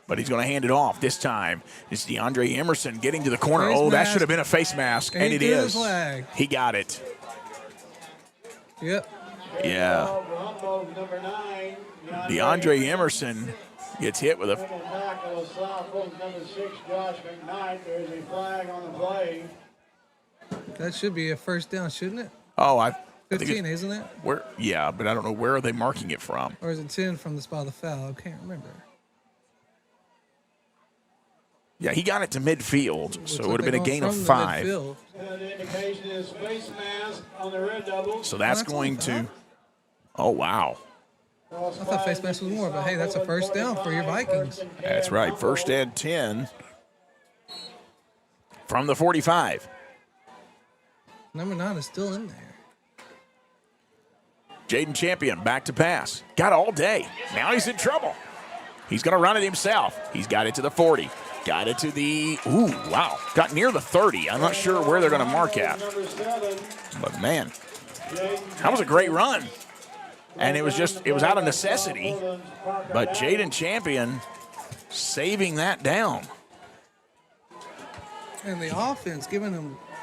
but he's going to hand it off this time. It's DeAndre Emerson getting to the corner. Face that mask. should have been a face mask, and it Ain't good is. as flag. He got it. Yep. Yeah. Number 9. DeAndre Emerson gets hit with a. Tackle of South Fulton, number 6, Josh McKnight. There's a flag on the play. That should be a first down, shouldn't it? Oh, I think 15, it's, isn't it? where? Yeah, but I don't know where are they marking it from. Or is it 10 from the spot of the foul? I can't remember. Yeah, he got it to midfield, Looks so it like would have been a they're gain going of from the 5. midfield. The indication is face mask on the Red Devils. So that's that's going only to. five. Oh wow, I thought face mask was more, but hey, that's a first down for your Vikings. that's right. First and 10 from the 45. Number 9 is still in there. Jaden Champion back to pass. Got all day. Now he's in trouble. He's going to run it himself. He's got it to the 40. Got it to the, ooh, wow. Got near the 30. I'm not sure where they're going to mark at. But, man, that was a great run. And it was out of necessity. But Jaden Champion saving that down. And the offense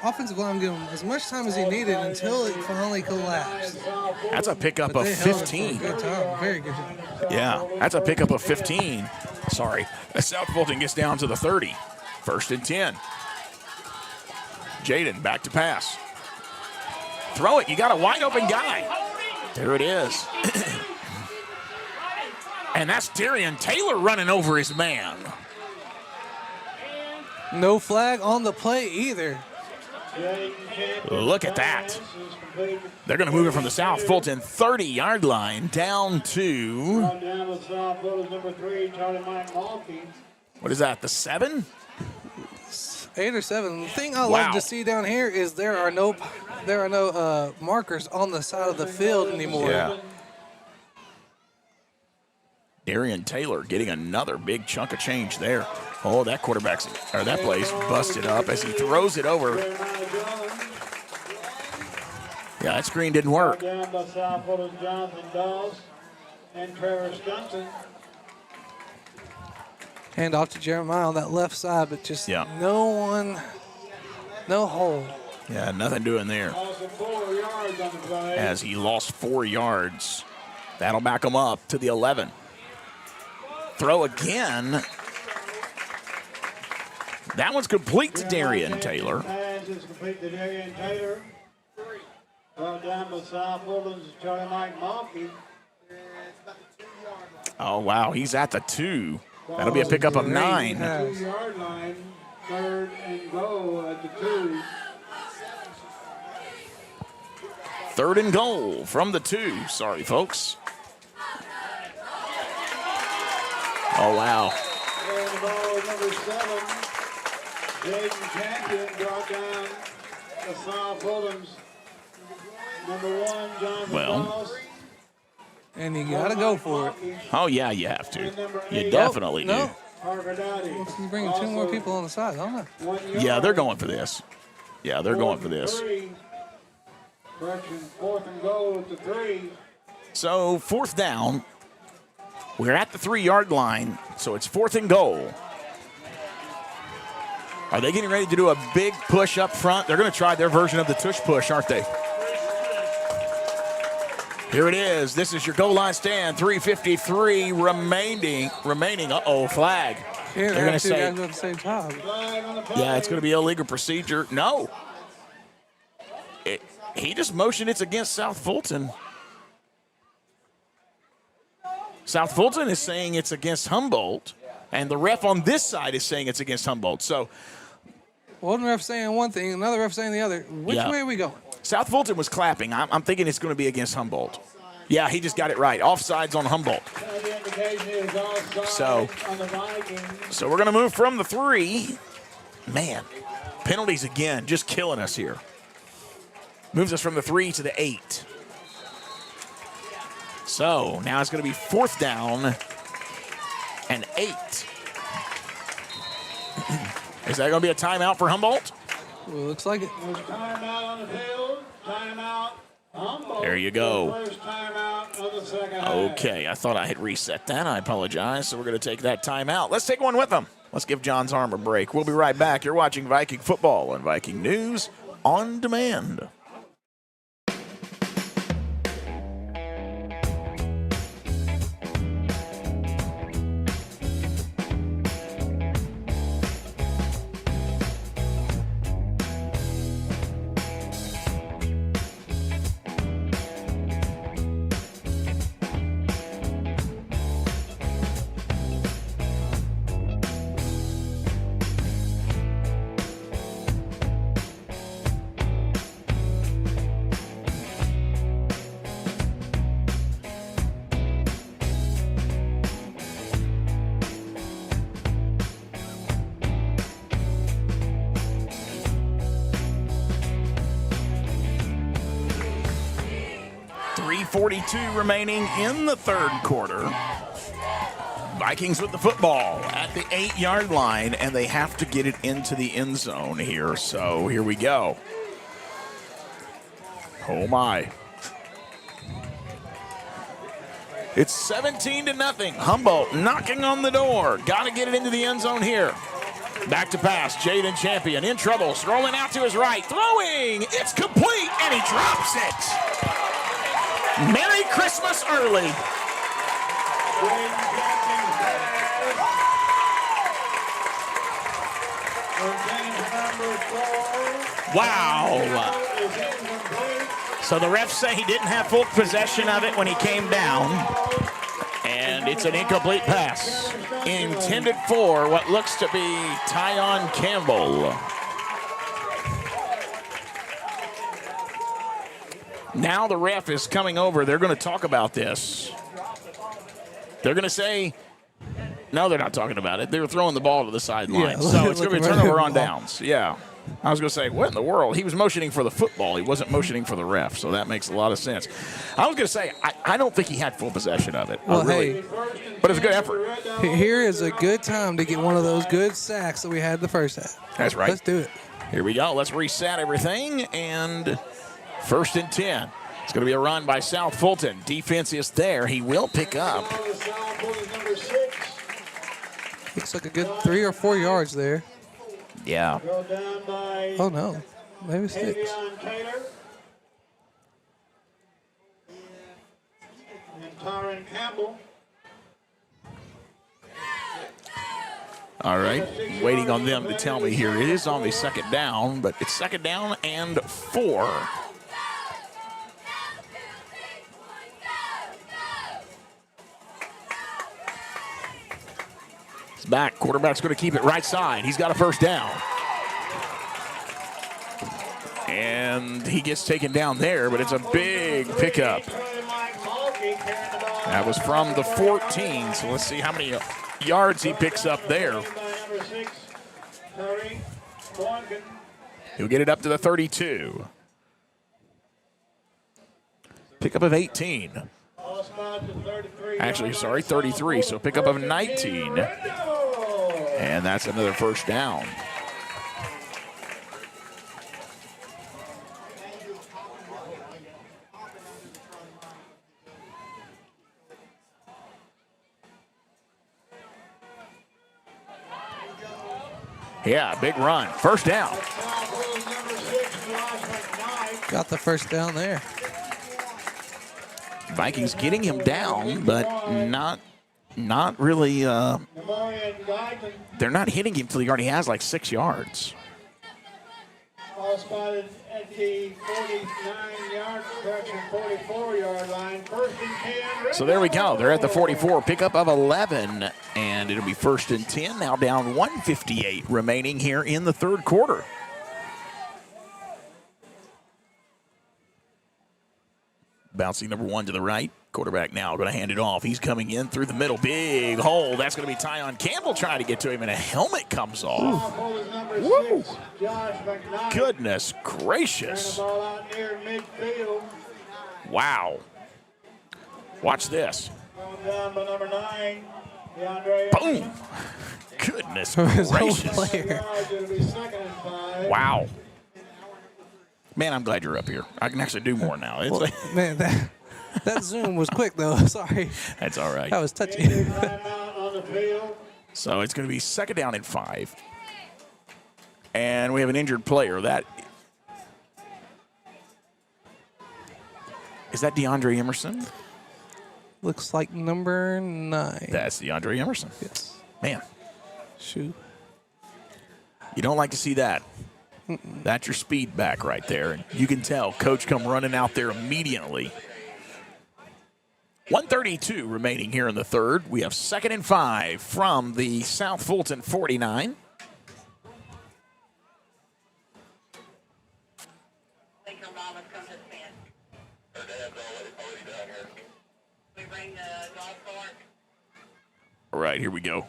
offensive line giving him as much time as he needed until it finally collapsed. That's a pickup But of they held it for a 15. good time. Very good job. Yeah, that's a pickup of 15. Sorry. South Fulton gets down to the 30. First and 10. Jaden back to pass. Throw it. You got a wide open guy. There it is. And that's Darian Taylor running over his man. No flag on the play either. Look at that. They're going to move it from the South Fulton 30-yard line down to, Down with South Fulton, number 3, Charlie Mike Malky. what is that, the 7? 8 or 7. The thing I Wow. love to see down here is there are no markers on the side of the field anymore. Yeah. Darian Taylor getting another big chunk of change there. Oh, that that play's busted up as he throws it over. Yeah, that screen didn't work. Down by South Fulton, Jonathan Dawes and Trevor Stunton. Hand off to Jeremiah on that left side, but just Yeah. no hole. Yeah, nothing doing there Also 4 yards on the play. as he lost 4 yards. That'll back him up to the 11. Throw again. That one's complete to Darian Taylor. Pass is complete to Darian Taylor. Down by South Fulton's Charlie Mike Malky. Oh, wow, he's at the 2. That'll be a pickup of 9. 2-yard line, 3rd and goal at the 2. 3rd and goal from the 2. Sorry, folks. Oh, wow. And the ball is number 7. Jaden Champion brought down the South Fulton's number 1, Jonathan Well. Dawes. And you got to go for it. Oh, yeah, you have to. You definitely do. No. Parker Dowdy. He's bringing 2 more people on the side, huh? 1 yard. Yeah, they're going for this. Yeah, they're going for this. 3. Correction, 4th and goal at the 3. So, 4th down. We're at the 3-yard line, so it's 4th and goal. Are they getting ready to do a big push up front? They're going to try their version of the tush push, aren't they? Here it is. This is your goal line stand. 3:53 remaining. Uh-oh, flag. Yeah, They're going to 2 say, guys at the same time. Flag on the play. yeah, it's going to be illegal procedure. No. He just motioned it's against South Fulton. South Fulton is saying it's against Humboldt, and the ref on this side is saying it's against Humboldt. So One ref saying one thing, another ref saying the other. Which Yeah. way are we going? South Fulton was clapping. I'm thinking it's going to be against Humboldt. Yeah, he just got it right. Offsides on Humboldt. The indication is offside So- on the Vikings. So we're going to move from the 3. Man, penalties again, just killing us here. Moves us from the 3 to the 8. So now it's going to be 4th down and 8. Is that going to be a timeout for Humboldt? Well, looks like it. There's timeout on the field. Timeout There you go. First timeout of the second half. Okay, I thought I had reset that. I apologize. So we're going to take that timeout. Let's take one with them. Let's give John's arm a break. We'll be right back. You're watching Viking football and Viking News on Demand. .42 remaining in the third quarter. Vikings with the football at the 8-yard line, and they have to get it into the end zone here. So here we go. Oh my. It's 17-0. Humboldt knocking on the door. Got to get it into the end zone here. Back to pass. Jaden Champion in trouble. Scrolling out to his right. Throwing. It's complete, and he drops it. Merry Christmas early. Wow. So the refs say he didn't have full possession of it when he came down. And it's an incomplete pass. Intended for what looks to be Tyon Campbell. Now the ref is coming over. They're going to talk about this. They're going to say, no, they're not talking about it. They were throwing the ball to the sideline. Yeah, so it's going to be a turnover on downs. Yeah. I was going to say, what in the world? He was motioning for the football. He wasn't motioning for the ref, so that makes a lot of sense. I was going to say, I don't think he had full possession of it. Well, really, but it's a good effort. Here is a good time to get one of those good sacks that we had the first half. That's right. Let's do it. Here we go. Let's reset everything, and 1st and 10. It's going to be a run by South Fulton. Defense is there. He will pick up. Looks like a good 3 or 4 yards there. Yeah. Oh, no. Maybe 6. And Tyron Campbell. All right. Waiting on them to tell me here. It is on the second down, but it's second down and 4. Back. Quarterback's going to keep it right side. He's got a first down. And he gets taken down there, but it's a big pickup. That was from the 14, so let's see how many yards he picks up there. He'll get it up to the 32. Pickup of 18. Actually, sorry, 33, so pickup of 19. And that's another first down. Yeah, big run. First down. Got the first down there. Vikings getting him down, but not really. They're not hitting him till he already has like 6 yards. All spotted at the 49-yard, 44-yard line. 1st and 10. So there we go. They're at the 44. Pickup of 11, and it'll be 1st and 10. Now down 1:58 remaining here in the third quarter. Bouncing number 1 to the right. Quarterback now going to hand it off. He's coming in through the middle. Big hole. That's going to be Tyon Campbell trying to get to him, and a helmet comes off. Woo. Goodness gracious. Wow. Watch this. Boom. Goodness gracious. Wow. Man, I'm glad you're up here. I can actually do more now. It's Well, man, that Zoom was quick, though. Sorry. That's all right. That was touchy. Timeout on the field. So it's going to be 2nd down and 5. And we have an injured player. Is that DeAndre Emerson? Looks like number 9. That's DeAndre Emerson. Yes. Man, Shoot. you don't like to see that. That's your speed back right there. And you can tell Coach come running out there immediately. 1:32 remaining here in the third. We have 2nd and 5 from the South Fulton 49. All right, here we go.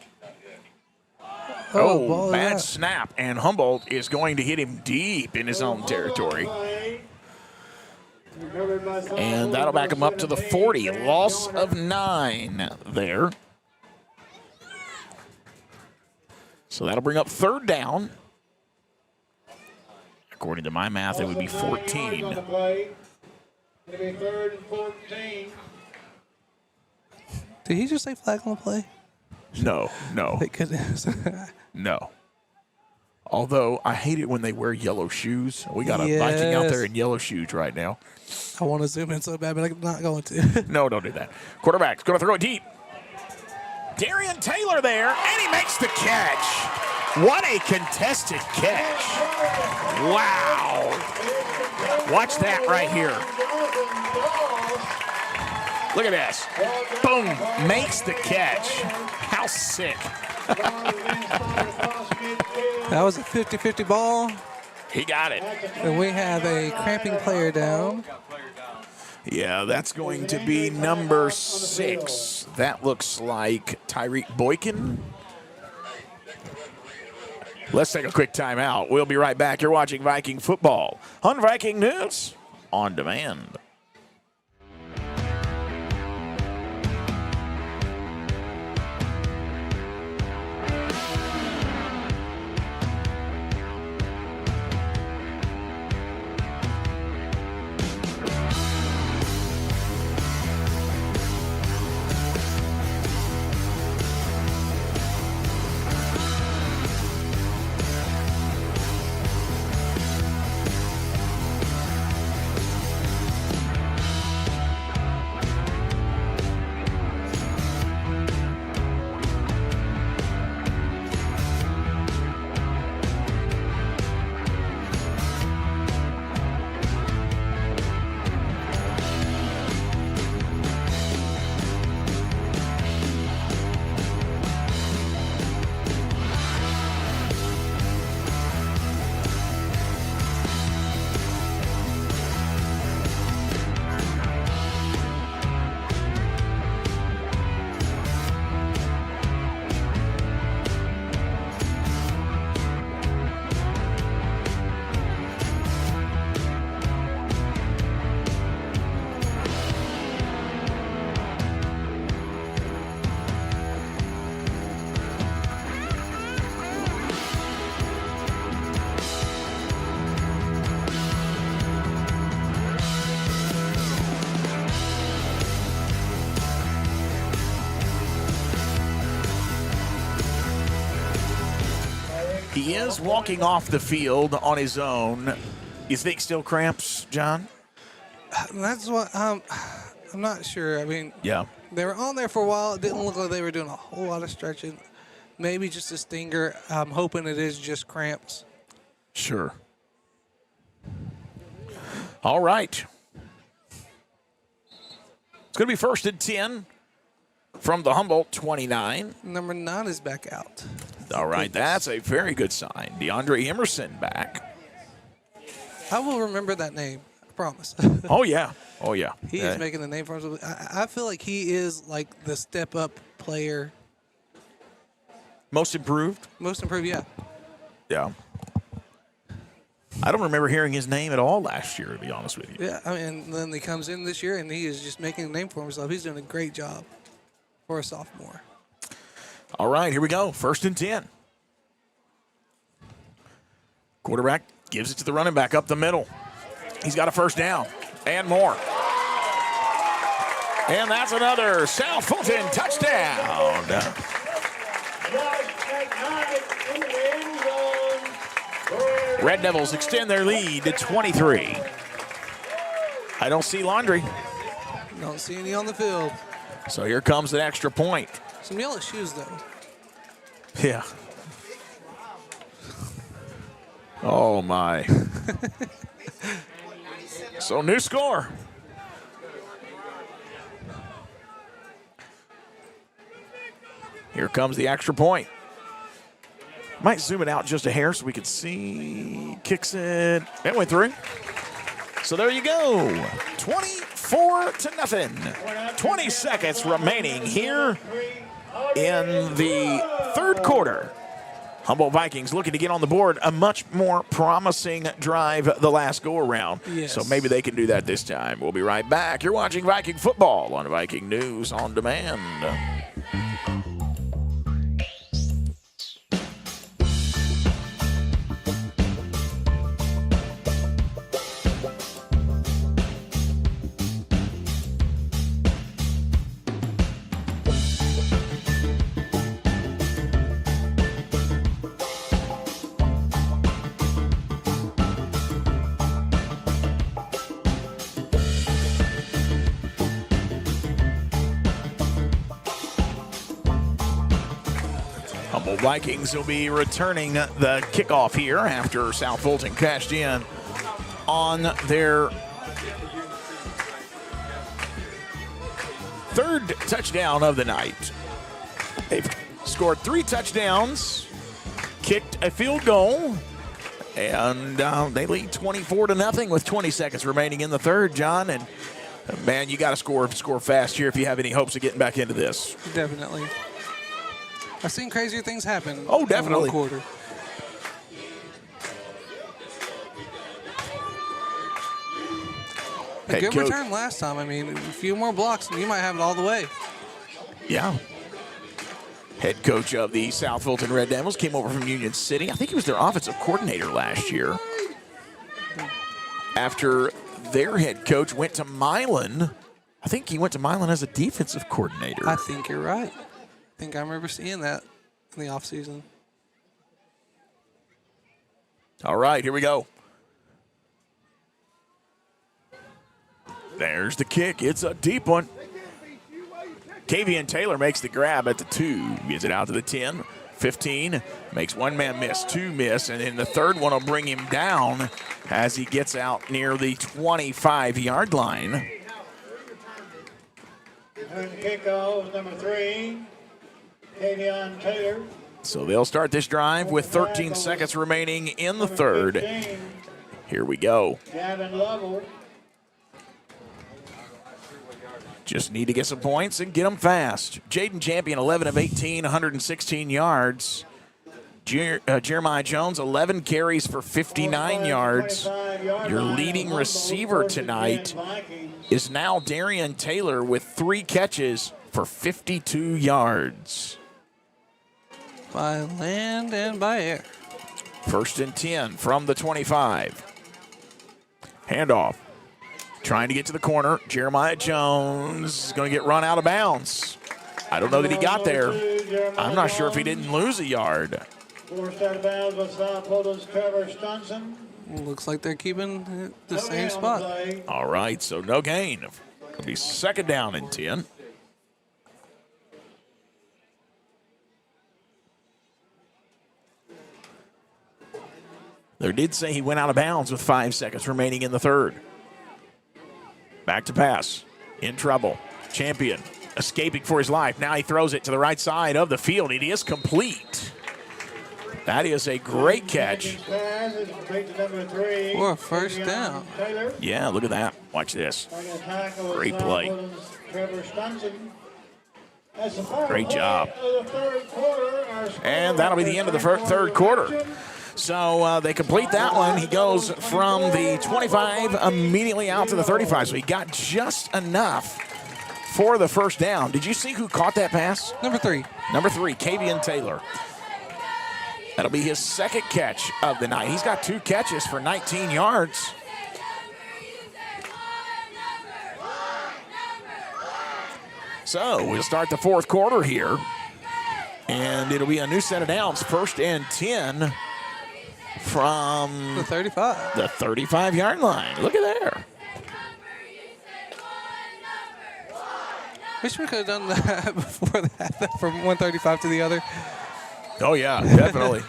ball Bad out. snap, and Humboldt is going to hit him deep in his own territory. And that'll back him up to the 40. Loss of 9 there. So that'll bring up 3rd down. According to my math, it would be 14. It'll be 3rd and 14. Did he just say flag on the play? No. Thank goodness. No. Although, I hate it when they wear yellow shoes. We got a Yes. Viking out there in yellow shoes right now. I want to zoom in so bad, but I'm not going to. No, don't do that. Quarterback's going to throw it deep. Darian Taylor there, and he makes the catch. What a contested catch. Wow. Watch that right here. Look at this. Boom. Makes the catch. How sick. That was a 50-50 ball, He got it. and we have a cramping player down. Yeah, that's going to be number 6. That looks like Tyreek Boykin. Let's take a quick timeout. We'll be right back. You're watching Viking football on Viking News on Demand. He is walking off the field on his own. You think still cramps, John? That's what I'm not sure. I mean, Yeah. they were on there for a while. It didn't look like they were doing a whole lot of stretching. Maybe just a stinger. I'm hoping it is just cramps. Sure. All right. It's going to be 1st and 10 from the Humboldt 29. Number 9 is back out. All right, that's a very good sign. DeAndre Emerson back. I will remember that name. I promise. Oh, yeah. Oh, yeah. He is making the name for himself. I feel like he is like the step-up player. Most improved? Most improved, yeah. Yeah. I don't remember hearing his name at all last year, to be honest with you. Yeah, I mean, then he comes in this year, and he is just making a name for himself. He's doing a great job for a sophomore. All right, here we go. 1st and 10. Quarterback gives it to the running back up the middle. He's got a first down and more. And that's another South Fulton touchdown. Red Devils extend their lead to 23. I don't see Laundry. Don't see any on the field. So here comes an extra point. Some yellow shoes, though. Yeah. Oh, my. So new score. Here comes the extra point. Might zoom it out just a hair so we can see. Kicks it. It went through. So there you go. 24-0. 20 seconds remaining here in the third quarter. Humboldt Vikings looking to get on the board. A much more promising drive the last go-around. Yes. So maybe they can do that this time. We'll be right back. You're watching Viking football on Viking News on Demand. Vikings will be returning the kickoff here after South Fulton cashed in on their third touchdown of the night. They've scored 3 touchdowns, kicked a field goal, and they lead 24-0 with 20 seconds remaining in the third, John. And man, you got to score fast here if you have any hopes of getting back into this. Definitely. I've seen crazier things happen. Oh, definitely. In one quarter. A good return last time. I mean, a few more blocks and you might have it all the way. Yeah. Head coach of the South Fulton Red Devils came over from Union City. I think he was their offensive coordinator last year. After their head coach went to Milan, I think he went to Milan as a defensive coordinator. I think you're right. I think I remember seeing that in the offseason. All right, here we go. There's the kick. It's a deep one. Kavian Taylor makes the grab at the 2. Gets it out to the 10. 15. Makes one man miss, 2 miss, and then the third one will bring him down as he gets out near the 25-yard line. Kickoff number 3. Kavian Taylor. So they'll start this drive with 13 seconds remaining in the third. Here we go. Gavin Lovell. Just need to get some points and get them fast. Jaden Champion, 11 of 18, 116 yards. Jeremiah Jones, 11 carries for 59 yards. Your leading receiver tonight is now Darian Taylor with 3 catches for 52 yards. By land and by air. 1st and 10 from the 25. Handoff. Trying to get to the corner. Jeremiah Jones is going to get run out of bounds. I don't know that he got there. I'm not sure if he didn't lose a yard. Forced out of bounds by South Fulton's Trevor Stunson. Looks like they're keeping the same spot. All right, so no gain. It'll be 2nd down and 10. They did say he went out of bounds with 5 seconds remaining in the third. Back to pass. In trouble. Champion escaping for his life. Now he throws it to the right side of the field. It is complete. That is a great catch. Or a first down. Yeah, look at that. Watch this. Great play. Great job. And that'll be the end of the third quarter. So they complete that one. He goes from the 25 immediately out to the 35. So he got just enough for the first down. Did you see who caught that pass? Number 3. Number 3, Kavian Taylor. That'll be his 2nd catch of the night. He's got 2 catches for 19 yards. So we'll start the fourth quarter here. And it'll be a new set of downs. 1st and 10 from The 35. the 35-yard line. Look at there. Wish we could have done that before that, from 135 to the other. Oh, yeah, definitely.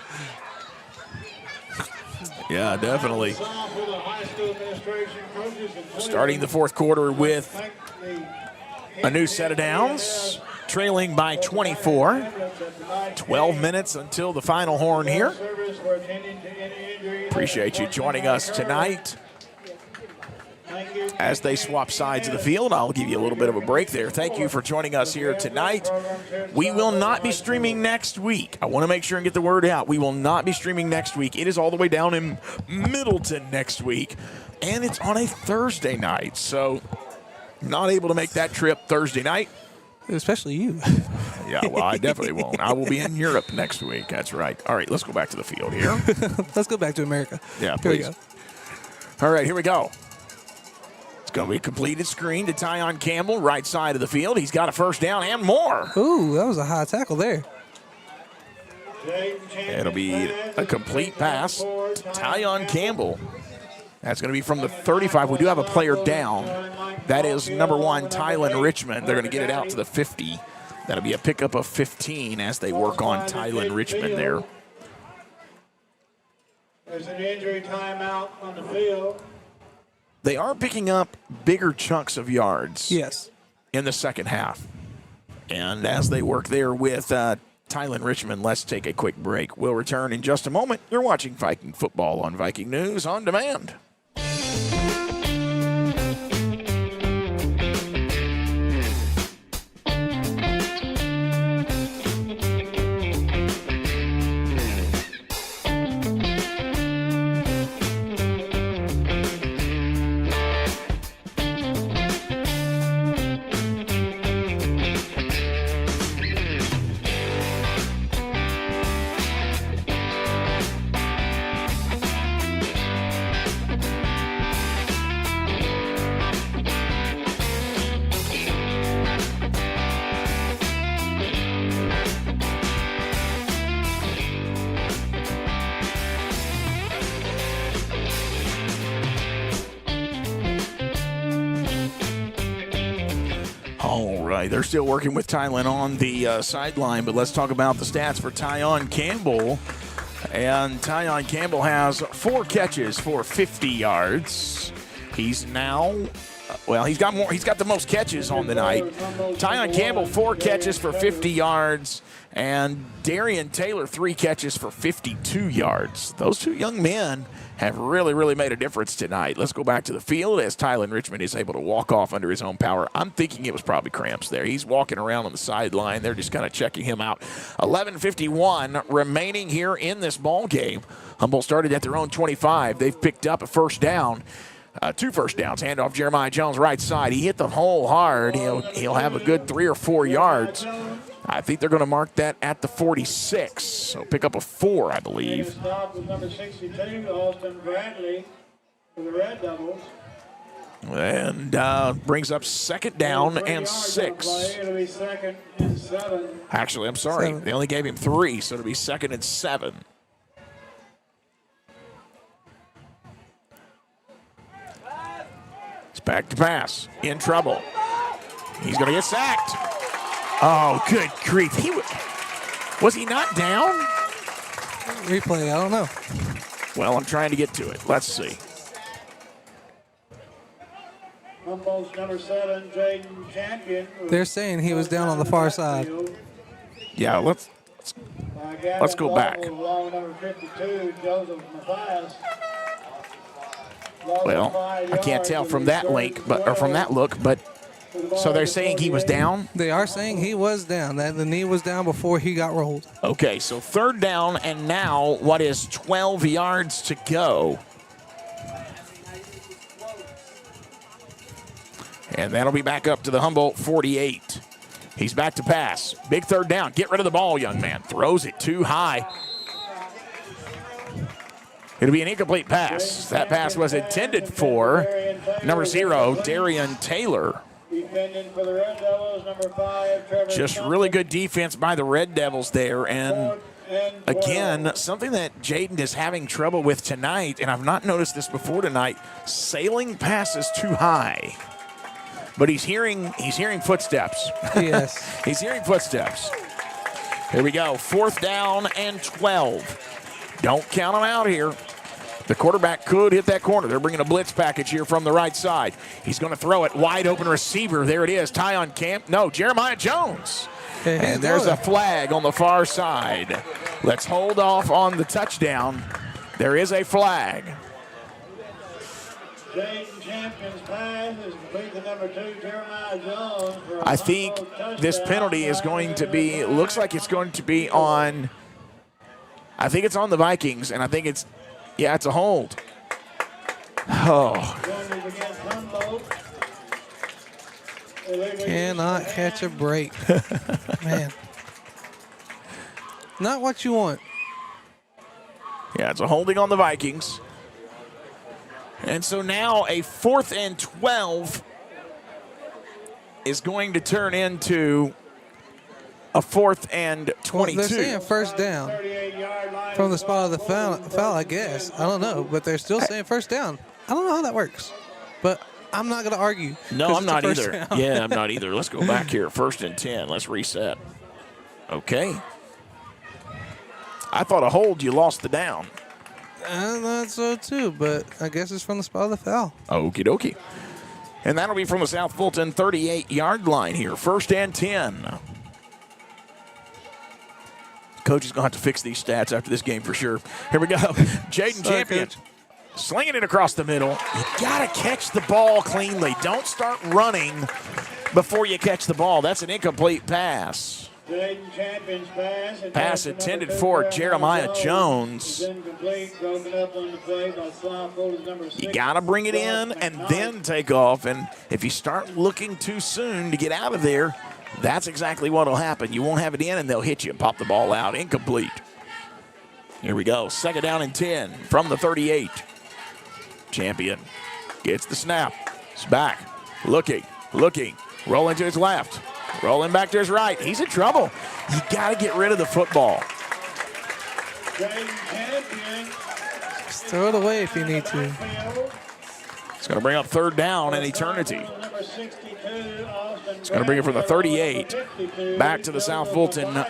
Yeah, definitely. Starting the fourth quarter with a new set of downs, trailing by 24. 12 minutes until the final horn here. Appreciate you joining us tonight. As they swap sides of the field, I'll give you a little bit of a break there. Thank you for joining us here tonight. We will not be streaming next week. I want to make sure and get the word out. We will not be streaming next week. It is all the way down in Middleton next week, and it's on a Thursday night. So not able to make that trip Thursday night. Especially you. Yeah, well, I definitely won't. I will be in Europe next week. That's right. All right, let's go back to the field here. Let's go back to America. Yeah, Here we please. go. All right, here we go. It's going to be a completed screen to Tyon Campbell, right side of the field. He's got a first down and more. Ooh, that was a high tackle there. It'll be a complete pass to Tyon Campbell. That's going to be from the 35. We do have a player down. That is number 1, Tylen Richmond. They're going to get it out to the 50. That'll be a pickup of 15 as they work on Tylen Richmond there. There's an injury timeout on the field. They are picking up bigger chunks of yards. Yes. In the second half. And as they work there with Tylen Richmond, let's take a quick break. We'll return in just a moment. You're watching Viking football on Viking News on Demand. All right, they're still working with Tylen on the sideline, but let's talk about the stats for Tyon Campbell. And Tyon Campbell has 4 catches for 50 yards. He's now, well, he's got more. He's got the most catches on the night. Tyon Campbell, 4 catches for 50 yards, and Darian Taylor, 3 catches for 52 yards. Those two young men have really made a difference tonight. Let's go back to the field as Tylen Richmond is able to walk off under his own power. I'm thinking it was probably cramps there. He's walking around on the sideline. They're just kind of checking him out. 11:51 remaining here in this ball game. Humboldt started at their own 25. They've picked up a first down. 2 first downs. Handoff Jeremiah Jones right side. He hit the hole hard. He'll have a good 3 or 4 yards. I think they're going to mark that at the 46. So pick up a 4, I believe. Stop with number 62, Austin Bradley for the Red Devils. And brings up second down and 6. It'll be 2nd and 7. Actually, I'm sorry. 7. They only gave him 3, so it'll be 2nd and 7. It's back to pass. In trouble. He's going to get sacked. Oh, good grief. Was he not down? Replay, I don't know. Well, I'm trying to get to it. Let's see. Humboldt's number 7, Jaden Champion. They're saying he was down on the far side. Yeah, let's go back. Along number 52, Joseph Mathias. Well, I can't tell from that link, or from that look, but so they're saying he was down? They are saying he was down. That the knee was down before he got rolled. Okay, so 3rd down, and now what is 12 yards to go? And that'll be back up to the Humboldt 48. He's back to pass. Big 3rd down. Get rid of the ball, young man. Throws it too high. It'll be an incomplete pass. That pass was intended for number 0, Darian Taylor. Defending for the Red Devils, number 5, Trevor Just Thompson. really good defense by the Red Devils there. And 4th and 12. again, something that Jaden is having trouble with tonight, and I've not noticed this before tonight, sailing passes too high. But he's hearing footsteps. Yes. He's hearing footsteps. Here we go. 4th down and 12. Don't count them out here. The quarterback could hit that corner. They're bringing a blitz package here from the right side. He's going to throw it. Wide open receiver. There it is. Jeremiah Jones. And there's a flag on the far side. Let's hold off on the touchdown. There is a flag. Jaden Champion's pass is complete to number 2, Jeremiah Jones. For a I think this penalty is going to be, looks like it's going to be on, I think it's on the Vikings, and I think it's, yeah, it's a hold. Oh. Cannot catch a break. Man. Not what you want. Yeah, it's a holding on the Vikings. And so now a 4th and 12 is going to turn into a 4th and 22. Well, they're saying first down from the spot of the foul, I guess. I don't know, but they're still saying first down. I don't know how that works, but I'm not going to argue. No, I'm not either. Down. Yeah, I'm not either. Let's go back here. 1st and 10. Let's reset. Okay. I thought a hold, you lost the down. I thought so too, but I guess it's from the spot of the foul. Okie dokie. And that'll be from the South Fulton 38-yard line here. 1st and 10. Coach is going to have to fix these stats after this game for sure. Here we go. Jaden Champion. Coach. Slinging it across the middle. You got to catch the ball cleanly. Don't start running before you catch the ball. That's an incomplete pass. Jaden Champion's pass. Pass intended for Jeremiah Jones. You got to bring it in and then take off. And if you start looking too soon to get out of there, that's exactly what will happen. You won't have it in, and they'll hit you and pop the ball out. Incomplete. Here we go. 2nd down and 10 from the 38. Champion gets the snap. He's back. Looking. Rolling to his left. Rolling back to his right. He's in trouble. You got to get rid of the football. Just throw it away if you need to. It's going to bring up 3rd down and eternity. It's going to bring it from the 38 back to the South Fulton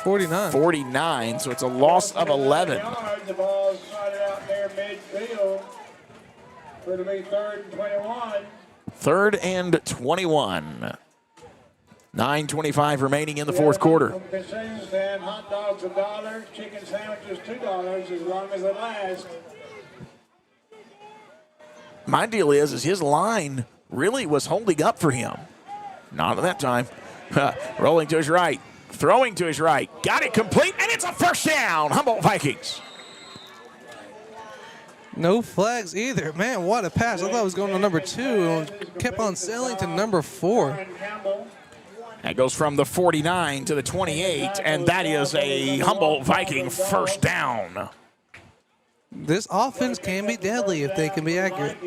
49. So it's a loss of 11. The ball started out there midfield. It'll be 3rd and 21. 3rd and 21. 9:25 remaining in the 4th quarter. Concession stand, hot dogs $1, chicken sandwiches $2 as long as they last. My deal is his line really was holding up for him. Not at that time. Rolling to his right. Throwing to his right. Got it complete, and it's a 1st down. Humboldt Vikings. No flags either. Man, what a pass. I thought it was going to number 2 and kept on sailing to number 4. That goes from the 49 to the 28, and that is a Humboldt Viking 1st down. This offense can be deadly if they can be accurate.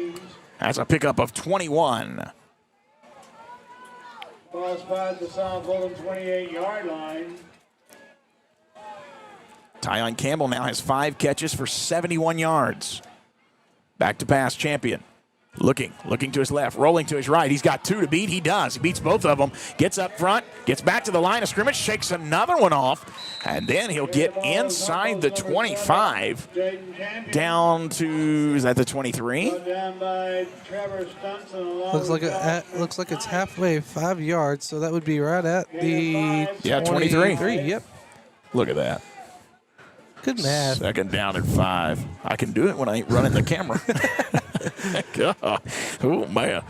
That's a pickup of 21. Ball spotted the South Fulton 28-yard line. Tyon Campbell now has 5 catches for 71 yards. Back to pass, Champion. Looking to his left, rolling to his right. He's got 2 to beat. He does. He beats both of them. Gets up front, gets back to the line of scrimmage, shakes another one off, and then he'll get inside the 25 down to, is that the 23? Looks like it's halfway, 5 yards, so that would be right at the 23. Yep. Look at that. Good math. 2nd down and 5. I can do it when I ain't running the camera. God. Oh, man.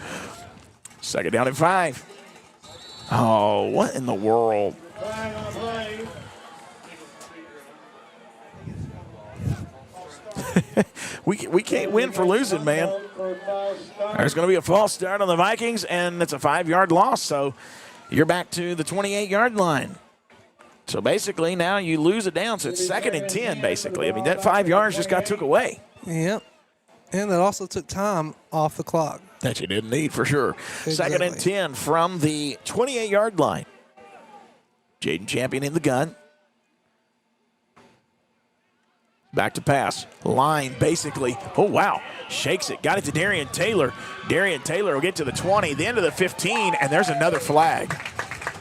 2nd down and 5. Oh, what in the world? we can't win for losing, man. There's going to be a false start on the Vikings, and it's a 5-yard loss, so you're back to the 28-yard line. So basically now you lose it down, so it's 2nd and 10 basically. I mean, that 5 yards just got took away. Yep. And that also took time off the clock. That you didn't need for sure. Exactly. 2nd and 10 from the 28-yard line. Jaden Champion in the gun. Back to pass. Line basically. Oh, wow. Shakes it. Got it to Darian Taylor. Darian Taylor will get to the 20, the end of the 15, and there's another flag.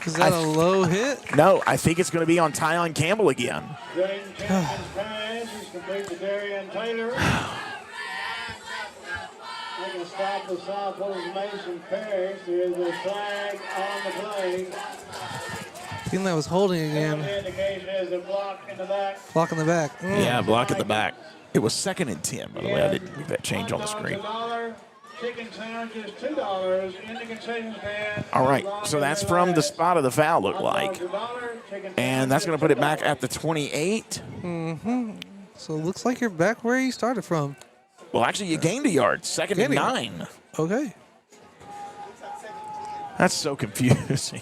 Is that a low hit? No, I think it's going to be on Tyon Campbell again. Jaden Champion's pass is complete to Darian Taylor. Making a stop with South Fulton's Mason Parrish. There is a flag on the play. I think that was holding again. The indication is a block in the back. Block in the back. Yeah, block at the back. It was 2nd and 10, by the way. I didn't make that change on the screen. $1 chicken sandwiches, $2 in the concession stand. All right, so that's from the spot of the foul, looked like. And that's going to put it back at the 28. So it looks like you're back where you started from. Well, actually, you gained a yard. 2nd and 9. Okay. That's so confusing.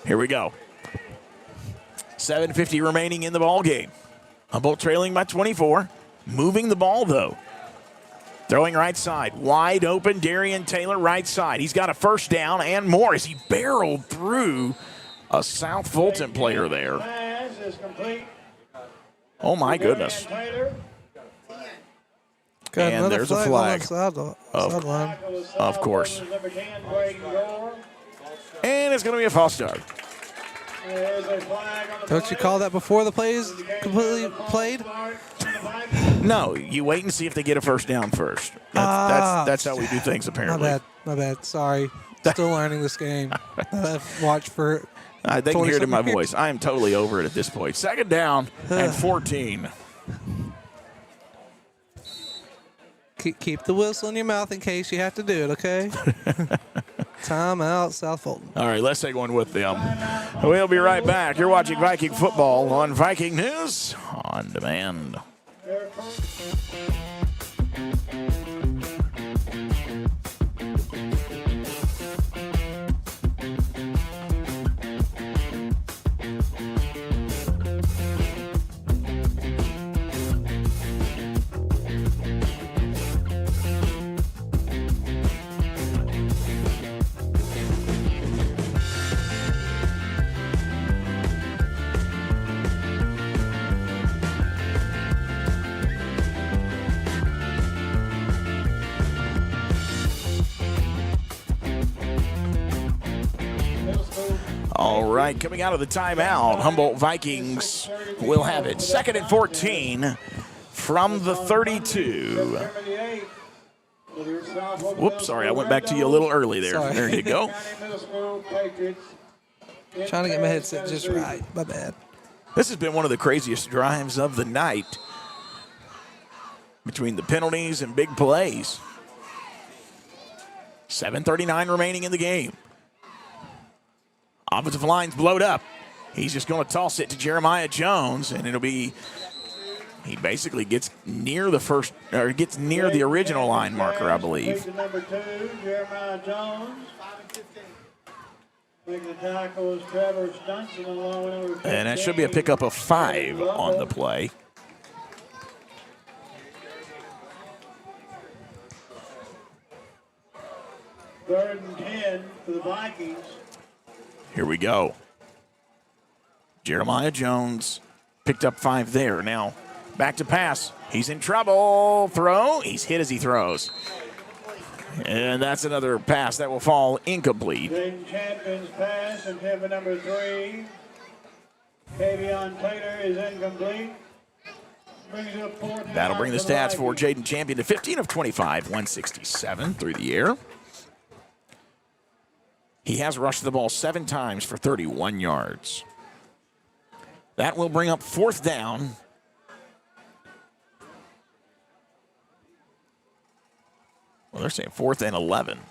Here we go. 7:50 remaining in the ball game. Humboldt trailing by 24. Moving the ball, though. Throwing right side. Wide open, Darian Taylor right side. He's got a first down and more as he barreled through a South Fulton player there. Pass is complete. Oh, my goodness. Got And another there's a flag flag. on the sideline. Of course. Number 10, Braden Gore. And it's going to be a false start. There's a flag on the Don't you call that before the play is completely played? No, you wait and see if they get a first down first. That's how we do things, apparently. My bad. Sorry. Still learning this game. I've watched for. They can hear it in my 20-something years. voice. I am totally over it at this point. 2nd down and 14. Keep the whistle in your mouth in case you have to do it, okay? Time out, South Fulton. All right, let's take one with them. We'll be right back. You're watching Viking football on Viking News on Demand. All right, coming out of the timeout, Humboldt Vikings will have it. 2nd and 14 from the 32. Whoops, sorry, I went back to you a little early there. Sorry. There you go. Trying to get my headset just right. My bad. This has been one of the craziest drives of the night between the penalties and big plays. 7:39 remaining in the game. Offensive line's blowed up. He's just going to toss it to Jeremiah Jones, and it'll be, he basically gets near the first, or gets near the original line marker, I believe. Number 2, Jeremiah Jones. Making the tackle is Trevor Stunson along with number 15. And that should be a pickup of 5 on the play. Third and 10 for the Vikings. Here we go. Jeremiah Jones picked up 5 there. Now back to pass. He's in trouble. Throw. He's hit as he throws. And that's another pass that will fall incomplete. Jaden Champion's pass intended for number 3. Kavion Taylor is incomplete. Brings up 4th That'll bring the down stats the for Vikings. Jaden Champion to 15 of 25, 167 through the air. He has rushed the ball 7 times for 31 yards. That will bring up 4th down. Well, they're saying 4th and 11.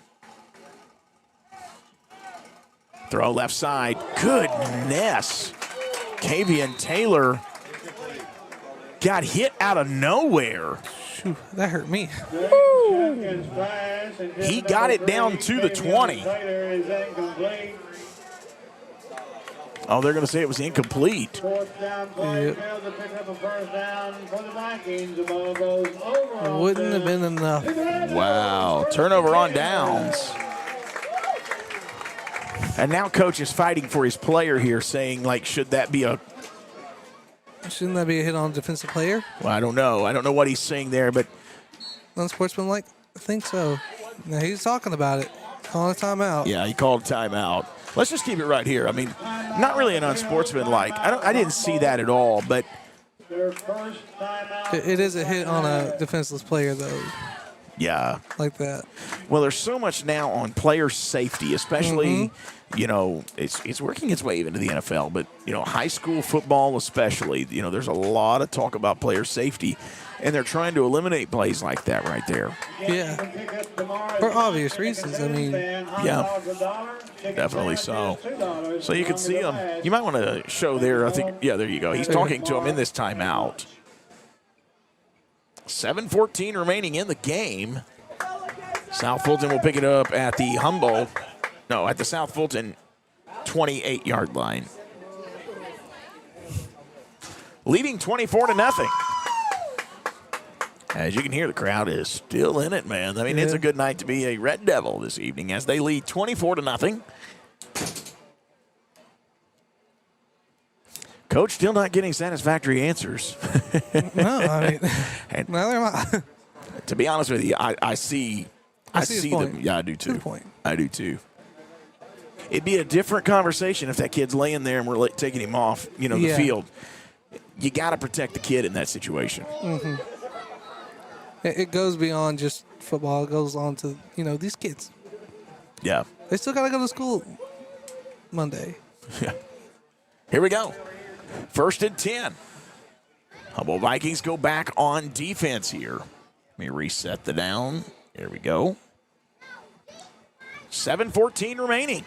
Throw left side. Goodness. Kavion Taylor got hit out of nowhere. Phew, that hurt me. Champion's pass intended He for got number it down 3. to the Kavion 20. Taylor is incomplete. Oh, they're going to say it was incomplete. Fourth down play Yep. failed to pick up a first down for the Vikings. The ball goes over. Wouldn't have been enough. Wow. Turnover on downs. And now coach is fighting for his player here, saying, like, should that be a... Shouldn't that be a hit on a defensive player? Well, I don't know. I don't know what he's saying there, but... Unsportsmanlike? I think so. Now he's talking about it. Calling a timeout. Yeah, he called a timeout. Let's just keep it right here. I mean, not really an unsportsmanlike. I didn't see that at all, but... Their first timeout. It is a hit on a defenseless player, though, Yeah. like that. Well, there's so much now on player safety, especially, you know, it's working its way into the NFL, but, you know, high school football especially, you know, there's a lot of talk about player safety, and they're trying to eliminate plays like that right there. Yeah. For obvious reasons. I mean, Yeah, definitely so. So you can see him. You might want to show there, I think, yeah, there you go. He's talking to him in this timeout. 7:14 remaining in the game. South Fulton will pick it up at the Humboldt. No, at the South Fulton 28-yard line. Leading 24-0. As you can hear, the crowd is still in it, man. I mean, it's a good night to be a Red Devil this evening as they lead 24-0. Coach still not getting satisfactory answers. no, I mean, And- neither am I. To be honest with you, I see his them. point. Yeah, I do too. Good point. I do too. It'd be a different conversation if that kid's laying there and we're taking him off, you know, the Yeah. field. You got to protect the kid in that situation. It goes beyond just football. It goes on to, you know, these kids. Yeah. They still got to go to school Monday. Yeah. Here we go. 1st and 10. Humboldt Vikings go back on defense here. Let me reset the down. There we go. 7:14 remaining.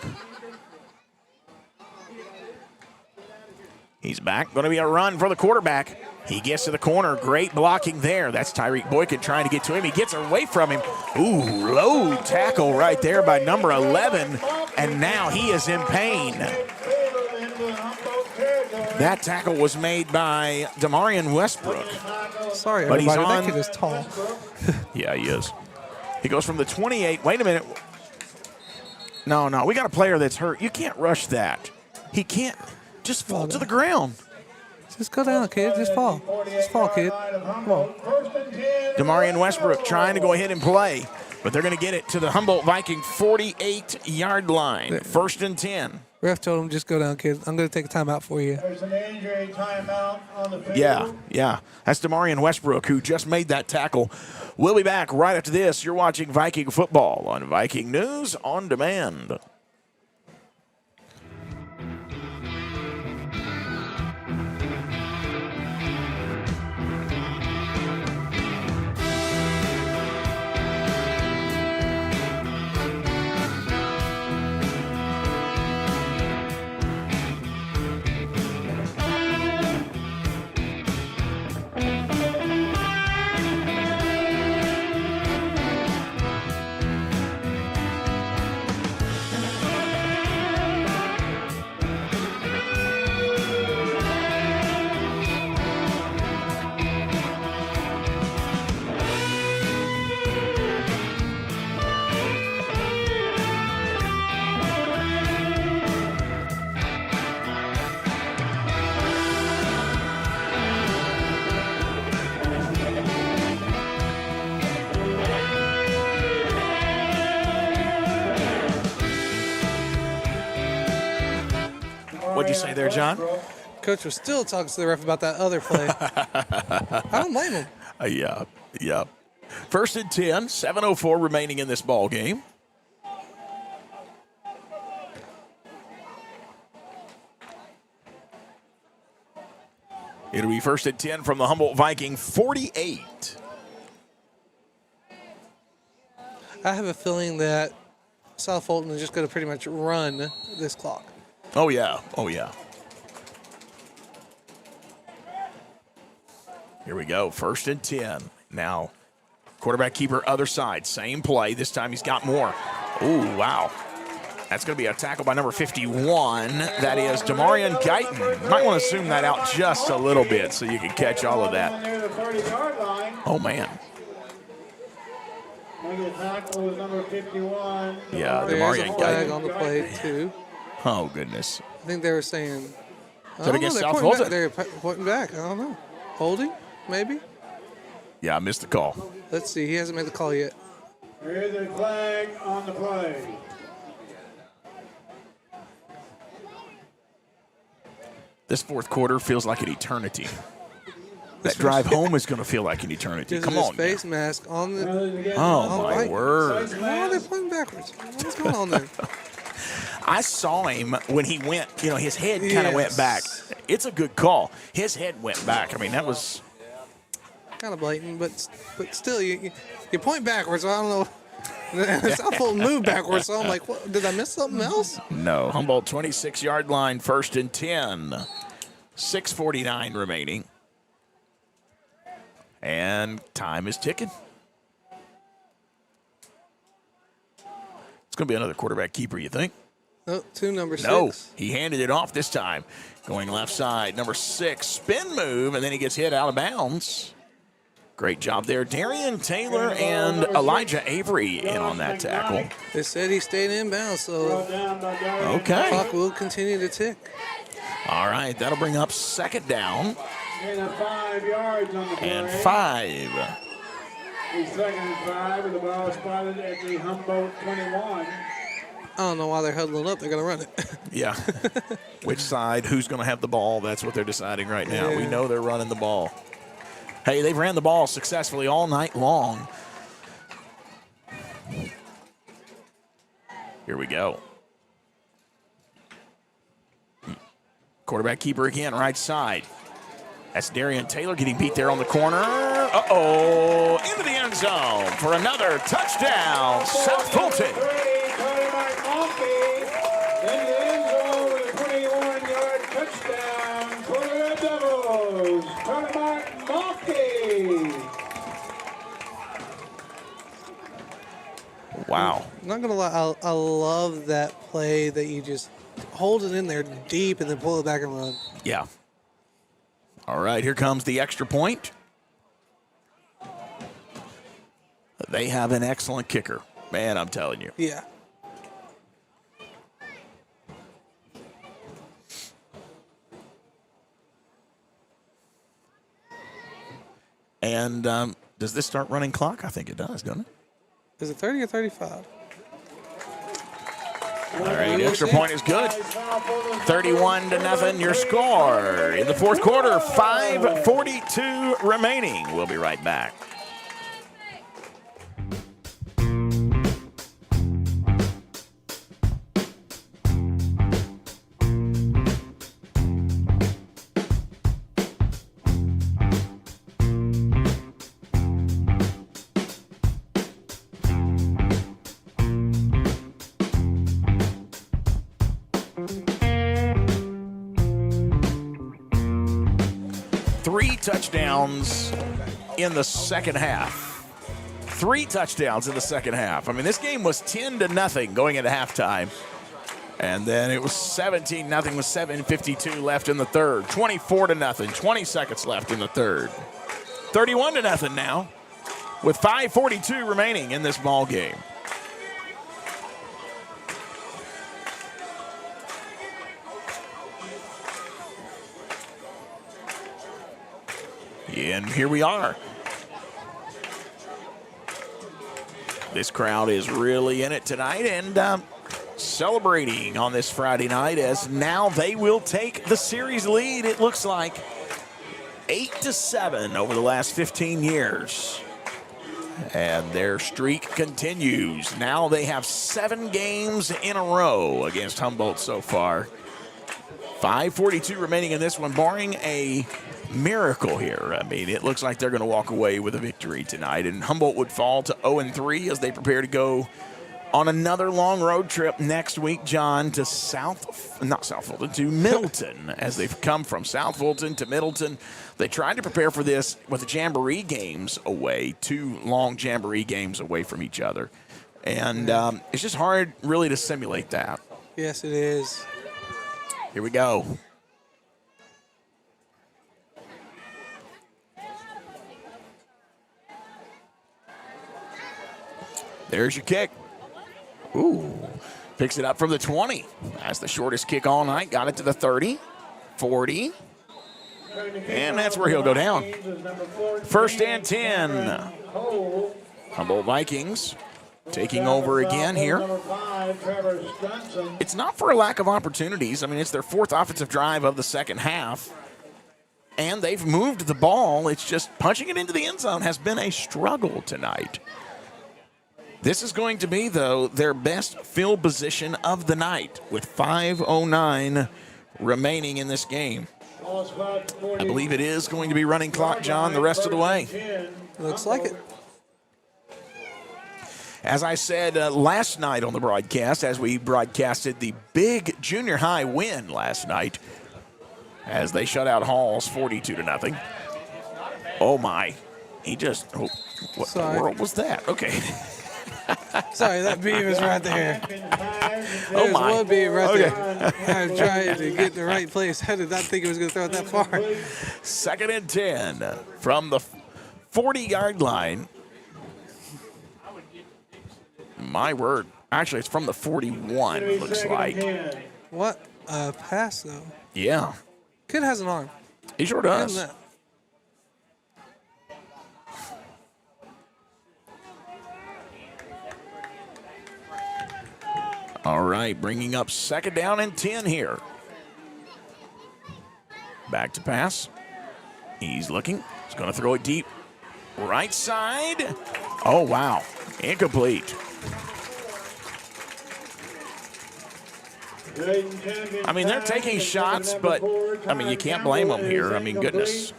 He's back. Going to be a run for the quarterback. He gets to the corner. Great blocking there. That's Tyreek Boykin trying to get to him. He gets away from him. Ooh, low tackle right there by number 11. And now he is in pain. That tackle was made by Damarian Westbrook. Sorry, But he's everybody. That on- kid is tall. Yeah, he is. He goes from the 28. Wait a minute. No, we got a player that's hurt. You can't rush that. He can't just fall to the ground. Just go down, kid. Just fall. Just fall, kid. Come on. Damarian Westbrook trying to go ahead and play, but they're going to get it to the Humboldt Viking 48-yard line. 1st and 10. Ref told him, just go down, kid. I'm going to take a timeout for you. There's an injury timeout on the field. Yeah. That's Damarian Westbrook who just made that tackle. We'll be back right after this. You're watching Viking football on Viking News on Demand. What'd you say there, John? Coach was still talking to the ref about that other play. I don't blame him. Yeah. 1st and 10, 7:04 remaining in this ball game. It'll be 1st and 10 from the Humboldt Viking 48. I have a feeling that South Fulton is just going to pretty much run this clock. Oh, yeah. Here we go. 1st and 10. Now, quarterback keeper, other side. Same play. This time he's got more. Ooh, wow. That's going to be a tackle by number 51. That is Demarion Guyton. You might want to zoom that out just a little bit so you can catch all of that. Near the 30-yard line. Oh, man. Making a tackle was number 51. Yeah, There's Demarion a flag Guyton. on the play, too. Oh, goodness. I think they were saying. Is that against South pointing Fulton? back. They're pointing back. I don't know. Holding, maybe? Yeah, I missed the call. Let's see. He hasn't made the call yet. Here's a flag on the play. This fourth quarter feels like an eternity. That drive home is going to feel like an eternity. There's Come his on. face mask on the. Oh, my Vikings. word. Why are they pointing backwards? What's going on there? I saw him when he went, his head kind of went Yes. back. It's a good call. His head went back. I mean, that was. Kind of blatant, but still, you point backwards. So I don't know. South Fulton moved backwards, so I'm like, what, did I miss something else? No. Humboldt 26-yard line, 1st and 10. 6:49 remaining. And time is ticking. It's going to be another quarterback keeper, you think? No, number 6. No, he handed it off this time. Going left side, number 6, spin move, and then he gets hit out of bounds. Great job there. Darian Taylor and Elijah Avery in on that tackle. They said he stayed inbound, so Okay. clock will continue to tick. All right, that'll bring up 2nd down And 5 yards on the play. and 5. The 2nd and 5 with the ball spotted at the Humboldt 21. I don't know why they're huddling up. They're going to run it. Yeah. Which side, who's going to have the ball? That's what they're deciding right now. We Yeah. know they're running the ball. Hey, they've ran the ball successfully all night long. Here we go. Quarterback keeper again, right side. That's Darian Taylor getting beat there on the corner. Uh-oh, into the end zone for another touchdown, South Fulton. Quarterback Monkey in the end zone with a 21-yard touchdown for the Red Devils. Quarterback Monkey. Wow. I'm not going to lie. I love that play that you just hold it in there deep and then pull it back and run. Yeah. All right, here comes the extra point. They have an excellent kicker. Man, I'm telling you. Yeah. And does this start running clock? I think it does, doesn't it? Is it 30 or 35? All right, extra point is good. 31-0, your score. In the fourth quarter, 5:42 remaining. We'll be right back. Three touchdowns in the second half. 3 touchdowns in the second half. I mean, this game was 10-0 going into halftime. And then it was 17-0 with 7:52 left in the third. 24-0, 20 seconds left in the third. 31-0 now with 5:42 remaining in this ball game. And here we are. This crowd is really in it tonight and celebrating on this Friday night as now they will take the series lead. It looks like 8-7 over the last 15 years. And their streak continues. Now they have 7 games in a row against Humboldt so far. 5:42 remaining in this one, barring a miracle here. I mean, it looks like they're going to walk away with a victory tonight, and Humboldt would fall to 0-3 as they prepare to go on another long road trip next week, John, to to Middleton, as they've come from South Fulton to Middleton. They tried to prepare for this with the Jamboree games away, 2 long Jamboree games away from each other. And it's just hard really to simulate that. Yes, it is. Here we go. There's your kick. Ooh. Picks it up from the 20. That's the shortest kick all night. Got it to the 30, 40. And that's where he'll go down. 1st and 10. Humboldt Vikings taking over again here. It's not for a lack of opportunities. I mean, it's their 4th offensive drive of the second half. And they've moved the ball. It's just punching it into the end zone has been a struggle tonight. This is going to be, though, their best field position of the night with 5:09 remaining in this game. I believe it is going to be running clock, John, the rest of the way. Looks like it. As I said last night on the broadcast, as we broadcasted the big junior high win last night, as they shut out Halls 42-0. Oh, my. He just, what the world was that? Okay. Sorry, that beam is right there. Oh, my. One beam right there. I'm trying to get in the right place. I did not think it was going to throw it that far. 2nd and 10 from the 40-yard line. My word. Actually, it's from the 41, looks like. What a pass, though. Yeah. Kid has an arm. He sure does. All right, bringing up 2nd down and 10 here. Back to pass. He's looking. He's going to throw it deep. Right side. Oh, wow. Incomplete. I mean, they're taking shots, but, I mean, you can't blame them here. I mean, goodness.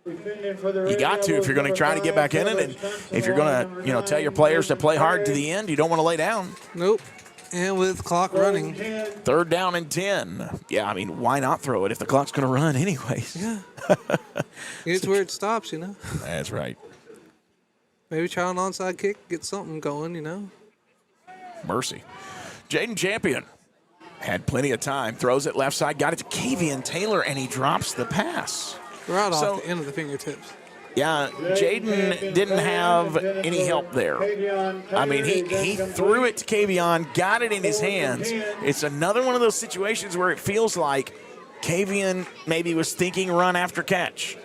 You got to if you're going to try to get back in it, and if you're going to, tell your players to play hard to the end, you don't want to lay down. Nope. And with clock running. 3rd down and 10. Yeah, I mean, why not throw it if the clock's going to run anyways? Yeah. It's where it stops, That's right. Maybe try an onside kick, get something going, Mercy. Jaden Champion had plenty of time. Throws it left side, got it to Kavian Taylor, and he drops the pass. Right off the end of the fingertips. Yeah, Jaden didn't have any help there. I mean, he threw it to Kavian, got it in his hands. It's another one of those situations where it feels like Kavian maybe was thinking run after catch.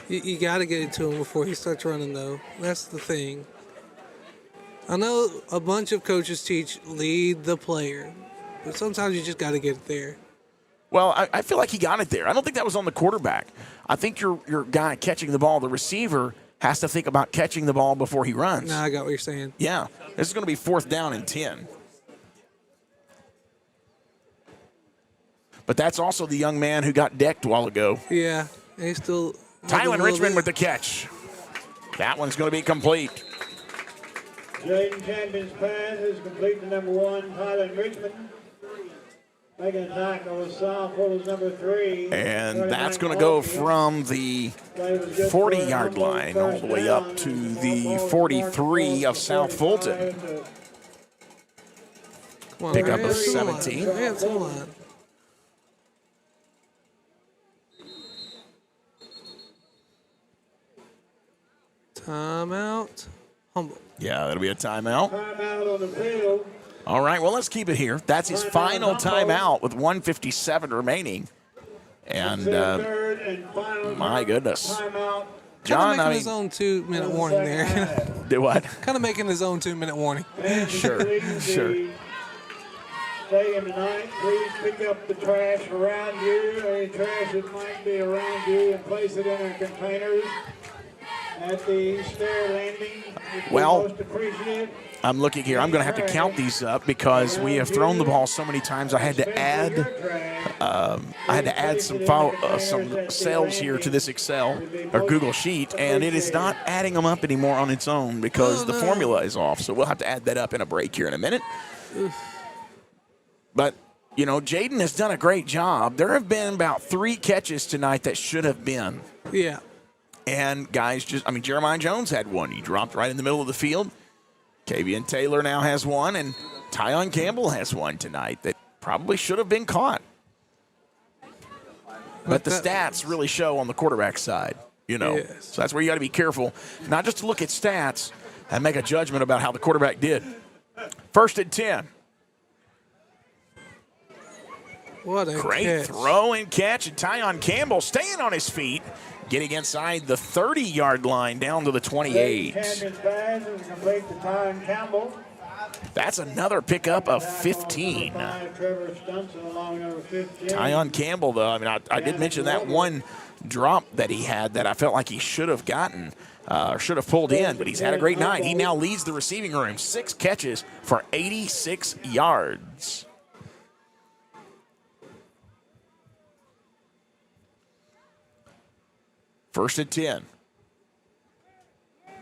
You got to get it to him before he starts running, though. That's the thing. I know a bunch of coaches teach lead the player, but sometimes you just got to get it there. Well, I feel like he got it there. I don't think that was on the quarterback. I think your guy catching the ball, the receiver, has to think about catching the ball before he runs. No, I got what you're saying. Yeah. This is going to be 4th down and 10. But that's also the young man who got decked a while ago. Yeah. He's still... Tylen Richmond with the catch. That one's going to be complete. Jaden Champion's pass is complete to number 1, Tylen Richmond. Making a tackle is South Fulton's number 3. And that's going to go from the 40-yard line all the way up to the 43 of South Fulton. Pick up of 17. Timeout. Humboldt. Yeah, that'll be a timeout. Timeout on the field. All right, well, let's keep it here. That's his final timeout with 1:57 remaining. And my goodness. John, I mean, his own 2-minute warning there. Did what? Kind of making his own 2-minute warning. Sure. Stay in tonight. Please pick up the trash around you, any trash that might be around you, and place it in our containers at the stair landing. Well, most appreciated. I'm looking here. I'm going to have to count these up because we have thrown the ball so many times. I had to add some cells here to this Excel or Google sheet, and it is not adding them up anymore on its own because the formula is off. So we'll have to add that up in a break here in a minute. But, Jaden has done a great job. There have been about 3 catches tonight that should have been. Yeah. And guys Jeremiah Jones had one. He dropped right in the middle of the field. Kavian Taylor now has one, and Tyon Campbell has one tonight that probably should have been caught. But the stats really show on the quarterback side, you know. Yes. So that's where you got to be careful, not just to look at stats and make a judgment about how the quarterback did. 1st and 10. What a Great catch. throw and catch, and Tyon Campbell staying on his feet, getting inside the 30-yard line down to the 28. Champions pass is complete to Tyon Campbell. That's another pickup of 15. Trevor Stunson along number 15. Tyon Campbell, though, I mean, I did mention that one drop that he had that I felt like he should have gotten, or should have pulled in, but he's had a great night. He now leads the receiving room, 6 catches for 86 yards. First and 10.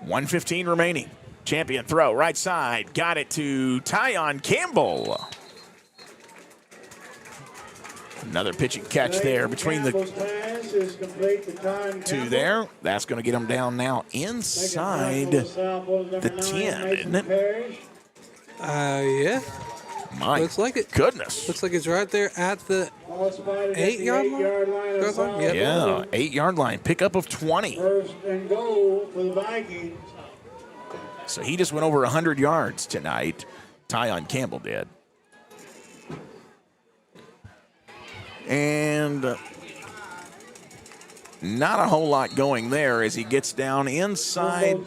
1:15 remaining. Champion throw, right side. Got it to Tyon Campbell. Another pitching catch there between the two there. That's going to get him down now inside the 10, isn't it? Yeah. My Looks like it. goodness. Looks like it's right there at the 8-yard line. Yep. Yeah, 8-yard line. Pickup of 20. First and goal for the Vikings. So he just went over 100 yards tonight. Tyon Campbell did. And not a whole lot going there as he gets down inside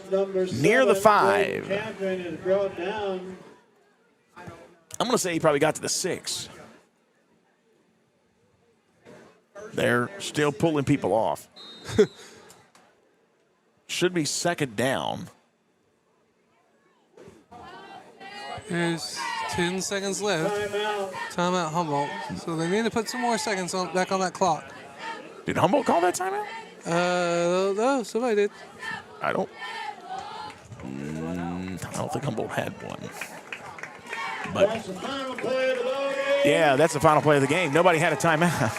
near the 5. I'm going to say he probably got to the 6. They're still pulling people off. Should be 2nd down. There's 10 seconds left. Timeout Humboldt. So they need to put some more seconds back on that clock. Did Humboldt call that timeout? No, somebody did. I don't think Humboldt had one. But That's the final play of the ball game. yeah, that's the final play of the game. Nobody had a timeout.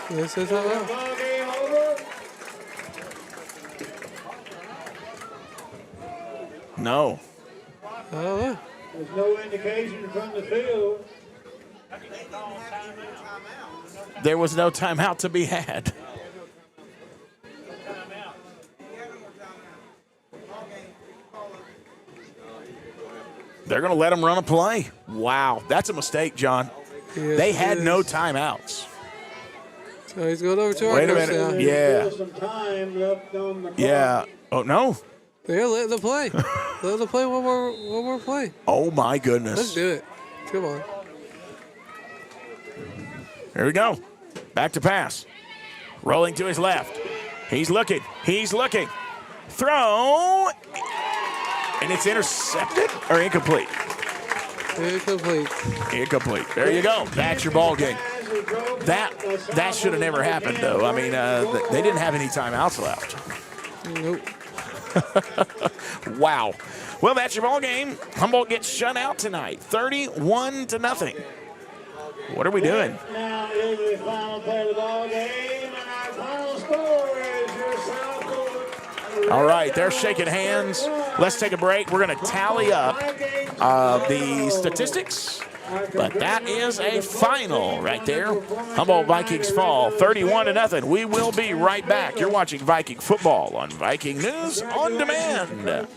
This is timeout. Ball game over. No. Oh, There's no indication from the field. There was no timeout to be had. They're going to let him run a play. Wow, that's a mistake, John. yes, They had it no is. timeouts. So he's going over to our Wait a coach minute. now. Yeah. Still some time left on the clock. Yeah. Oh, no. They're letting the play. Let the play one more play. Oh, my Let's goodness. do it. Come on. Here we go. Back to pass. Rolling to his left. He's looking. He's looking. Throw. And it's intercepted or incomplete? Incomplete. Incomplete. There you go. That's your ball game. That should have never happened, though. I mean, they didn't have any timeouts left. Nope. Wow. Well, that's your ball game. Humboldt gets shut out tonight, 31-0. What are we doing? Now is the final play of the ball game, and our final score is your South Florida. All right, they're shaking hands. Let's take a break. We're going to tally up the statistics. But that is a final right there. Humboldt Vikings fall 31-0. We will be right back. You're watching Viking football on Viking News on Demand.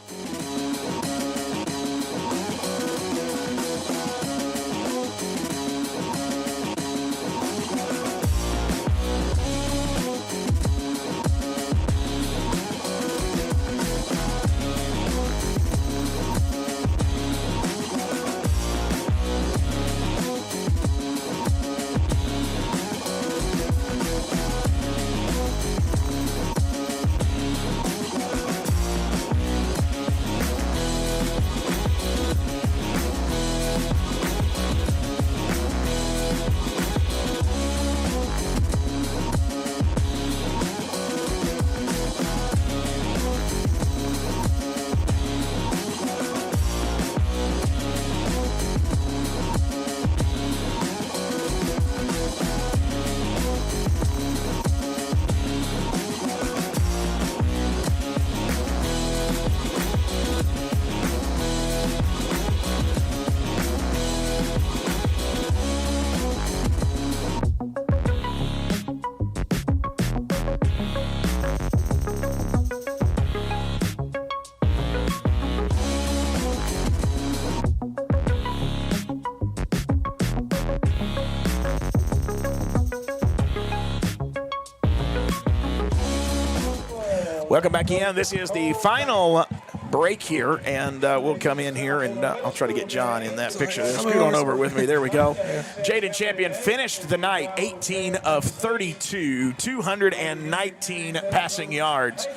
Welcome back in. This is the final break here, and we'll come in here, and I'll try to get John in that picture. Scoot on over with me. There we go. Jaden Champion finished the night 18 of 32, 219 passing yards.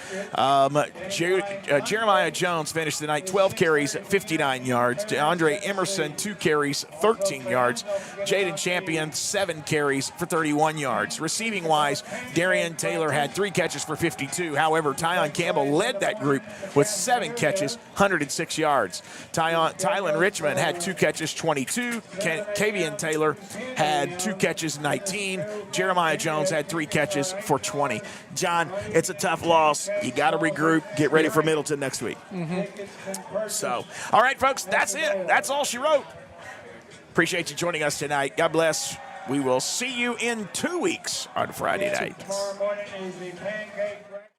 Jeremiah Jones finished the night 12 carries, 59 yards. DeAndre Emerson, 2 carries, 13 yards. Jaden Champion, 7 carries for 31 yards. Receiving-wise, Darian Taylor had 3 catches for 52. However, Tyon Campbell led that group with 7 catches, 106 yards. Tylen Richmond had 2 catches, 22. Kavian Taylor had 2 catches, 19. Jeremiah Jones had 3 catches for 20. John, it's a tough loss. You got to regroup, get ready for Middleton next week. So, all right, folks, that's it. That's all she wrote. Appreciate you joining us tonight. God bless. We will see you in 2 weeks on Friday night. Tomorrow morning is the pancake breakfast.